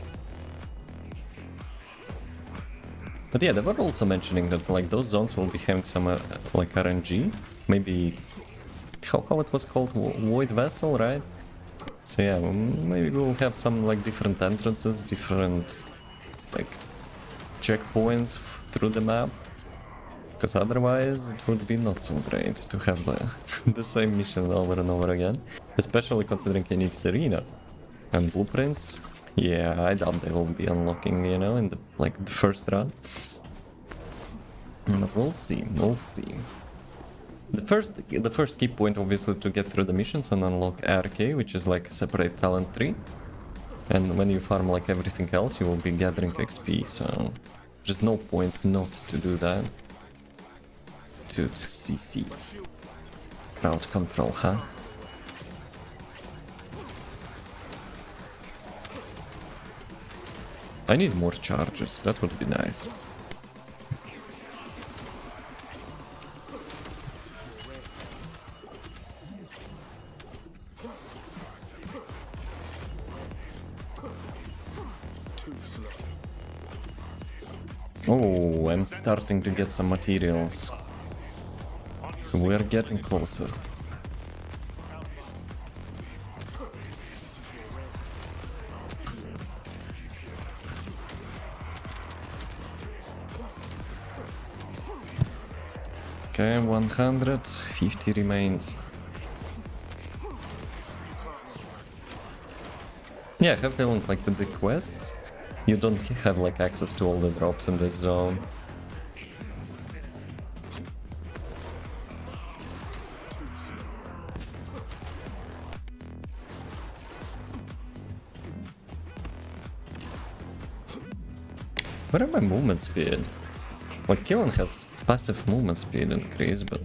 But yeah, they were also mentioning that like those zones will be having some like RNG, maybe how it was called, Void Vessel, right? So yeah, maybe we'll have some like different entrances, different like checkpoints through the map, because otherwise it would be not so great to have the same mission over and over again, especially considering I need Serena and blueprints. Yeah, I doubt they will be unlocking, you know, in the the first run. But we'll see, we'll see. The first key point obviously to get through the missions and unlock RK, which is like a separate talent tree. And when you farm like everything else, you will be gathering XP, so there's no point not to do that. To CC. Crowd control, huh? I need more charges, that would be nice. Oh, I'm starting to get some materials. So we're getting closer. Okay, 150 remains. Yeah, I have feeling like the quests You don't have like access to all the drops in this zone. What are my movement speed? Like Killen has passive movement speed increase, but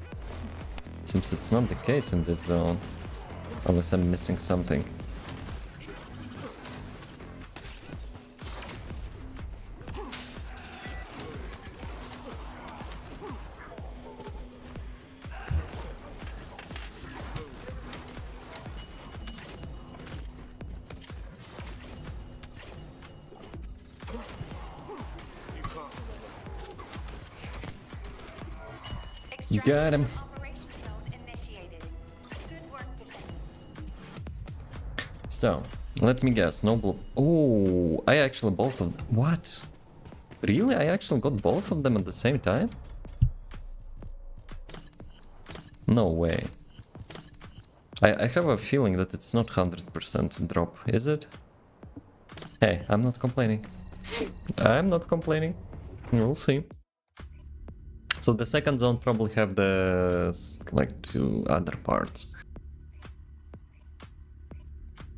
seems it's not the case in this zone. Unless I'm missing something. You got him. So, let me guess, Noble... Oh, I actually both of them... What? Really? I actually got both of them at the same time? No way. I have a feeling that it's not 100% drop, is it? Hey, I'm not complaining. I'm not complaining. We'll see. So the second zone probably have the like two other parts.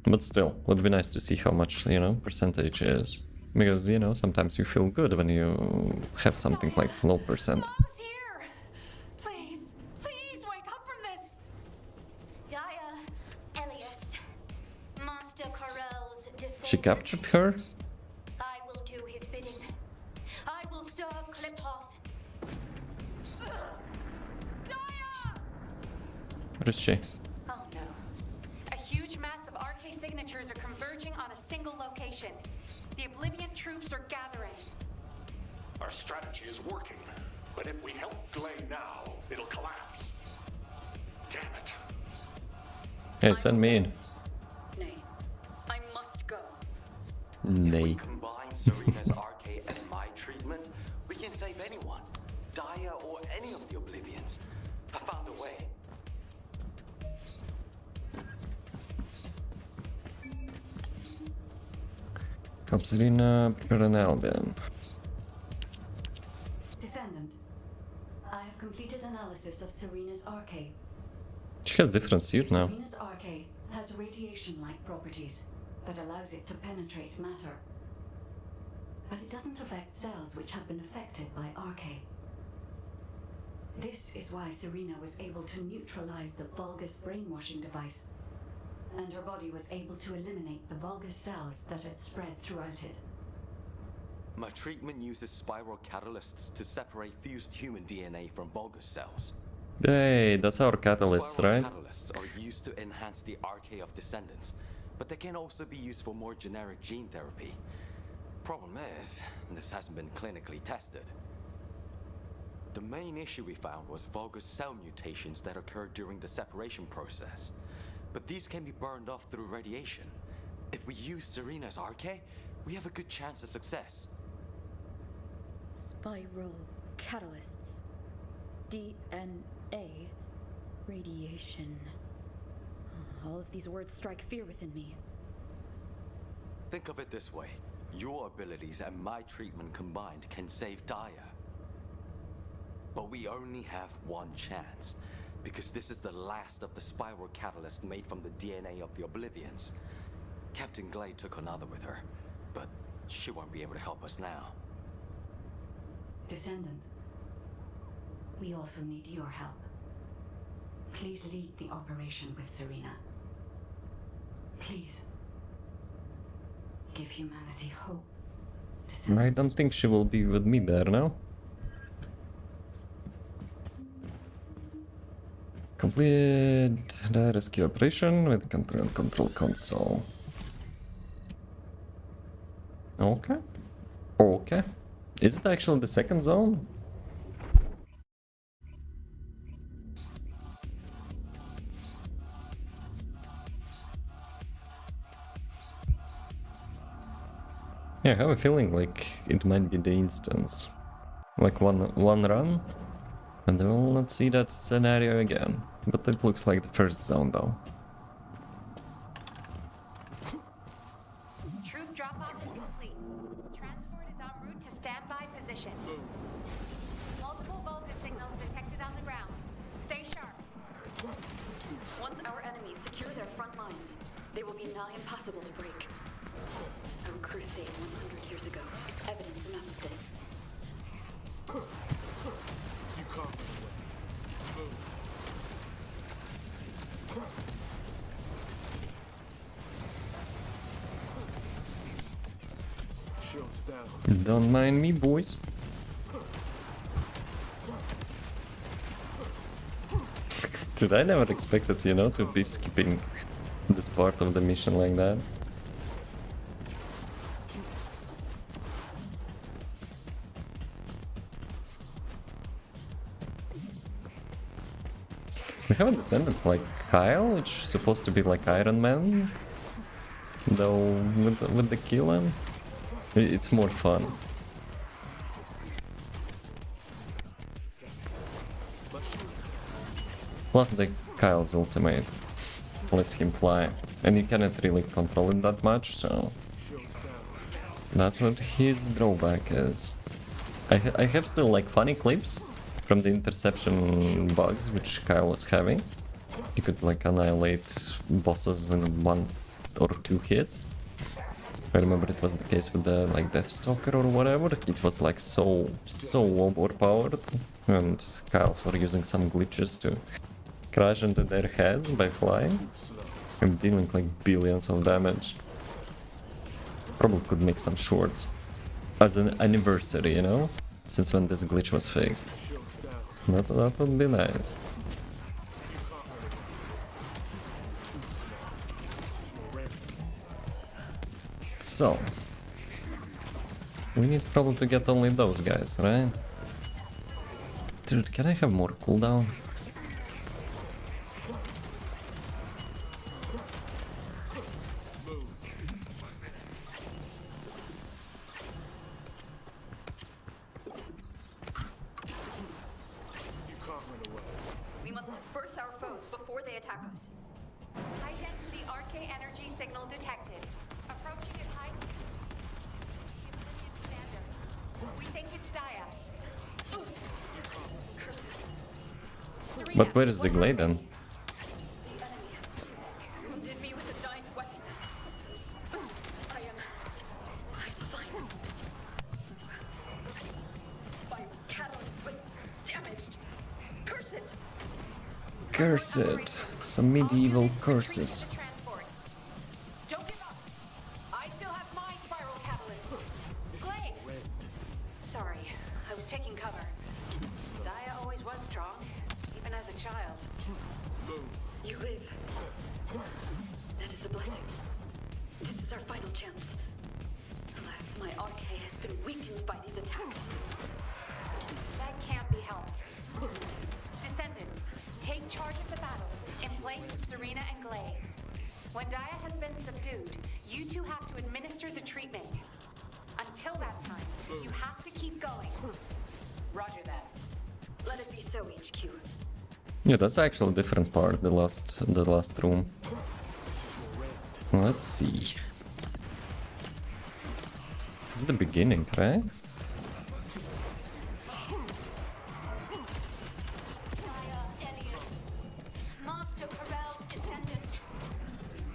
But still, would be nice to see how much, you know, percentage is. Because, you know, sometimes you feel good when you have something like low percent. Mom's here! Please, please wake up from this! Daya, Elias, Master Corell's descendant. She captured her? I will do his bidding. I will serve Kliphoth. Daya! Where is she? Oh no. A huge mass of RK signatures are converging on a single location. The Oblivion troops are gathering. Our strategy is working, but if we help Glay now, it'll collapse. Damn it. Hey, send me in. Nay, I must go. Nay. Combine Serena's RK and my treatment, we can save anyone. Daya or any of the Oblivions. I found a way. Serena, prepare an Albion. Descendant, I have completed analysis of Serena's RK. She has different suit now. Serena's RK has radiation-like properties that allows it to penetrate matter. But it doesn't affect cells which have been affected by RK. This is why Serena was able to neutralize the Vulgus brainwashing device, and her body was able to eliminate the Vulgus cells that had spread throughout it. My treatment uses spiral catalysts to separate fused human DNA from Vulgus cells. Hey, that's our catalysts, Spiral right? catalysts are used to enhance the RK of Descendants, but they can also be used for more generic gene therapy. Problem is, this hasn't been clinically tested. The main issue we found was Vulgus cell mutations that occurred during the separation process. But these can be burned off through radiation. If we use Serena's RK, we have a good chance of success. Spiral catalysts. DNA. Radiation. All of these words strike fear within me. Think of it this way. Your abilities and my treatment combined can save Daya. But we only have one chance, because this is the last of the spiral catalyst made from the DNA of the Oblivions. Captain Glade took another with her, but she won't be able to help us now. Descendant, we also need your help. Please lead the operation with Serena. Please. Give humanity hope. I don't think she will be with me there now. Complete the rescue operation with control console. Okay. Okay. Is it actually the second zone? Yeah, I have a feeling like it might be the instance. Like one run, and then we'll not see that scenario again. But it looks like the first zone though. Troop drop-off is complete. route to standby position. Multiple Volga signals detected on the ground. Stay sharp. Once our enemies secure their front lines, they will be nigh impossible to break. Our crusade 100 years ago is evidence enough of this. You can't run away. Move. Shields down. Don't mind me, boys. Dude, I never expected, you know, to be skipping this part of the mission like that. We have a descendant like Kyle, which is supposed to be like Iron Man, though with the killing, it's more fun. Plus the Kyle's ultimate lets him fly, and you cannot really control it that much, so that's what his drawback is. I have still like funny clips from the interception bugs which Kyle was having. He could like annihilate bosses in 1 or 2 hits. I remember it was the case with the like Deathstalker or whatever. It was like so overpowered, and Kyles were using some glitches to crash into their heads by flying and dealing like billions of damage. Probably could make some shorts as an anniversary, you know, since when this glitch was fixed. That would be nice. So we need probably to get only those guys, right? Dude, can I have more cooldown? We must disperse our foes before they attack us. High density RK energy signal detected. Approaching at high standard. We think it's Daya. But where is the glade then? Wounded me with a giant weapon. I'm fine. My catalyst was damaged. Curse it! Curse it. Some medieval curses. Don't give up. I still have my spiral catalyst. Glade. Sorry, I was taking cover. Daya always was strong, even as a child. You live. That is a blessing. This is our final chance. Alas, my RK has been weakened by these attacks. That can't be helped. Descendant, take charge of the battle in place of Serena and Glade. When Daya has been subdued, you two have to administer the treatment. Until that time, you have to keep going. Roger that. Let it be so, HQ. Yeah, that's actually a different part, the last room. Let's see. It's the beginning, right? Master Corell's descendant.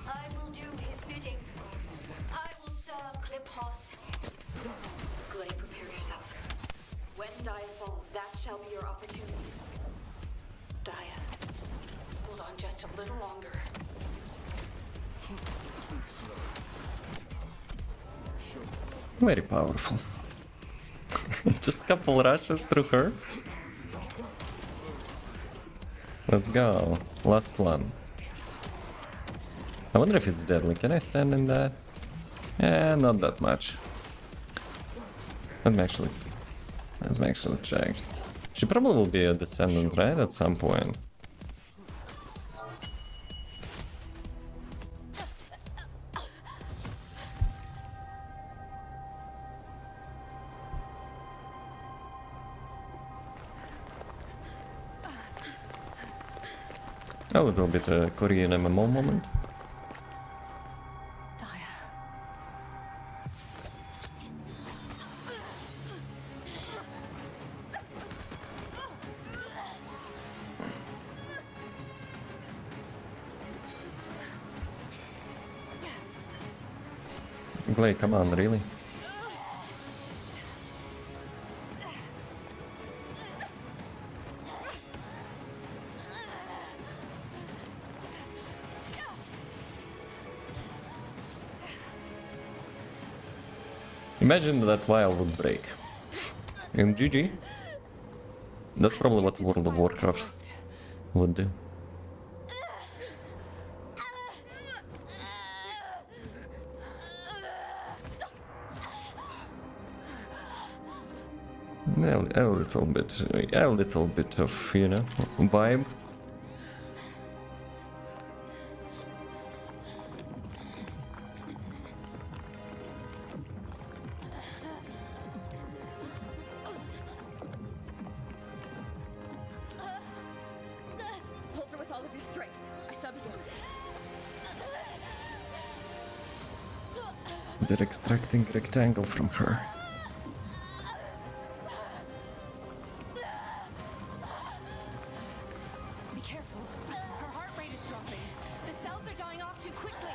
I will do his bidding. I will serve Kliphoth. Glade, prepare yourself. When Daya falls, that shall be your opportunity. Daya, hold on just a little longer. Very powerful. Just a couple rushes through her. Let's go. Last one. I wonder if it's deadly. Can I stand in that? Eh, not that much. Let me actually check. She probably will be a descendant, right? At some point. A little bit Korean MMO moment. Glay, come on, really? Imagine that vial would break. And GG. That's probably what World of Warcraft would do. A little bit of, you know, vibe. Hold her with all of your strength. I shall begin. They're extracting rectangle from her. Be careful. Her heart rate is dropping. The cells are dying off too quickly.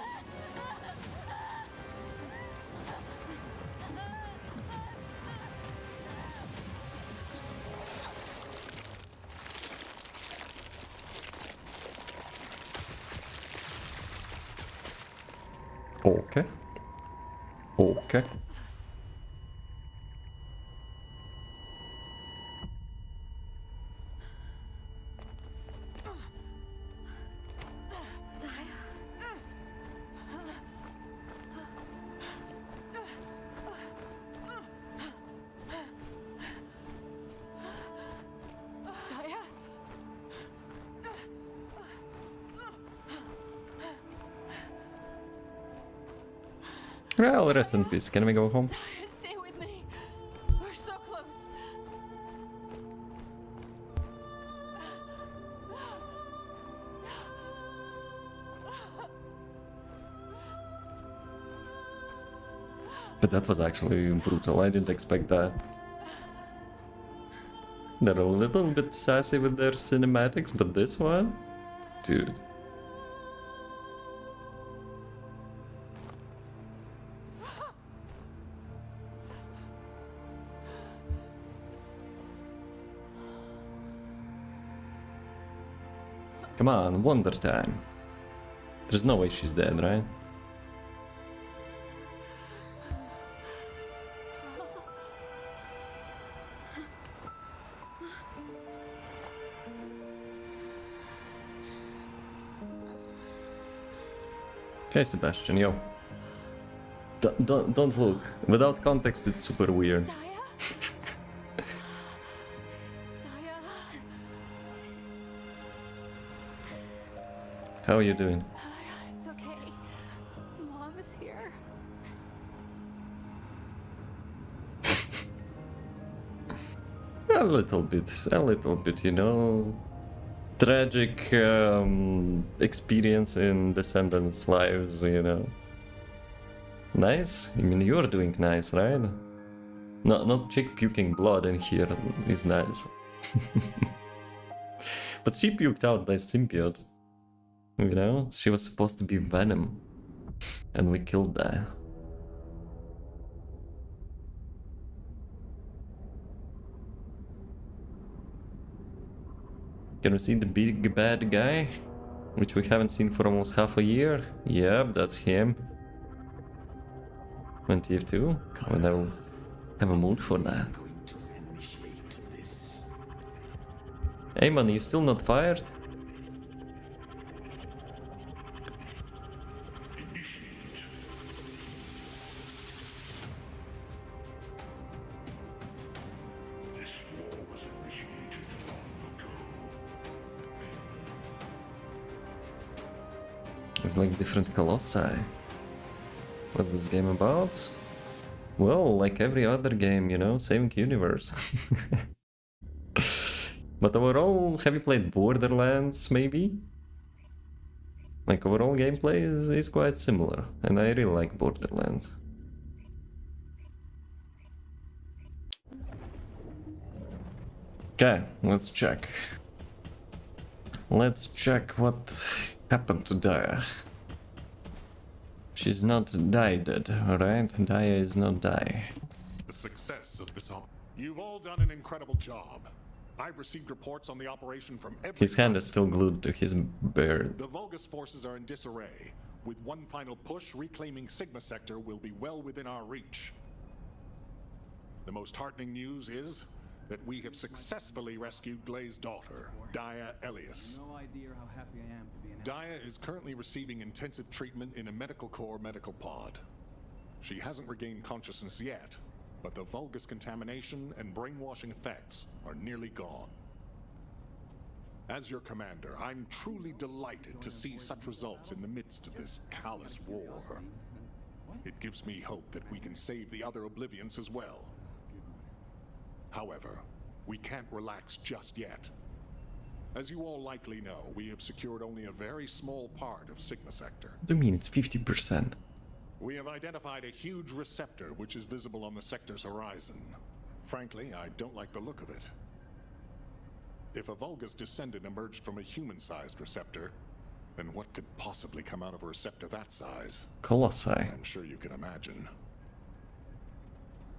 Okay. Okay. Well, rest in peace. Can we go home? Stay with me. We're so close. But that was actually brutal. I didn't expect that. They're a little bit sassy with their cinematics, but this one? Dude. Come on, Wonder Time. There's no way she's dead, right? Okay, Sebastian, yo. Don't look. Without context, it's super weird. How are you doing? It's okay. Mom is here. A little bit, you know. Tragic experience in Descendants' lives, you know. Nice? I mean, you're doing nice, right? Not chick puking blood in here is nice. But she puked out by symbiote. You know, she was supposed to be Venom. And we killed that. Can we see the big bad guy? Which we haven't seen for almost half a year. Yep, that's him. And TF2? Well, I'll have a mood for that. Hey man, you still not fired? It's like different colossi. What's this game about? Well, like every other game, you know, same universe. But overall, have you played Borderlands, maybe? Like, overall gameplay is quite similar, and I really like Borderlands. Okay, let's check. Let's check what happened to Daya. She's not dead, alright? Daya is not die. The success of this op. You've all done an incredible job. I've received reports on the operation from every... His hand is still glued to his beard. The Vulgus forces are in disarray. With one final push, reclaiming Sigma Sector will be well within our reach. The most heartening news is that we have successfully rescued Glay's daughter, Daya Elias. No idea how happy I am to be an Daya is currently receiving intensive treatment in a medical core medical pod. She hasn't regained consciousness yet, but the Vulgus contamination and brainwashing effects are nearly gone. As your commander, I'm truly delighted to see such results in the midst of this callous war. It gives me hope that we can save the other Oblivions as well. However, we can't relax just yet. As you all likely know, we have secured only a very small part of Sigma Sector. What do you mean it's 50%? We have identified a huge receptor which is visible on the sector's horizon. Frankly, I don't like the look of it. If a Vulgus descendant emerged from a human-sized receptor, then what could possibly come out of a receptor that size? Colossi. I'm sure you can imagine.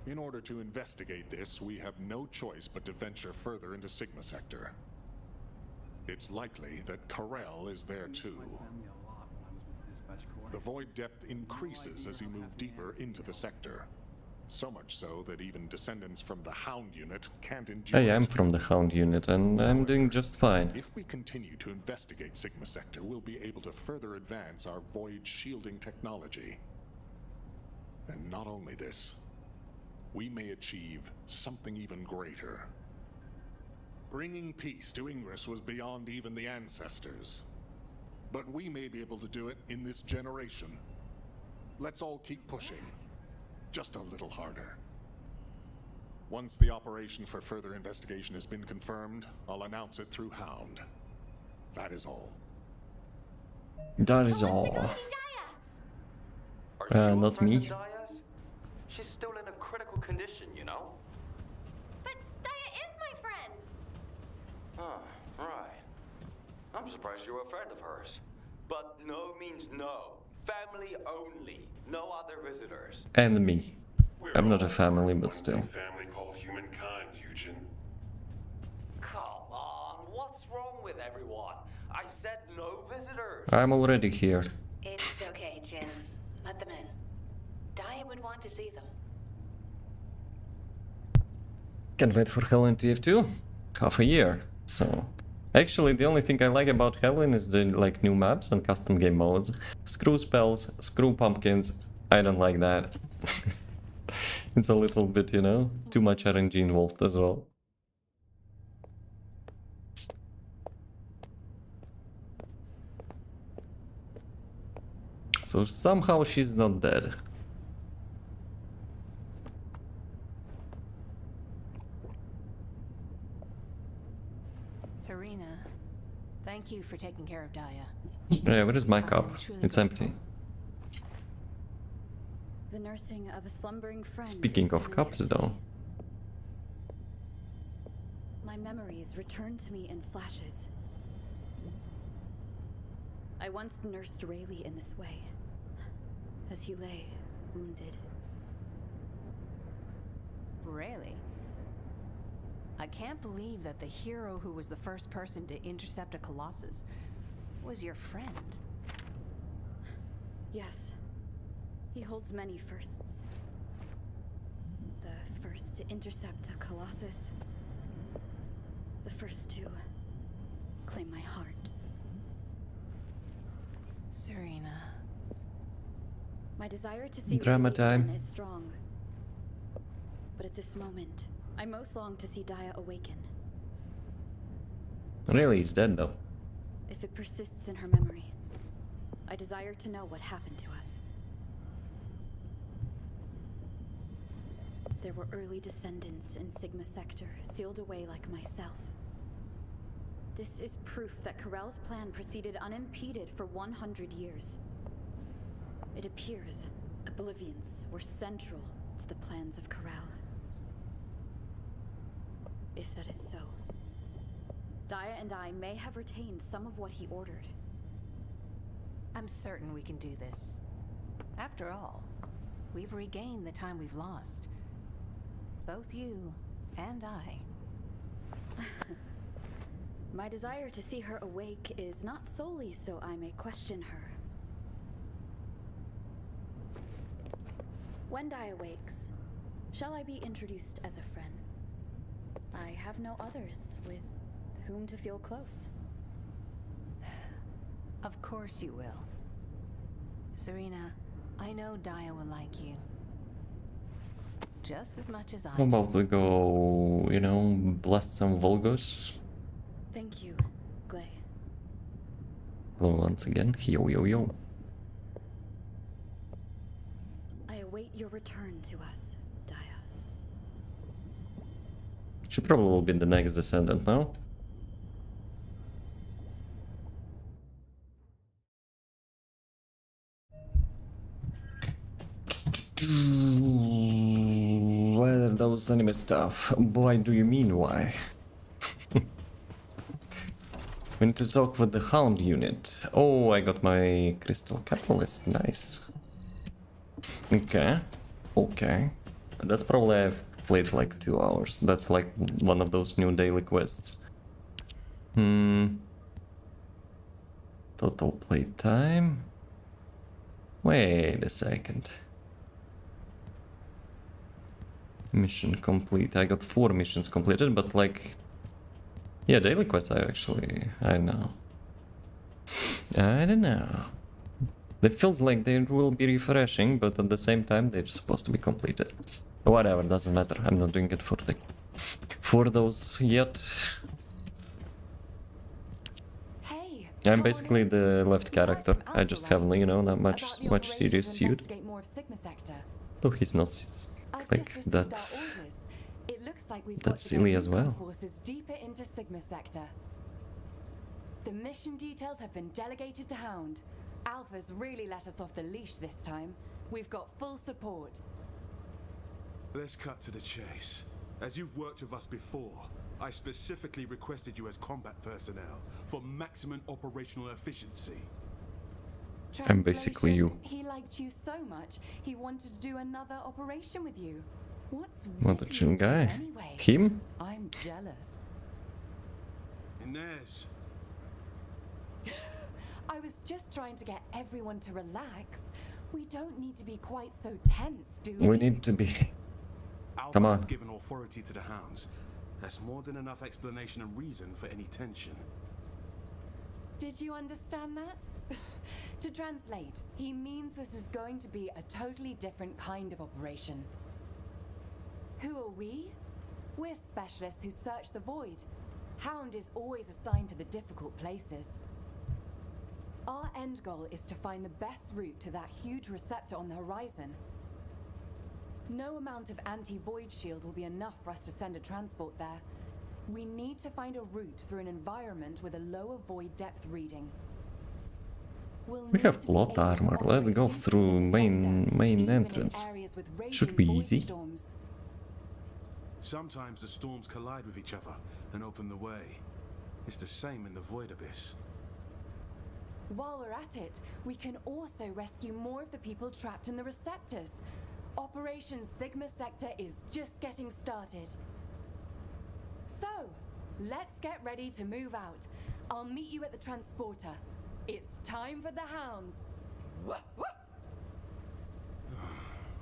In order to investigate this, we have no choice but to venture further into Sigma Sector. It's likely that Karel is there too. The void depth increases as you move deeper into the sector. So much so that even descendants from the Hound unit can't endure Hey, I'm it. from the Hound unit and I'm doing just fine. If we continue to investigate Sigma Sector, we'll be able to further advance our void shielding technology. And not only this, we may achieve something even greater. Bringing peace to Ingress was beyond even the ancestors. But we may be able to do it in this generation. Let's all keep pushing. Just a little harder. Once the operation for further investigation has been confirmed, I'll announce it through Hound. That is all. That is all. Not me. She's still in a critical condition, you know? But Daya is my friend! Oh, right. I'm surprised you're a friend of hers. But no means no. Family only. No other visitors. And me. I'm not a family, but still. Family called humankind, Eugen. Come on, what's wrong with everyone? I said no visitors. I'm already here. It's okay, Jin. Let them in. Daya would want to see them. Can't wait for Helen TF2. Half a year. So actually the only thing I like about Helen is the like new maps and custom game modes. Screw spells, screw pumpkins. I don't like that. It's a little bit, you know, too much RNG involved as well. So somehow she's not dead. Serena, thank you for taking care of Daya. Yeah, where is my cup? It's empty. The nursing of a slumbering friend. Speaking of cups though. My memories return to me in flashes. I once nursed Rayleigh in this way, as he lay, wounded. Really? I can't believe that the hero who was the first person to intercept a Colossus was your friend. Yes. He holds many firsts. The first to intercept a Colossus. The first to claim my heart. Serena. My desire to see Drama Rayleigh time. again is strong. But at this moment, I most long to see Daya awaken. Really, he's dead though. If it persists in her memory, I desire to know what happened to us. There were early descendants in Sigma Sector, sealed away like myself. This is proof that Karel's plan proceeded unimpeded for 100 years. It appears Oblivions were central to the plans of Karel. If that is so, Daya and I may have retained some of what he ordered. I'm certain we can do this. After all, we've regained the time we've lost. Both you and I. My desire to see her awake is not solely so I may question her. When Dai awakes, shall I be introduced as a friend? I have no others with whom to feel close. Of course you will. Serena, I know Daya will like you. Just as much as I How about we go, you know, blast some Volgos? Thank you, Glay. Hello once again. Yo, yo, yo. I await your return to us, Daya. She probably will be the next Descendant now. Why are those anime stuff? Why do you mean why? We need to talk with the Hound unit. Oh, I got my Crystal Catalyst. Nice. Okay. Okay. That's probably I've played like 2 hours. That's like one of those new daily quests. Total play time. Wait a second. Mission complete. I got 4 missions completed, but like... Yeah, daily quests I don't know. I don't know. It feels like they will be refreshing, but at the same time they're supposed to be completed. Whatever, doesn't matter. I'm not doing it for those yet. Hey, I'm basically the left character. I just haven't, you know, not much serious suit. Though he's not like that's silly as well. Forces deeper into Sigma sector. The mission details have been delegated to Hound. Alpha's really let us off the leash this time. We've got full support. Let's cut to the chase. As you've worked with us before, I specifically requested you as combat personnel for maximum operational efficiency. I'm basically you. He liked you so much, he wanted to do another operation with you. What's What a chill guy. anyway? Him? I'm jealous. Inez. I was just trying to get everyone to relax. We don't need to be quite so tense, do we? We need to be. Alpha Come has on. given authority to the Hounds. That's more than enough explanation and reason for any tension. Did you understand that? To translate, he means this is going to be a totally different kind of operation. Who are we? We're specialists who search the void. Hound is always assigned to the difficult places. Our end goal is to find the best route to that huge receptor on the horizon. No amount of anti-void shield will be enough for us to send a transport there. We need to find a route through an environment with a lower void depth reading. We have plot armor. Let's go through main entrance. Should be easy. Sometimes the storms collide with each other and open the way. It's the same in the Void Abyss. While we're at it, we can also rescue more of the people trapped in the receptors. Operation Sigma Sector is just getting started. So, let's get ready to move out. I'll meet you at the transporter. It's time for the Hounds. I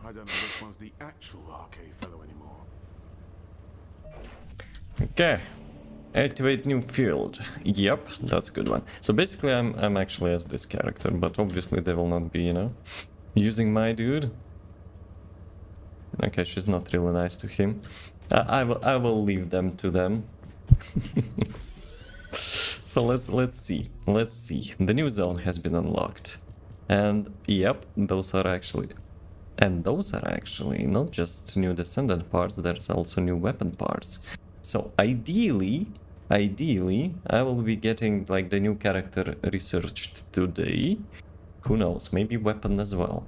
don't know which one's the actual arcade fellow anymore. Okay. Activate new field. Yep, that's a good one. So basically I'm actually as this character, but obviously they will not be, you know, using my dude. Okay, she's not really nice to him. I will leave them to them. So let's see. The new zone has been unlocked. And yep, those are actually not just new Descendant parts, there's also new weapon parts. So ideally, I will be getting like the new character researched today. Who knows, maybe weapon as well.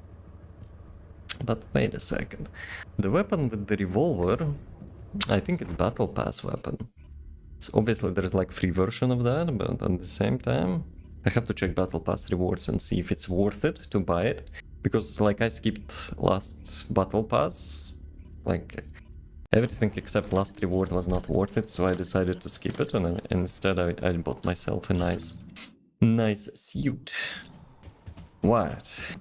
But wait a second. The weapon with the revolver, I think it's Battle Pass weapon. So obviously there's like free version of that, but at the same time, I have to check Battle Pass rewards and see if it's worth it to buy it. Because, like, I skipped last battle pass. Like, everything except last reward was not worth it, so I decided to skip it, and instead I bought myself a nice suit. What?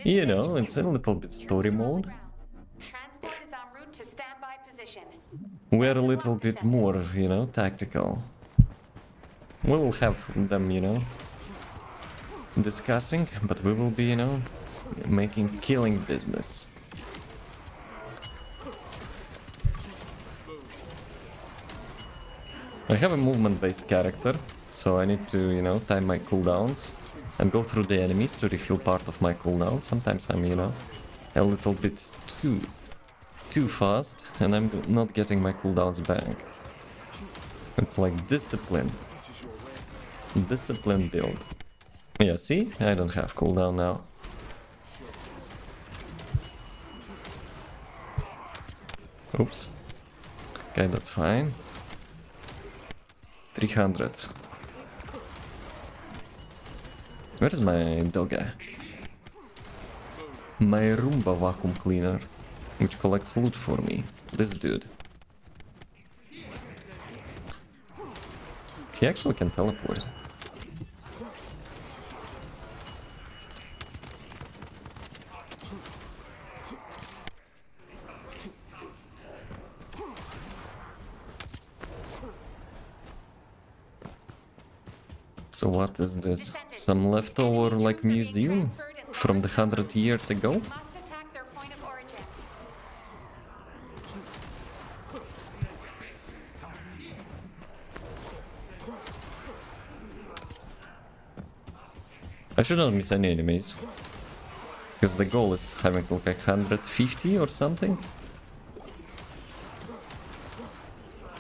You know, it's a little bit story mode. Transport is en route to standby position. We're a little bit more, you know, tactical. We will have them, you know, discussing, but we will be, you know, making killing business. I have a movement-based character, so I need to, you know, time my cooldowns and go through the enemies to refill part of my cooldown. Sometimes I'm, you know, a little bit too fast, and I'm not getting my cooldowns back. It's like discipline. Discipline build. Yeah, see? I don't have cooldown now. Oops. Okay, that's fine. 300. Where's my dogga? My Roomba vacuum cleaner, which collects loot for me. This dude. He actually can teleport. So what is this? Some leftover, like, museum from the 100 years ago? I should not miss any enemies, because the goal is having like 150 or something.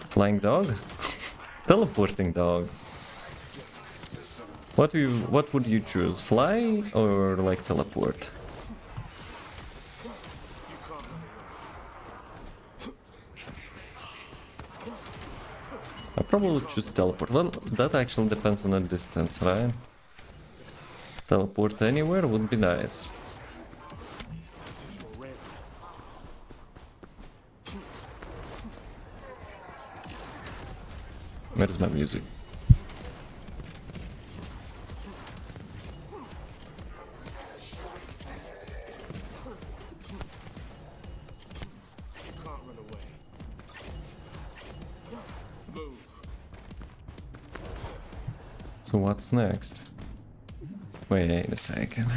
Flying dog? Teleporting dog. What would you choose? Fly or like teleport? I probably would choose teleport. Well, that actually depends on the distance, right? Teleport anywhere would be nice. Where's my music? So what's next? Wait a second.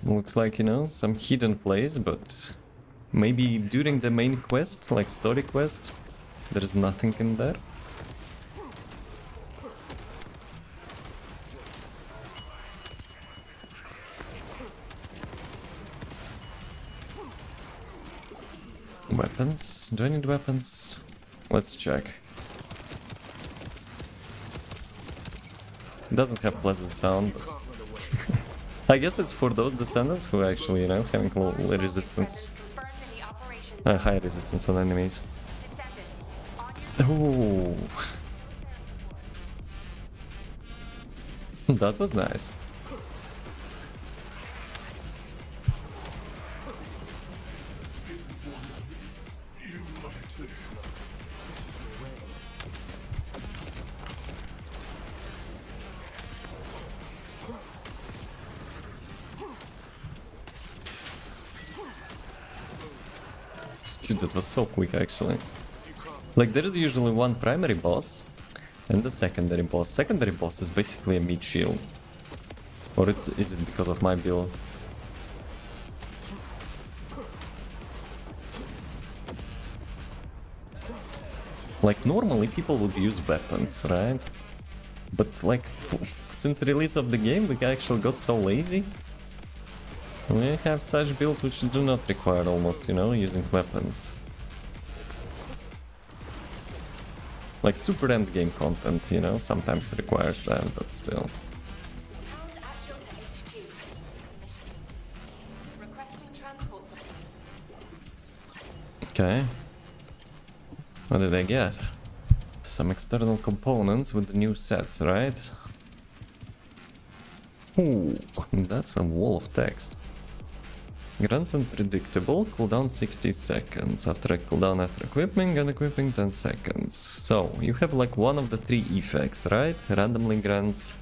Looks like, you know, some hidden place, but maybe during the main quest, like story quest, there's nothing in there. Weapons? Do I need weapons? Let's check. Doesn't have pleasant sound, but I guess it's for those descendants who actually, you know, having low resistance, high resistance on enemies. Oh, that was nice. Dude, that was so quick actually. Like, there is usually one primary boss and the secondary boss. Secondary boss is basically a mid shield. Or is it because of my build? Like, normally people would use weapons, right? But like, since release of the game, we actually got so lazy. We have such builds which do not require almost, you know, using weapons. Like super endgame content, you know, sometimes requires that, but still. Okay. What did I get? Some external components with the new sets, right? Ooh, that's a wall of text. Grants unpredictable, cooldown 60 seconds. After a cooldown after equipping, and equipping 10 seconds. So, you have like one of the three effects, right? Randomly grants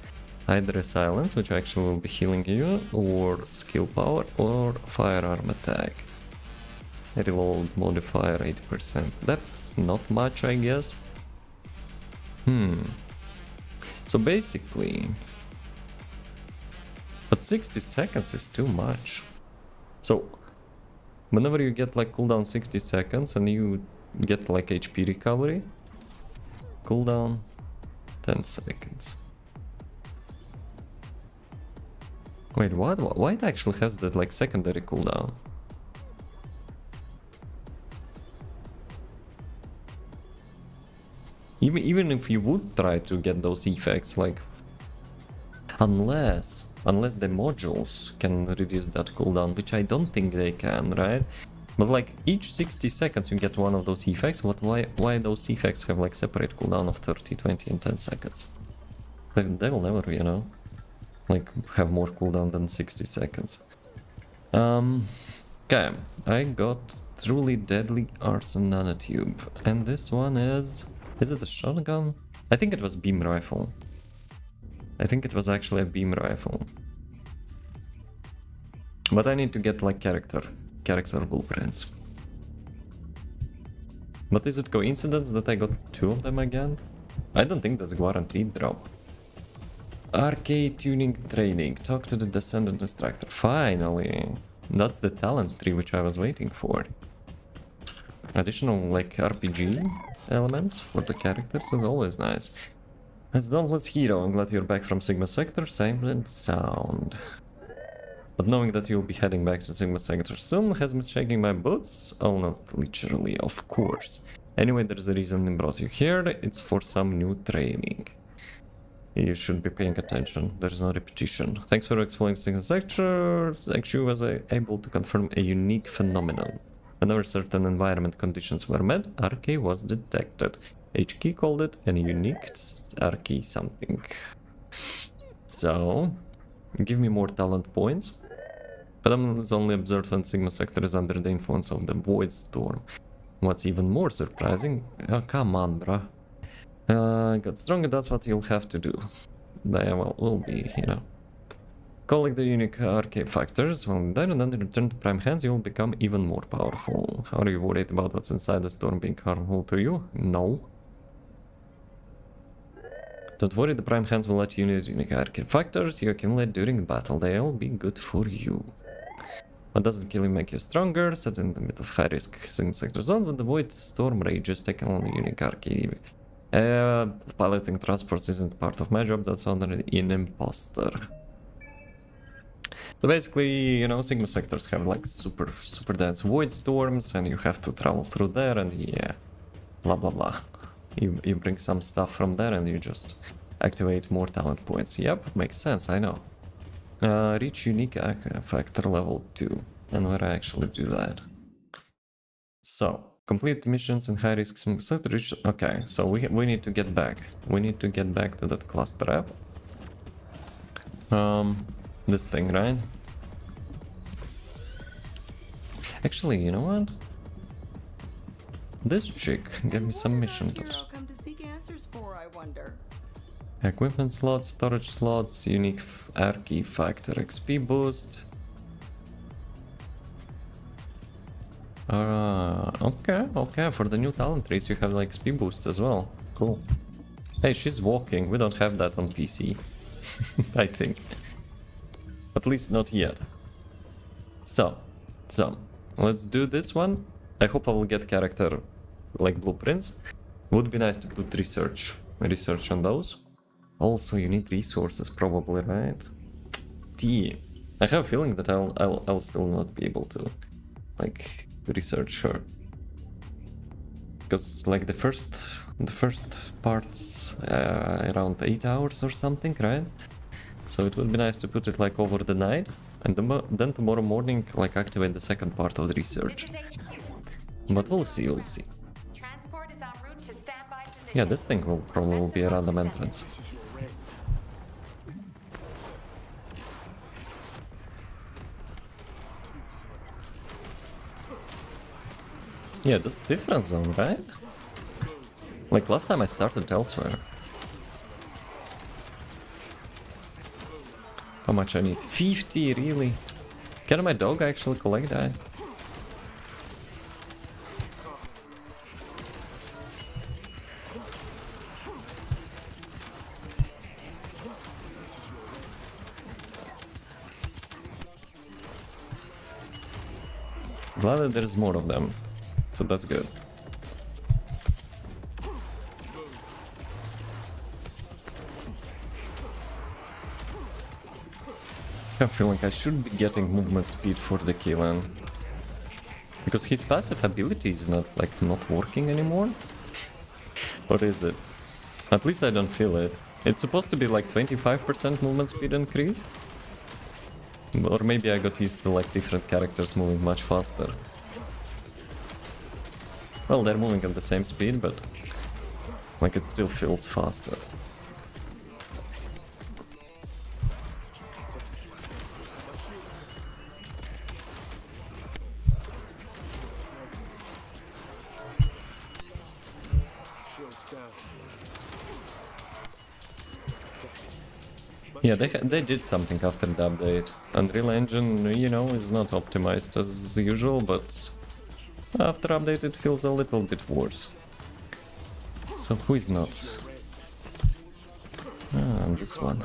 either a silence, which actually will be healing you, or skill power, or firearm attack. Reload modifier 80%. That's not much, I guess. So basically... But 60 seconds is too much. So, whenever you get like cooldown 60 seconds and you get like HP recovery, cooldown 10 seconds. Wait, what? Why it actually has that like secondary cooldown? Even if you would try to get those effects, like... Unless the modules can reduce that cooldown, which I don't think they can, right? But like each 60 seconds you get one of those effects, but why those effects have like separate cooldown of 30, 20 and 10 seconds? Like, they will never, you know, like have more cooldown than 60 seconds. Okay, I got truly deadly arson nanotube, and this one is it a shotgun? I think it was beam rifle. I think it was actually a beam rifle. But I need to get like character blueprints. But is it coincidence that I got two of them again? I don't think that's guaranteed drop. Arcade tuning training. Talk to the Descendant instructor. Finally! That's the talent tree which I was waiting for. Additional like RPG elements for the characters is always nice. As Dauntless Hero, I'm glad you're back from Sigma Sector, safe and sound. But knowing that you'll be heading back to Sigma Sector soon has me shaking my boots? Oh, not literally, of course. Anyway, there's a reason I brought you here, it's for some new training. You should be paying attention, there's no repetition. Thanks for exploring Sigma Sector. Actually, was able to confirm a unique phenomenon. Whenever certain environment conditions were met, RK was detected. HK called it a unique RK something. So, give me more talent points. Phenomenon is only observed when Sigma Sector is under the influence of the Void Storm. What's even more surprising... Oh, come on, bruh. Got stronger, that's what you'll have to do. Well, will be, you know. Collect the unique arcade factors. When done and then return to Prime Hands, you'll become even more powerful. Are you worried about what's inside the storm being harmful to you? No. Don't worry, the Prime Hands will let you use unique arcade factors you accumulate during the battle. They'll be good for you. What doesn't kill you make you stronger? Set in the middle of high-risk Sigma Sector zone when the Void Storm rages, taking only unique arcade. Piloting transports isn't part of my job, that's already an imposter. So basically, you know, Sigma Sectors have like super dense void storms and you have to travel through there and yeah, blah blah blah. You bring some stuff from there and you just activate more talent points. Yep, makes sense, I know. Reach unique factor level 2. And where I actually do that. So, complete missions in high risk Sigma Sector. Reach... Okay, so we need to get back. We need to get back to that cluster app. This thing, right? Actually, you know what? This chick gave me some mission tips. Come to seek answers for, I wonder. Equipment slots, storage slots, unique archy factor XP boost. Okay, for the new talent trees you have like XP boosts as well. Cool. Hey, she's walking. We don't have that on PC. I think. At least not yet. So, let's do this one. I hope I will get character like blueprints. Would be nice to put research on those. Also, you need resources probably, right? I have a feeling that I'll still not be able to like research her. Because like the first part's around 8 hours or something, right? So it would be nice to put it like over the night, and then tomorrow morning like activate the second part of the research. But we'll see, Yeah, this thing will probably be a random entrance. Yeah, that's different zone, right? Like last time I started elsewhere. How much I need? 50, really? Can my dog actually collect that? Glad that there's more of them, so that's good. I feel like I should be getting movement speed for the Killan. Because his passive ability is not working anymore? Or is it? At least I don't feel it. It's supposed to be like 25% movement speed increase? Or maybe I got used to like different characters moving much faster. Well, they're moving at the same speed, but like it still feels faster. Yeah, they did something after the update. Unreal Engine, you know, is not optimized as usual, but after update it feels a little bit worse. So who is not? Ah, this one.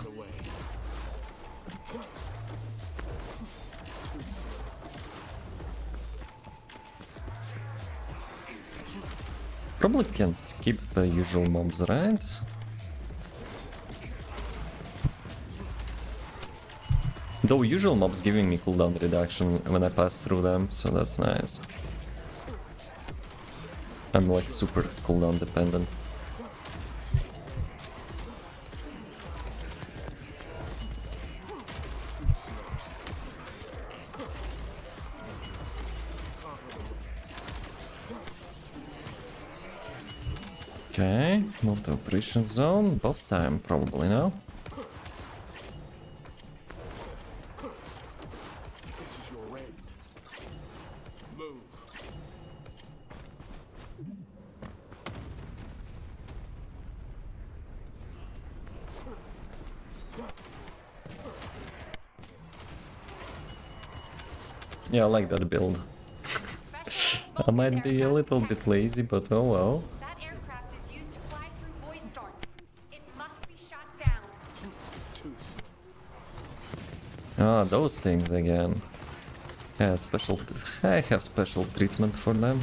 Probably can skip the usual mobs, right? Though usual mobs giving me cooldown reduction when I pass through them, so that's nice. I'm like super cooldown dependent. Okay, move to operation zone. Boss time probably now. Yeah, I like that build. I might be a little bit lazy, but oh well. That aircraft is used to fly through void storms. It must be shot down. Ah, those things again. Yeah, I have special treatment for them.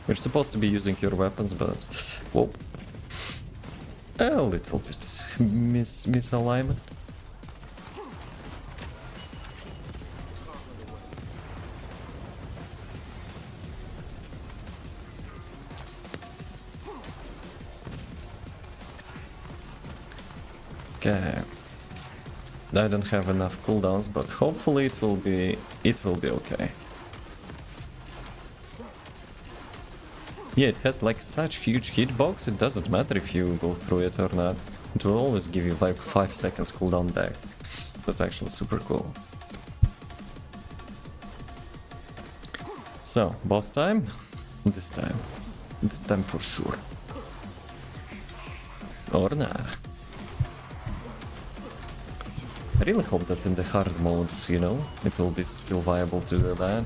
You're supposed to be using your weapons, but whoa, a little bit misalignment. Okay. I don't have enough cooldowns, but hopefully it will be okay. Yeah, it has like such huge hitbox, it doesn't matter if you go through it or not. It will always give you like 5 seconds cooldown back. That's actually super cool. So, boss time? This time for sure. Or not. I really hope that in the hard modes, you know, it will be still viable to do that.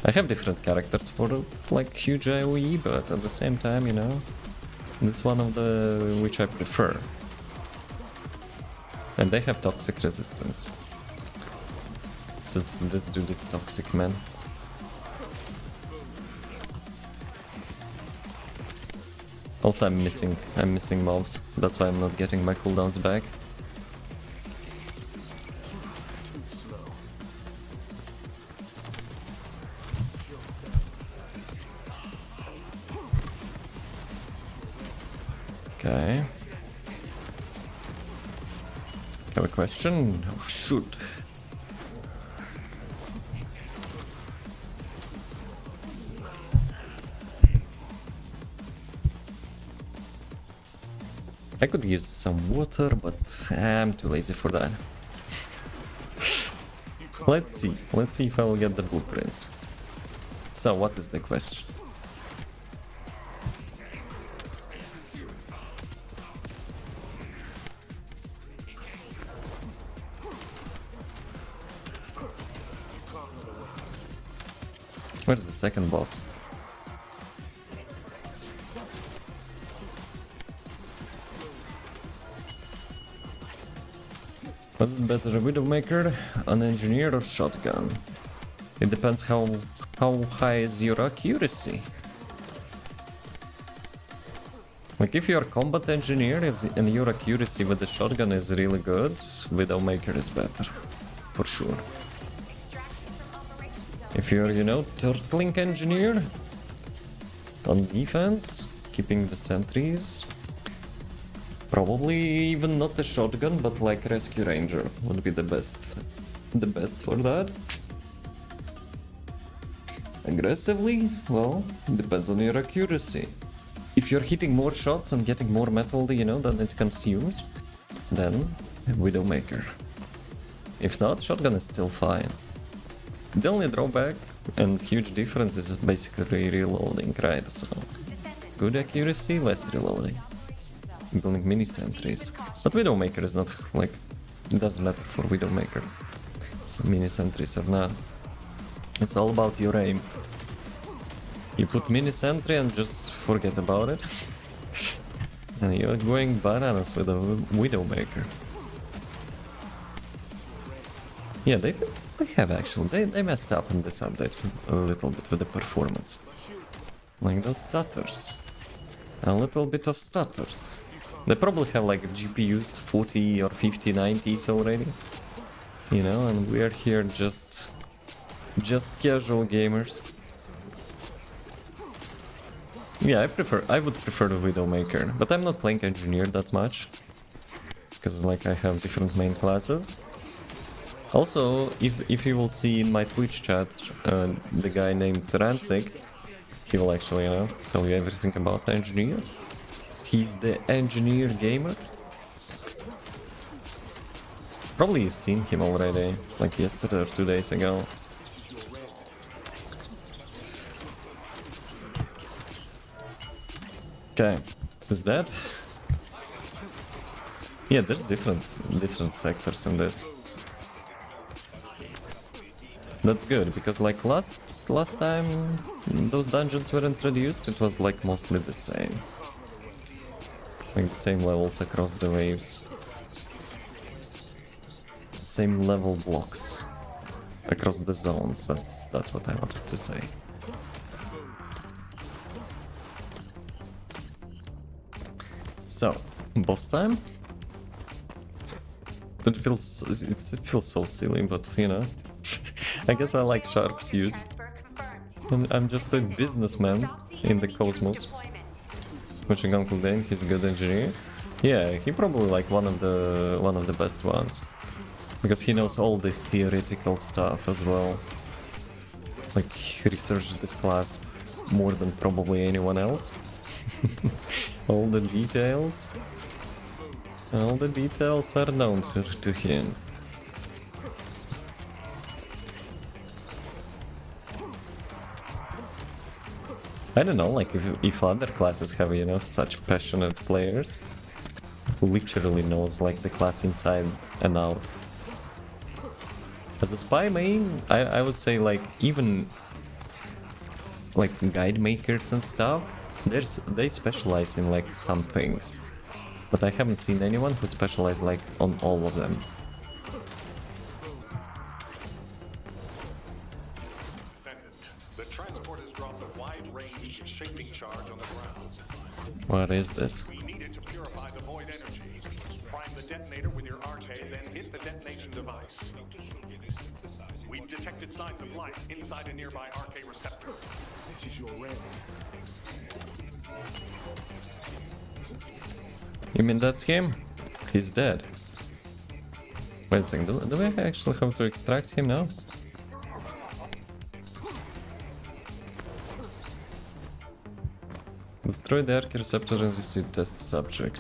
I have different characters for like huge AoE, but at the same time, you know, this one of the which I prefer. And they have toxic resistance. Since let's do this toxic man. Also I'm missing mobs, that's why I'm not getting my cooldowns back. Okay. Have a question? Oh, shoot. I could use some water, but I'm too lazy for that. Let's see if I will get the blueprints. So what is the question? Where's the second boss? What's better, a Widowmaker, an engineer, or shotgun? It depends how high is your accuracy. Like if you're a combat engineer and your accuracy with the shotgun is really good, Widowmaker is better, for sure. If you're, you know, turtling engineer on defense, keeping the sentries, probably even not a shotgun, but like rescue ranger would be the best for that. Aggressively, well, depends on your accuracy. If you're hitting more shots and getting more metal, you know, than it consumes, then Widowmaker. If not, shotgun is still fine. The only drawback and huge difference is basically reloading, right? So, good accuracy, less reloading. Building mini sentries. But Widowmaker is not like, it doesn't matter for Widowmaker. So mini sentries or not. It's all about your aim. You put mini sentry and just forget about it. And you're going bananas with a Widowmaker. Yeah, they have actually, they messed up in this update a little bit with the performance. Like those stutters. A little bit of stutters. They probably have like GPUs 40 or 50 90s already. You know, and we're here just casual gamers. Yeah, I would prefer the Widowmaker, but I'm not playing engineer that much. Because like I have different main classes. Also, if you will see in my Twitch chat, the guy named Ransig, he will actually, you know, tell you everything about engineer. He's the engineer gamer. Probably you've seen him already, like yesterday or 2 days ago. Okay, this is that. Yeah, there's different sectors in this. That's good, because like last time those dungeons were introduced, it was like mostly the same. Like the same levels across the waves. Same level blocks across the zones, that's what I wanted to say. So, boss time? It feels so silly, but you know, I guess I like sharp views. I'm just a businessman in the cosmos. Watching Uncle Dan, he's a good engineer. Yeah, he probably like one of the best ones. Because he knows all this theoretical stuff as well. Like, he researched this class more than probably anyone else. All the details. All the details are known to him. I don't know, like if other classes have, you know, such passionate players who literally knows like the class inside and out. As a spy main, I would say like even like guide makers and stuff, they specialize in like some things. But I haven't seen anyone who specializes like on all of them. The transport has dropped a wide-range shaping charge on the ground. What is this? We need it to purify the void energy. Prime the detonator with your RK, then hit the detonation device. We've detected signs of life inside a nearby RK receptor. This is your rare. You mean that's him? He's dead. Wait a second, do we actually have to extract him now? Destroy the RK receptor and receive test subject.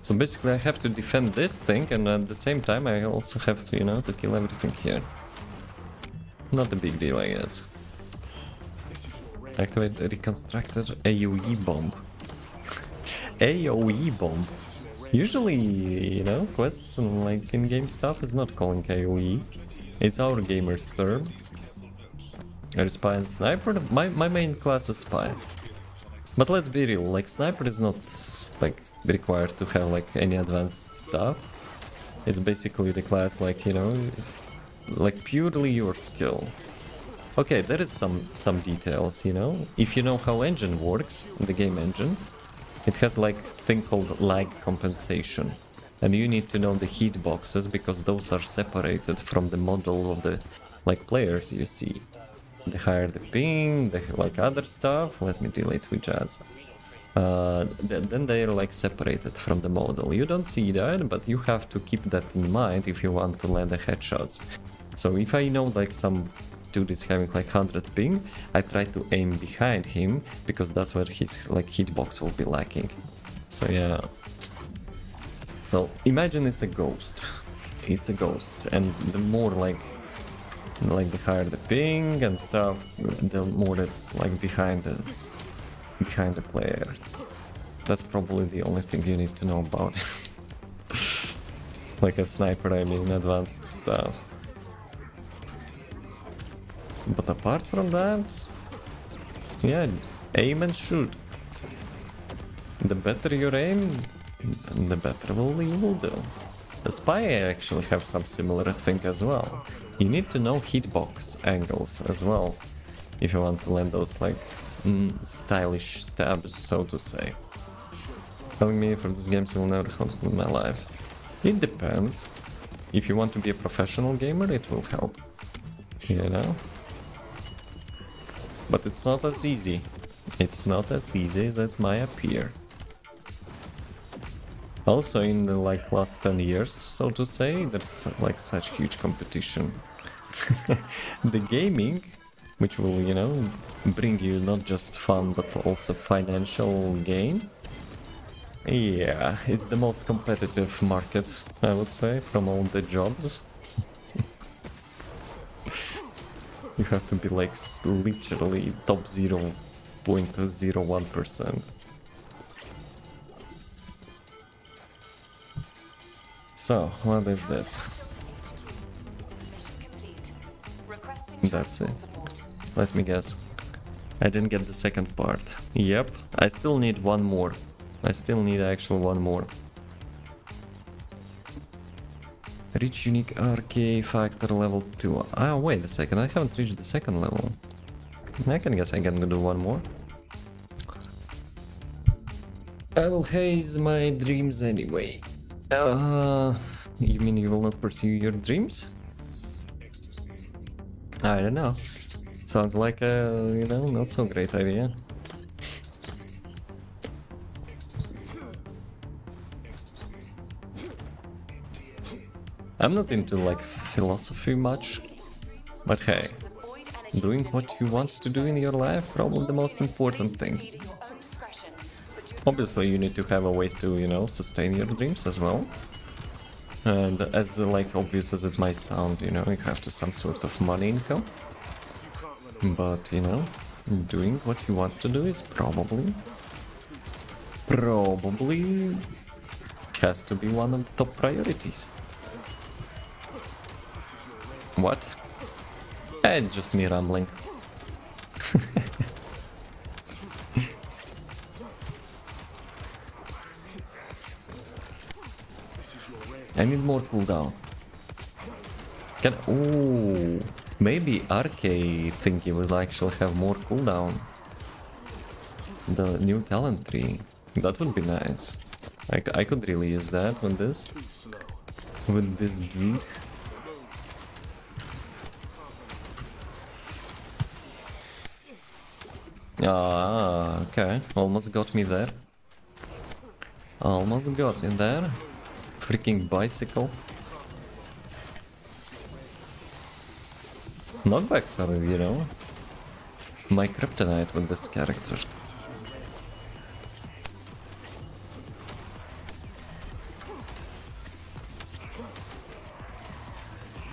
So basically I have to defend this thing, and at the same time I also have to, you know, to kill everything here. not a big deal, I guess. Activate reconstructed AoE bomb. AoE bomb. Usually, you know, quests and like in-game stuff is not calling AoE. It's our gamer's term. Or spy and sniper. My main class is spy. But let's be real, like sniper is not like required to have like any advanced stuff. It's basically the class like, you know, it's like purely your skill. Okay, there is some details, you know. If you know how engine works, the game engine, it has like thing called lag compensation. And you need to know the hitboxes because those are separated from the model of the like players you see. The higher the ping, the like other stuff. Let me delete widgets. Then they are like separated from the model. You don't see that, but you have to keep that in mind if you want to land the headshots. So if I know like some dude is having like 100 ping, I try to aim behind him because that's where his like hitbox will be lacking. So yeah. So imagine it's a ghost. It's a ghost, and the more like the higher the ping and stuff, the more it's like behind the player. That's probably the only thing you need to know about. Like a sniper, I mean, advanced stuff. But apart from that, yeah, aim and shoot. The better your aim, the better you will do. The spy actually have some similar thing as well. You need to know hitbox angles as well, if you want to land those like stylish stabs, so to say. Telling me for these games you will never help in my life. It depends. If you want to be a professional gamer, it will help. You know? But it's not as easy. It's not as easy as it might appear. Also in the like last 10 years, so to say, there's like such huge competition. The gaming, which will, you know, bring you not just fun but also financial gain. Yeah, it's the most competitive market, I would say, from all the jobs. You have to be like literally top 0.01%. So, what is this? That's it. Let me guess. I didn't get the second part. Yep, I still need one more. I still need actually one more. Reach unique RK factor level 2. Ah, wait a second, I haven't reached the second level. I can guess I can do one more. I will haze my dreams anyway. You mean you will not pursue your dreams? I don't know. Sounds like a, you know, not so great idea. I'm not into like philosophy much, but hey, doing what you want to do in your life, probably the most important thing. Obviously you need to have a ways to, you know, sustain your dreams as well. And as like obvious as it might sound, you know, you have to some sort of money income. But, you know, doing what you want to do is probably has to be one of the top priorities. What? It's just me rambling. I need more cooldown. Ooh, maybe RK thingy will actually have more cooldown. The new talent tree. That would be nice. I could really use that with this dude. Ah, okay. Almost got me there. Almost got me there. Freaking bicycle. Knockbacks are, you know, my kryptonite with this character.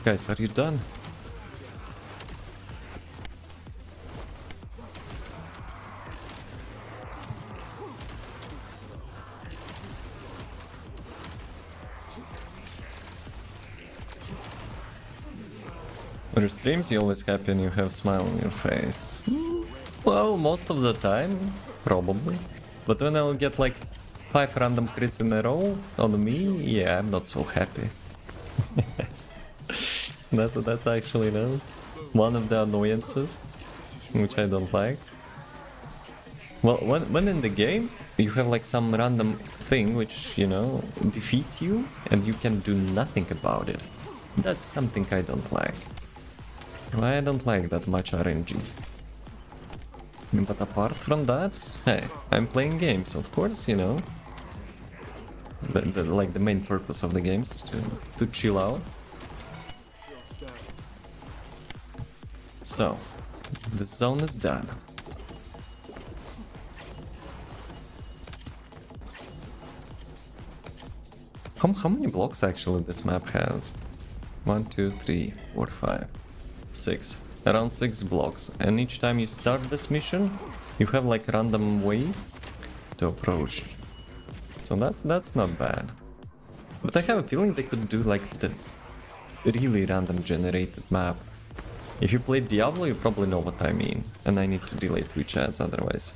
Guys, are you done? On your streams, you always happy and you have a smile on your face. Well, most of the time, probably. But when I'll get like 5 random crits in a row on me, yeah, I'm not so happy. That's actually, you know, one of the annoyances, which I don't like. Well, when in the game, you have like some random thing which, you know, defeats you and you can do nothing about it. That's something I don't like. I don't like that much RNG. But apart from that, hey, I'm playing games, of course, you know. Like the main purpose of the games to chill out. So, the zone is done. How many blocks actually this map has? 1, 2, 3, 4, 5, 6. Around 6 blocks. And each time you start this mission, you have like random way to approach. So that's not bad. But I have a feeling they could do like the really random generated map. If you play Diablo, you probably know what I mean. And I need to delay Twitch ads otherwise.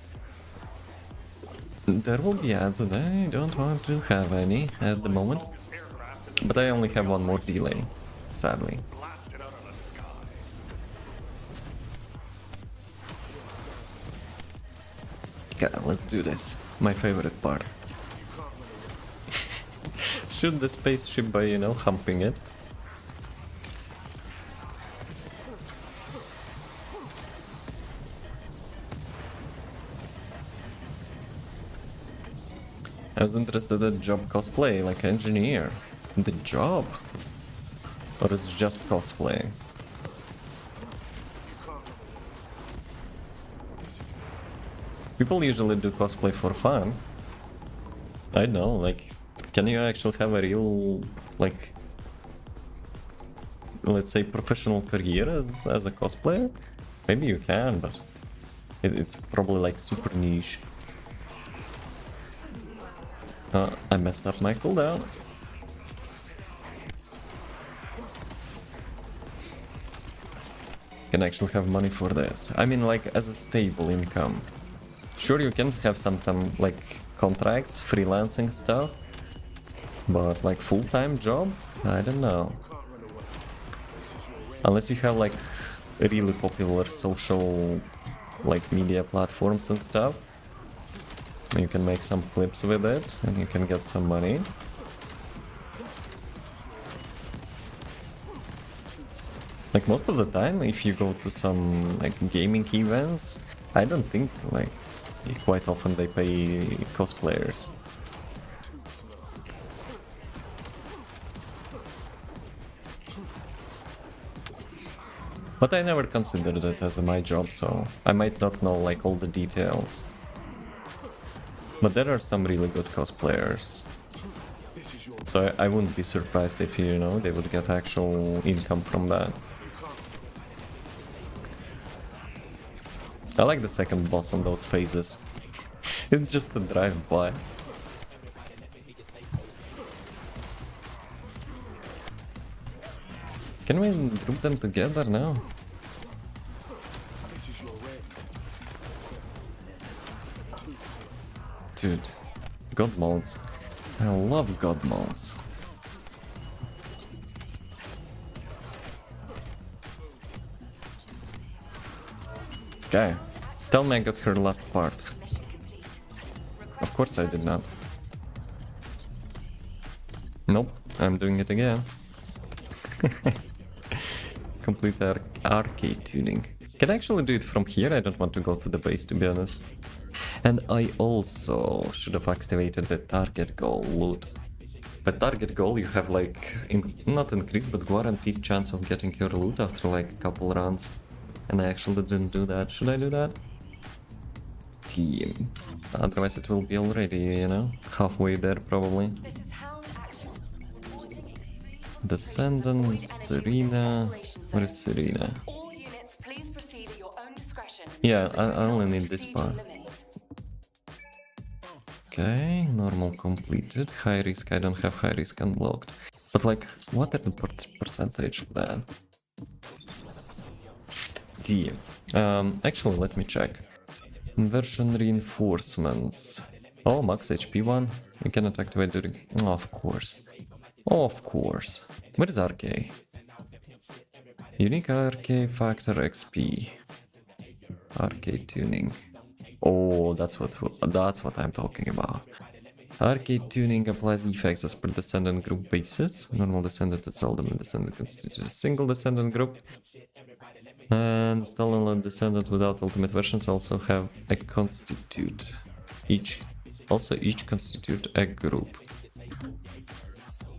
There will be ads and I don't want to have any at the moment. But I only have one more delay, sadly. Okay, let's do this. My favorite part. Shoot the spaceship by, you know, humping it. I was interested in job cosplay, like engineer. The job? Or it's just cosplay? People usually do cosplay for fun. I know, like, can you actually have a real, like, let's say professional career as a cosplayer? Maybe you can, but it's probably like super niche. I messed up my cooldown. Can actually have money for this. I mean, like, as a stable income. Sure, you can have some like contracts, freelancing stuff, but like full-time job? I don't know. Unless you have like really popular social like media platforms and stuff. You can make some clips with it and you can get some money. Like most of the time, if you go to some like gaming events, I don't think like quite often they pay cosplayers. But I never considered it as my job, so I might not know like all the details. But there are some really good cosplayers. So I wouldn't be surprised if, you know, they would get actual income from that. I like the second boss on those phases. It's just a drive-by. Can we group them together now? Dude, god modes. I love god modes. Okay, tell me I got her last part. Of course I did not. Nope, I'm doing it again. Complete arcade tuning. Can I actually do it from here? I don't want to go to the base, to be honest. And I also should have activated the target goal loot. But target goal, you have like, not increased, but guaranteed chance of getting your loot after like a couple rounds. And I actually didn't do that. Should I do that? Team. Otherwise it will be already, you know, halfway there probably. Descendant, Serena. Where is Serena? Yeah, I only need this part. Okay, normal completed. High risk, I don't have high risk unlocked. But like, what are the percentage of that? D. Actually, let me check. Inversion reinforcements. Oh, max HP one. You cannot activate during... Oh, of course. Of course. What is RK? Unique RK factor XP. RK tuning. Oh, that's what I'm talking about. RK tuning applies effects as per descendant group basis. Normal descendant and ultimate descendant constitutes a single descendant group. And standalone descendant without ultimate versions also have a constitute. Each constitute a group.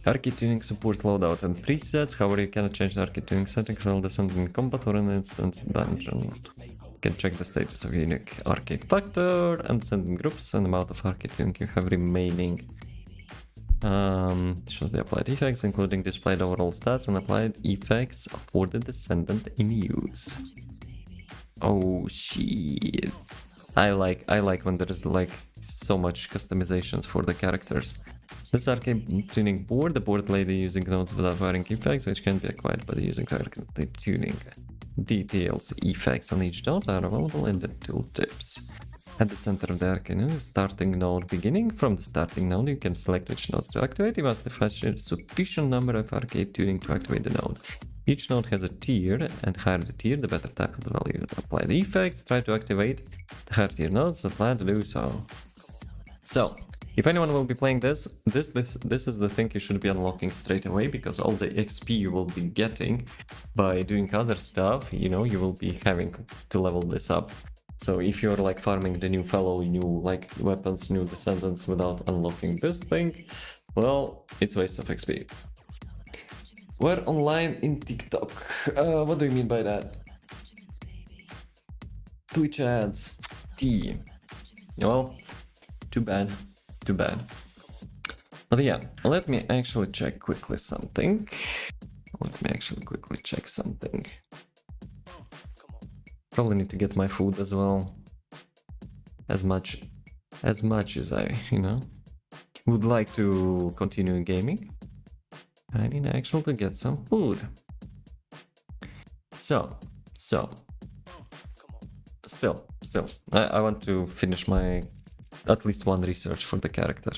RK tuning supports loadout and presets, however you cannot change the RK tuning settings while descending in combat or in an instance dungeon. You can check the status of unique RK factor and descending groups and amount of RK tuning you have remaining. Shows the applied effects, including displayed overall stats and applied effects for the descendant in use. Oh shit. I like when there is like so much customizations for the characters. This arcade tuning board, the board lady using nodes without varying effects, which can be acquired by using arcade tuning. Details, effects on each node are available in the tooltips. At the center of the arcane starting node beginning. From the starting node you can select which nodes to activate. You must fetch a sufficient number of arcade tuning to activate the node. Each node has a tier, and higher the tier, the better type of the value. Apply the effects, try to activate the higher tier nodes, and plan to do so. So, if anyone will be playing this is the thing you should be unlocking straight away, because all the XP you will be getting by doing other stuff, you know, you will be having to level this up. So if you're like farming the new fellow, new like weapons, new descendants without unlocking this thing, well, it's a waste of XP. We're online in TikTok. What do you mean by that? Twitch ads. T. Well, too bad. Too bad. But yeah, let me actually check quickly something. Probably need to get my food as well. As much as I, you know, would like to continue gaming, I need actually to get some food. So, still, I want to finish my at least one research for the character.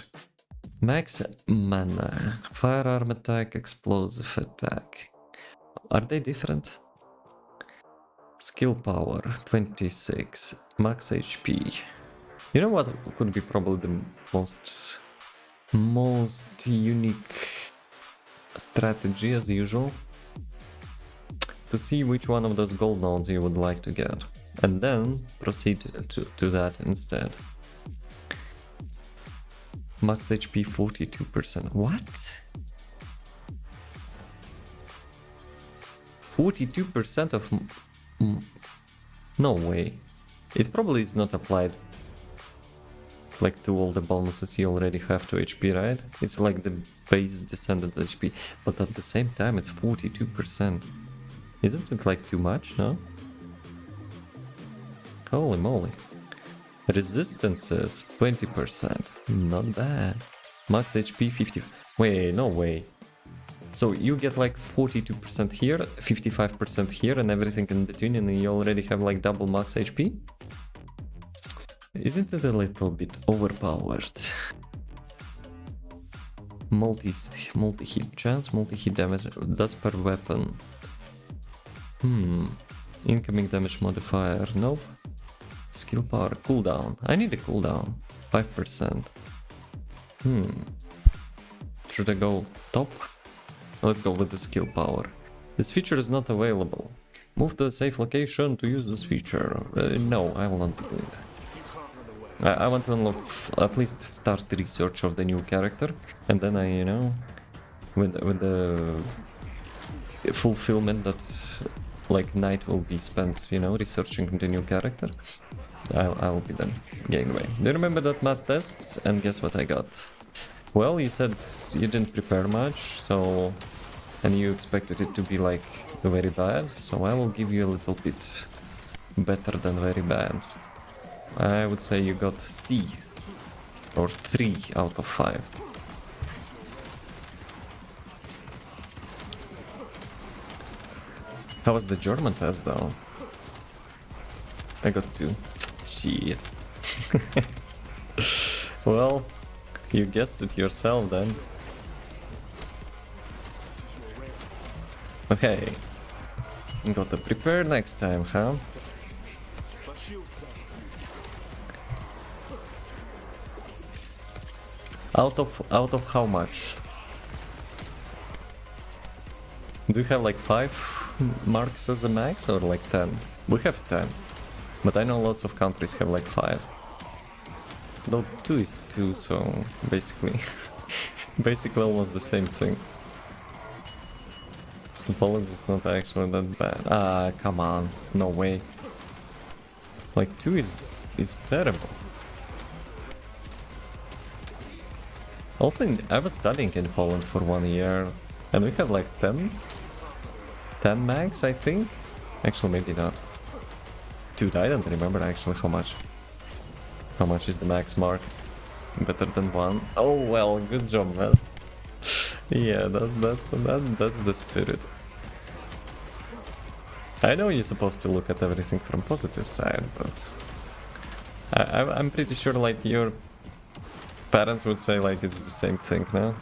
Max mana, firearm attack, explosive attack. Are they different? Skill power 26, max HP. You know what could be probably the most unique strategy as usual? To see which one of those gold nodes you would like to get, and then proceed to that instead. Max HP 42%. What? 42% of... No way. It probably is not applied like to all the bonuses you already have to HP, right? It's like the base descendant HP, but at the same time it's 42%. Isn't it like too much, no? Holy moly. Resistances 20%. Not bad. Max HP 50. Wait, no way. So you get like 42% here, 55% here, and everything in between, and you already have like double max HP? Isn't it a little bit overpowered? Multi-hit chance, multi-hit damage, that's per weapon. Incoming damage modifier, nope. Skill power, cooldown. I need a cooldown. 5%. Should I go top? Let's go with the skill power. This feature is not available. Move to a safe location to use this feature. No, I will not be doing that. I want to unlock, at least start the research of the new character, and then I, you know, with the fulfillment that like night will be spent, you know, researching the new character, I will be done getting away. Do you remember that math test? And guess what I got? Well, you said you didn't prepare much, so... and you expected it to be like very bad, so I will give you a little bit better than very bad. I would say you got C, or 3 out of 5. How was the German test though? I got 2. Shit. Well, you guessed it yourself then. Okay. Got to prepare next time, huh? Out of how much? Do you have like 5 marks as a max or like 10? We have 10. But I know lots of countries have like 5. Though 2 is 2, so basically basically almost the same thing. Poland is not actually that bad. Ah, come on. No way. Like 2 is terrible. Also, I was studying in Poland for 1 year, and we have like 10 max, I think. Actually, maybe not. Dude, I don't remember actually how much. How much is the max mark? Better than 1. Oh well, good job, man. Yeah, that's the spirit. I know you're supposed to look at everything from positive side, but I'm pretty sure like your parents would say like it's the same thing, no?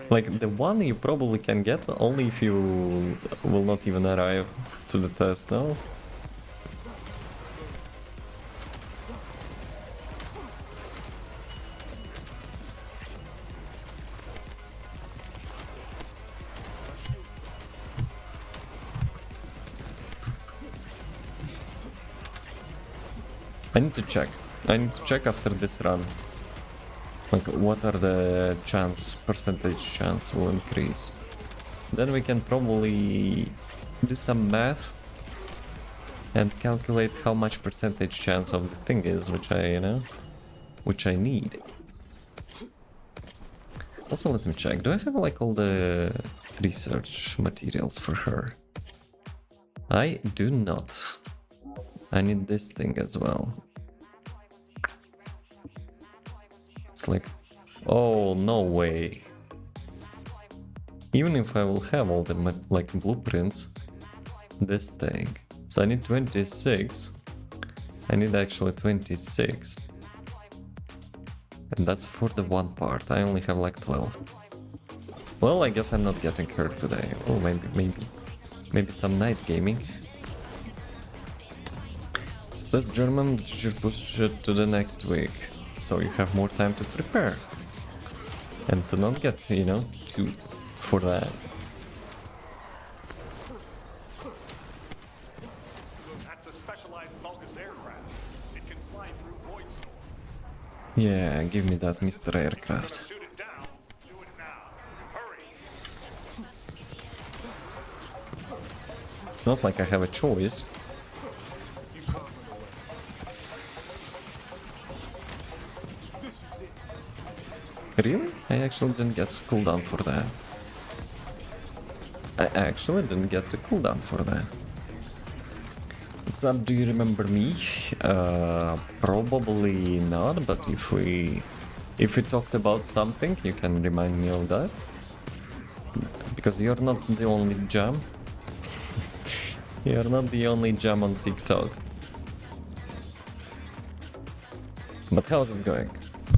Like the 1 you probably can get only if you will not even arrive to the test, no? I need to check. I need to check after this run. Like, what are the percentage chance will increase. Then we can probably do some math and calculate how much percentage chance of the thing is, which I need. Also, let me check. Do I have like all the research materials for her? I do not. I need this thing as well. It's like, oh, no way. Even if I will have all the like blueprints, this thing. So I need 26. I need actually 26. And that's for the 1 part. I only have like 12. Well, I guess I'm not getting her today. Oh, maybe some night gaming. That's German, you should push it to the next week, so you have more time to prepare. And to not get, 2 for that. That's a specialized Vulgus aircraft. It can fly through void storms. Yeah, give me that, Mr. Aircraft. Shoot it down. Do it now. Hurry. It's not like I have a choice. Really? I actually didn't get cooldown for that. For that. What's up, do you remember me? Probably not, but if we talked about something, you can remind me of that. Because you're not the only jam. You're not the only jam on TikTok. But how's it going?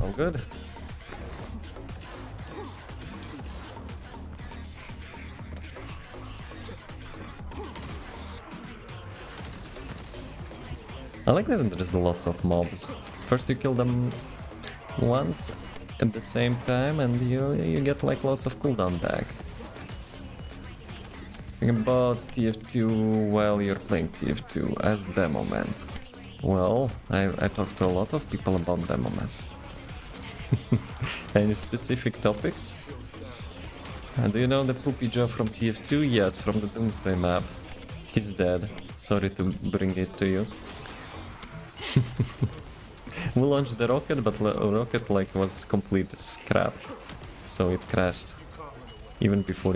All good? I like that there's lots of mobs. First you kill them once at the same time and you get like lots of cooldown back. Think about TF2 while you're playing TF2 as Demo Man. Well, I talked to a lot of people about Demo Man. Any specific topics? Do you know the Poopy Joe from TF2? Yes, from the Doomsday map. He's dead. Sorry to bring it to you. We launched the rocket, but the rocket like was complete crap, so it crashed even before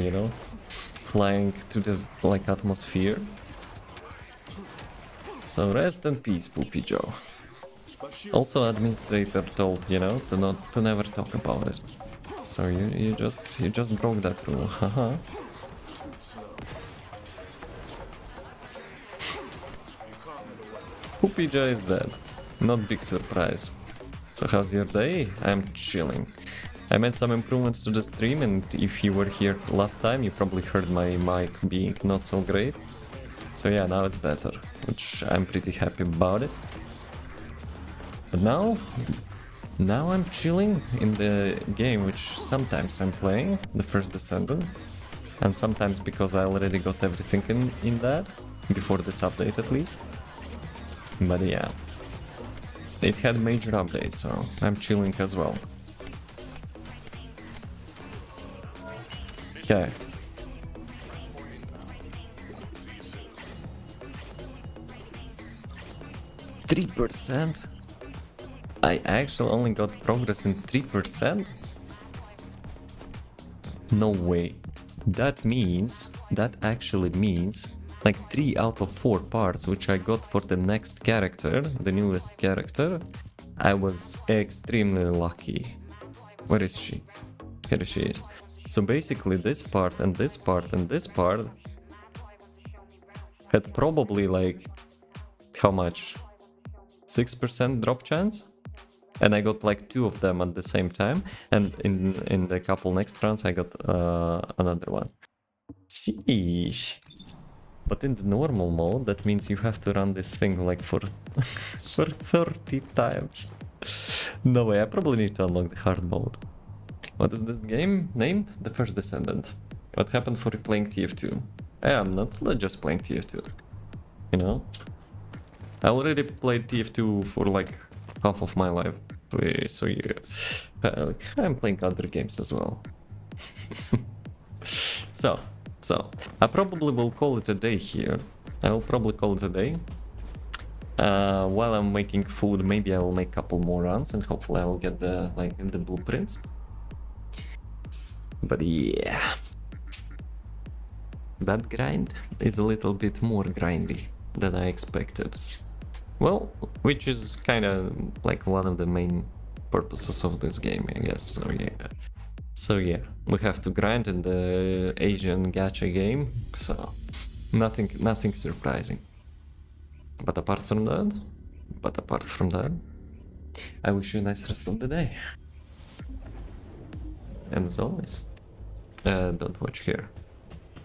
flying to the like atmosphere. So rest in peace, Poopy Joe. Also, administrator told to never talk about it. So you just broke that rule, haha. Pija is dead. Not big surprise. So how's your day? I'm chilling. I made some improvements to the stream, and if you were here last time, you probably heard my mic being not so great. So yeah, now it's better, which I'm pretty happy about it. But now I'm chilling in the game which sometimes I'm playing, the first Descendant. And sometimes because I already got everything in that, before this update at least. But yeah, it had major updates, so I'm chilling as well. Okay. %? I actually only got progress in 3%? No way. That actually means like 3 out of 4 parts which I got for the next character, the newest character, I was extremely lucky. Where is she? Here she is. So basically this part and this part and this part had probably like, how much? 6% drop chance? And I got like 2 of them at the same time, and in the couple next rounds I got another one. Sheesh. But in the normal mode, that means you have to run this thing like for for 30 times. No way, I probably need to unlock the hard mode. What is this game named? The First Descendant. What happened for playing TF2? I'm not just playing TF2. You know? I already played TF2 for like half of my life. So yeah, I'm playing other games as well. So I probably will call it a day here. I will probably call it a day. While I'm making food, maybe I will make a couple more runs, and hopefully I will get the the blueprints. But yeah, that grind is a little bit more grindy than I expected. Well, which is kind of like one of the main purposes of this game, I guess. So yeah, we have to grind in the Asian gacha game, so nothing surprising. But apart from that, I wish you a nice rest of the day. And as always, don't watch here.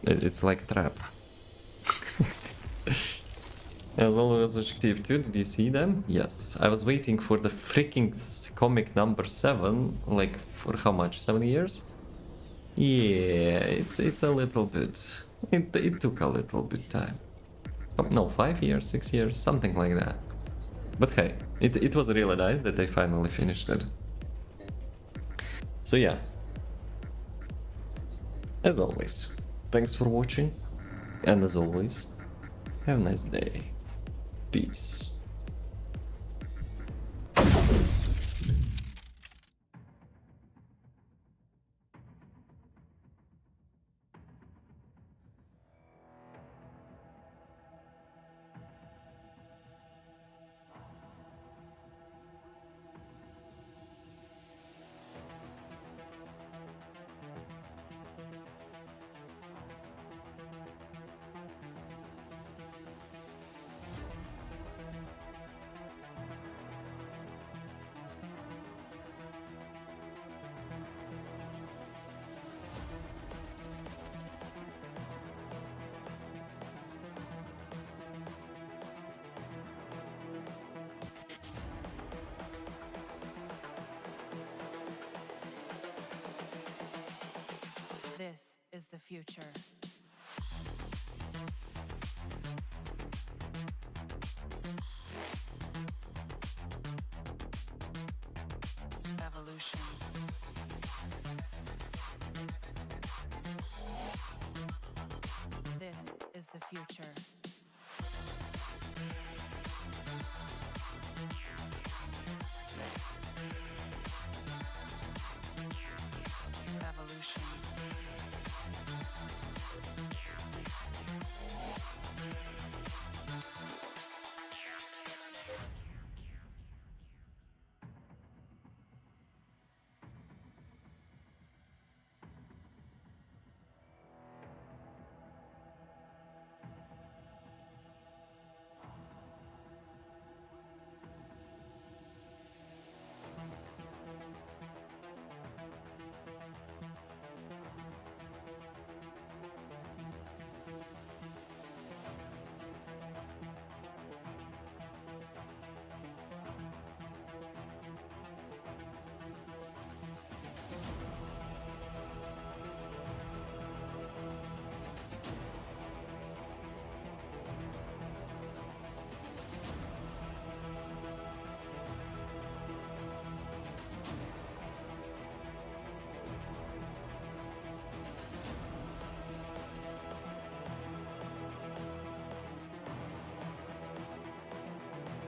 It's like trap. As always, TF2, did you see them? Yes, I was waiting for the freaking comic number 7, like for how much, 7 years? Yeah, it's a little bit, it took a little bit time. No, 5 years, 6 years, something like that. But hey, it was really nice that they finally finished it. So yeah, as always, thanks for watching, and as always, have a nice day. Peace. This is the future. Evolution. This is the future.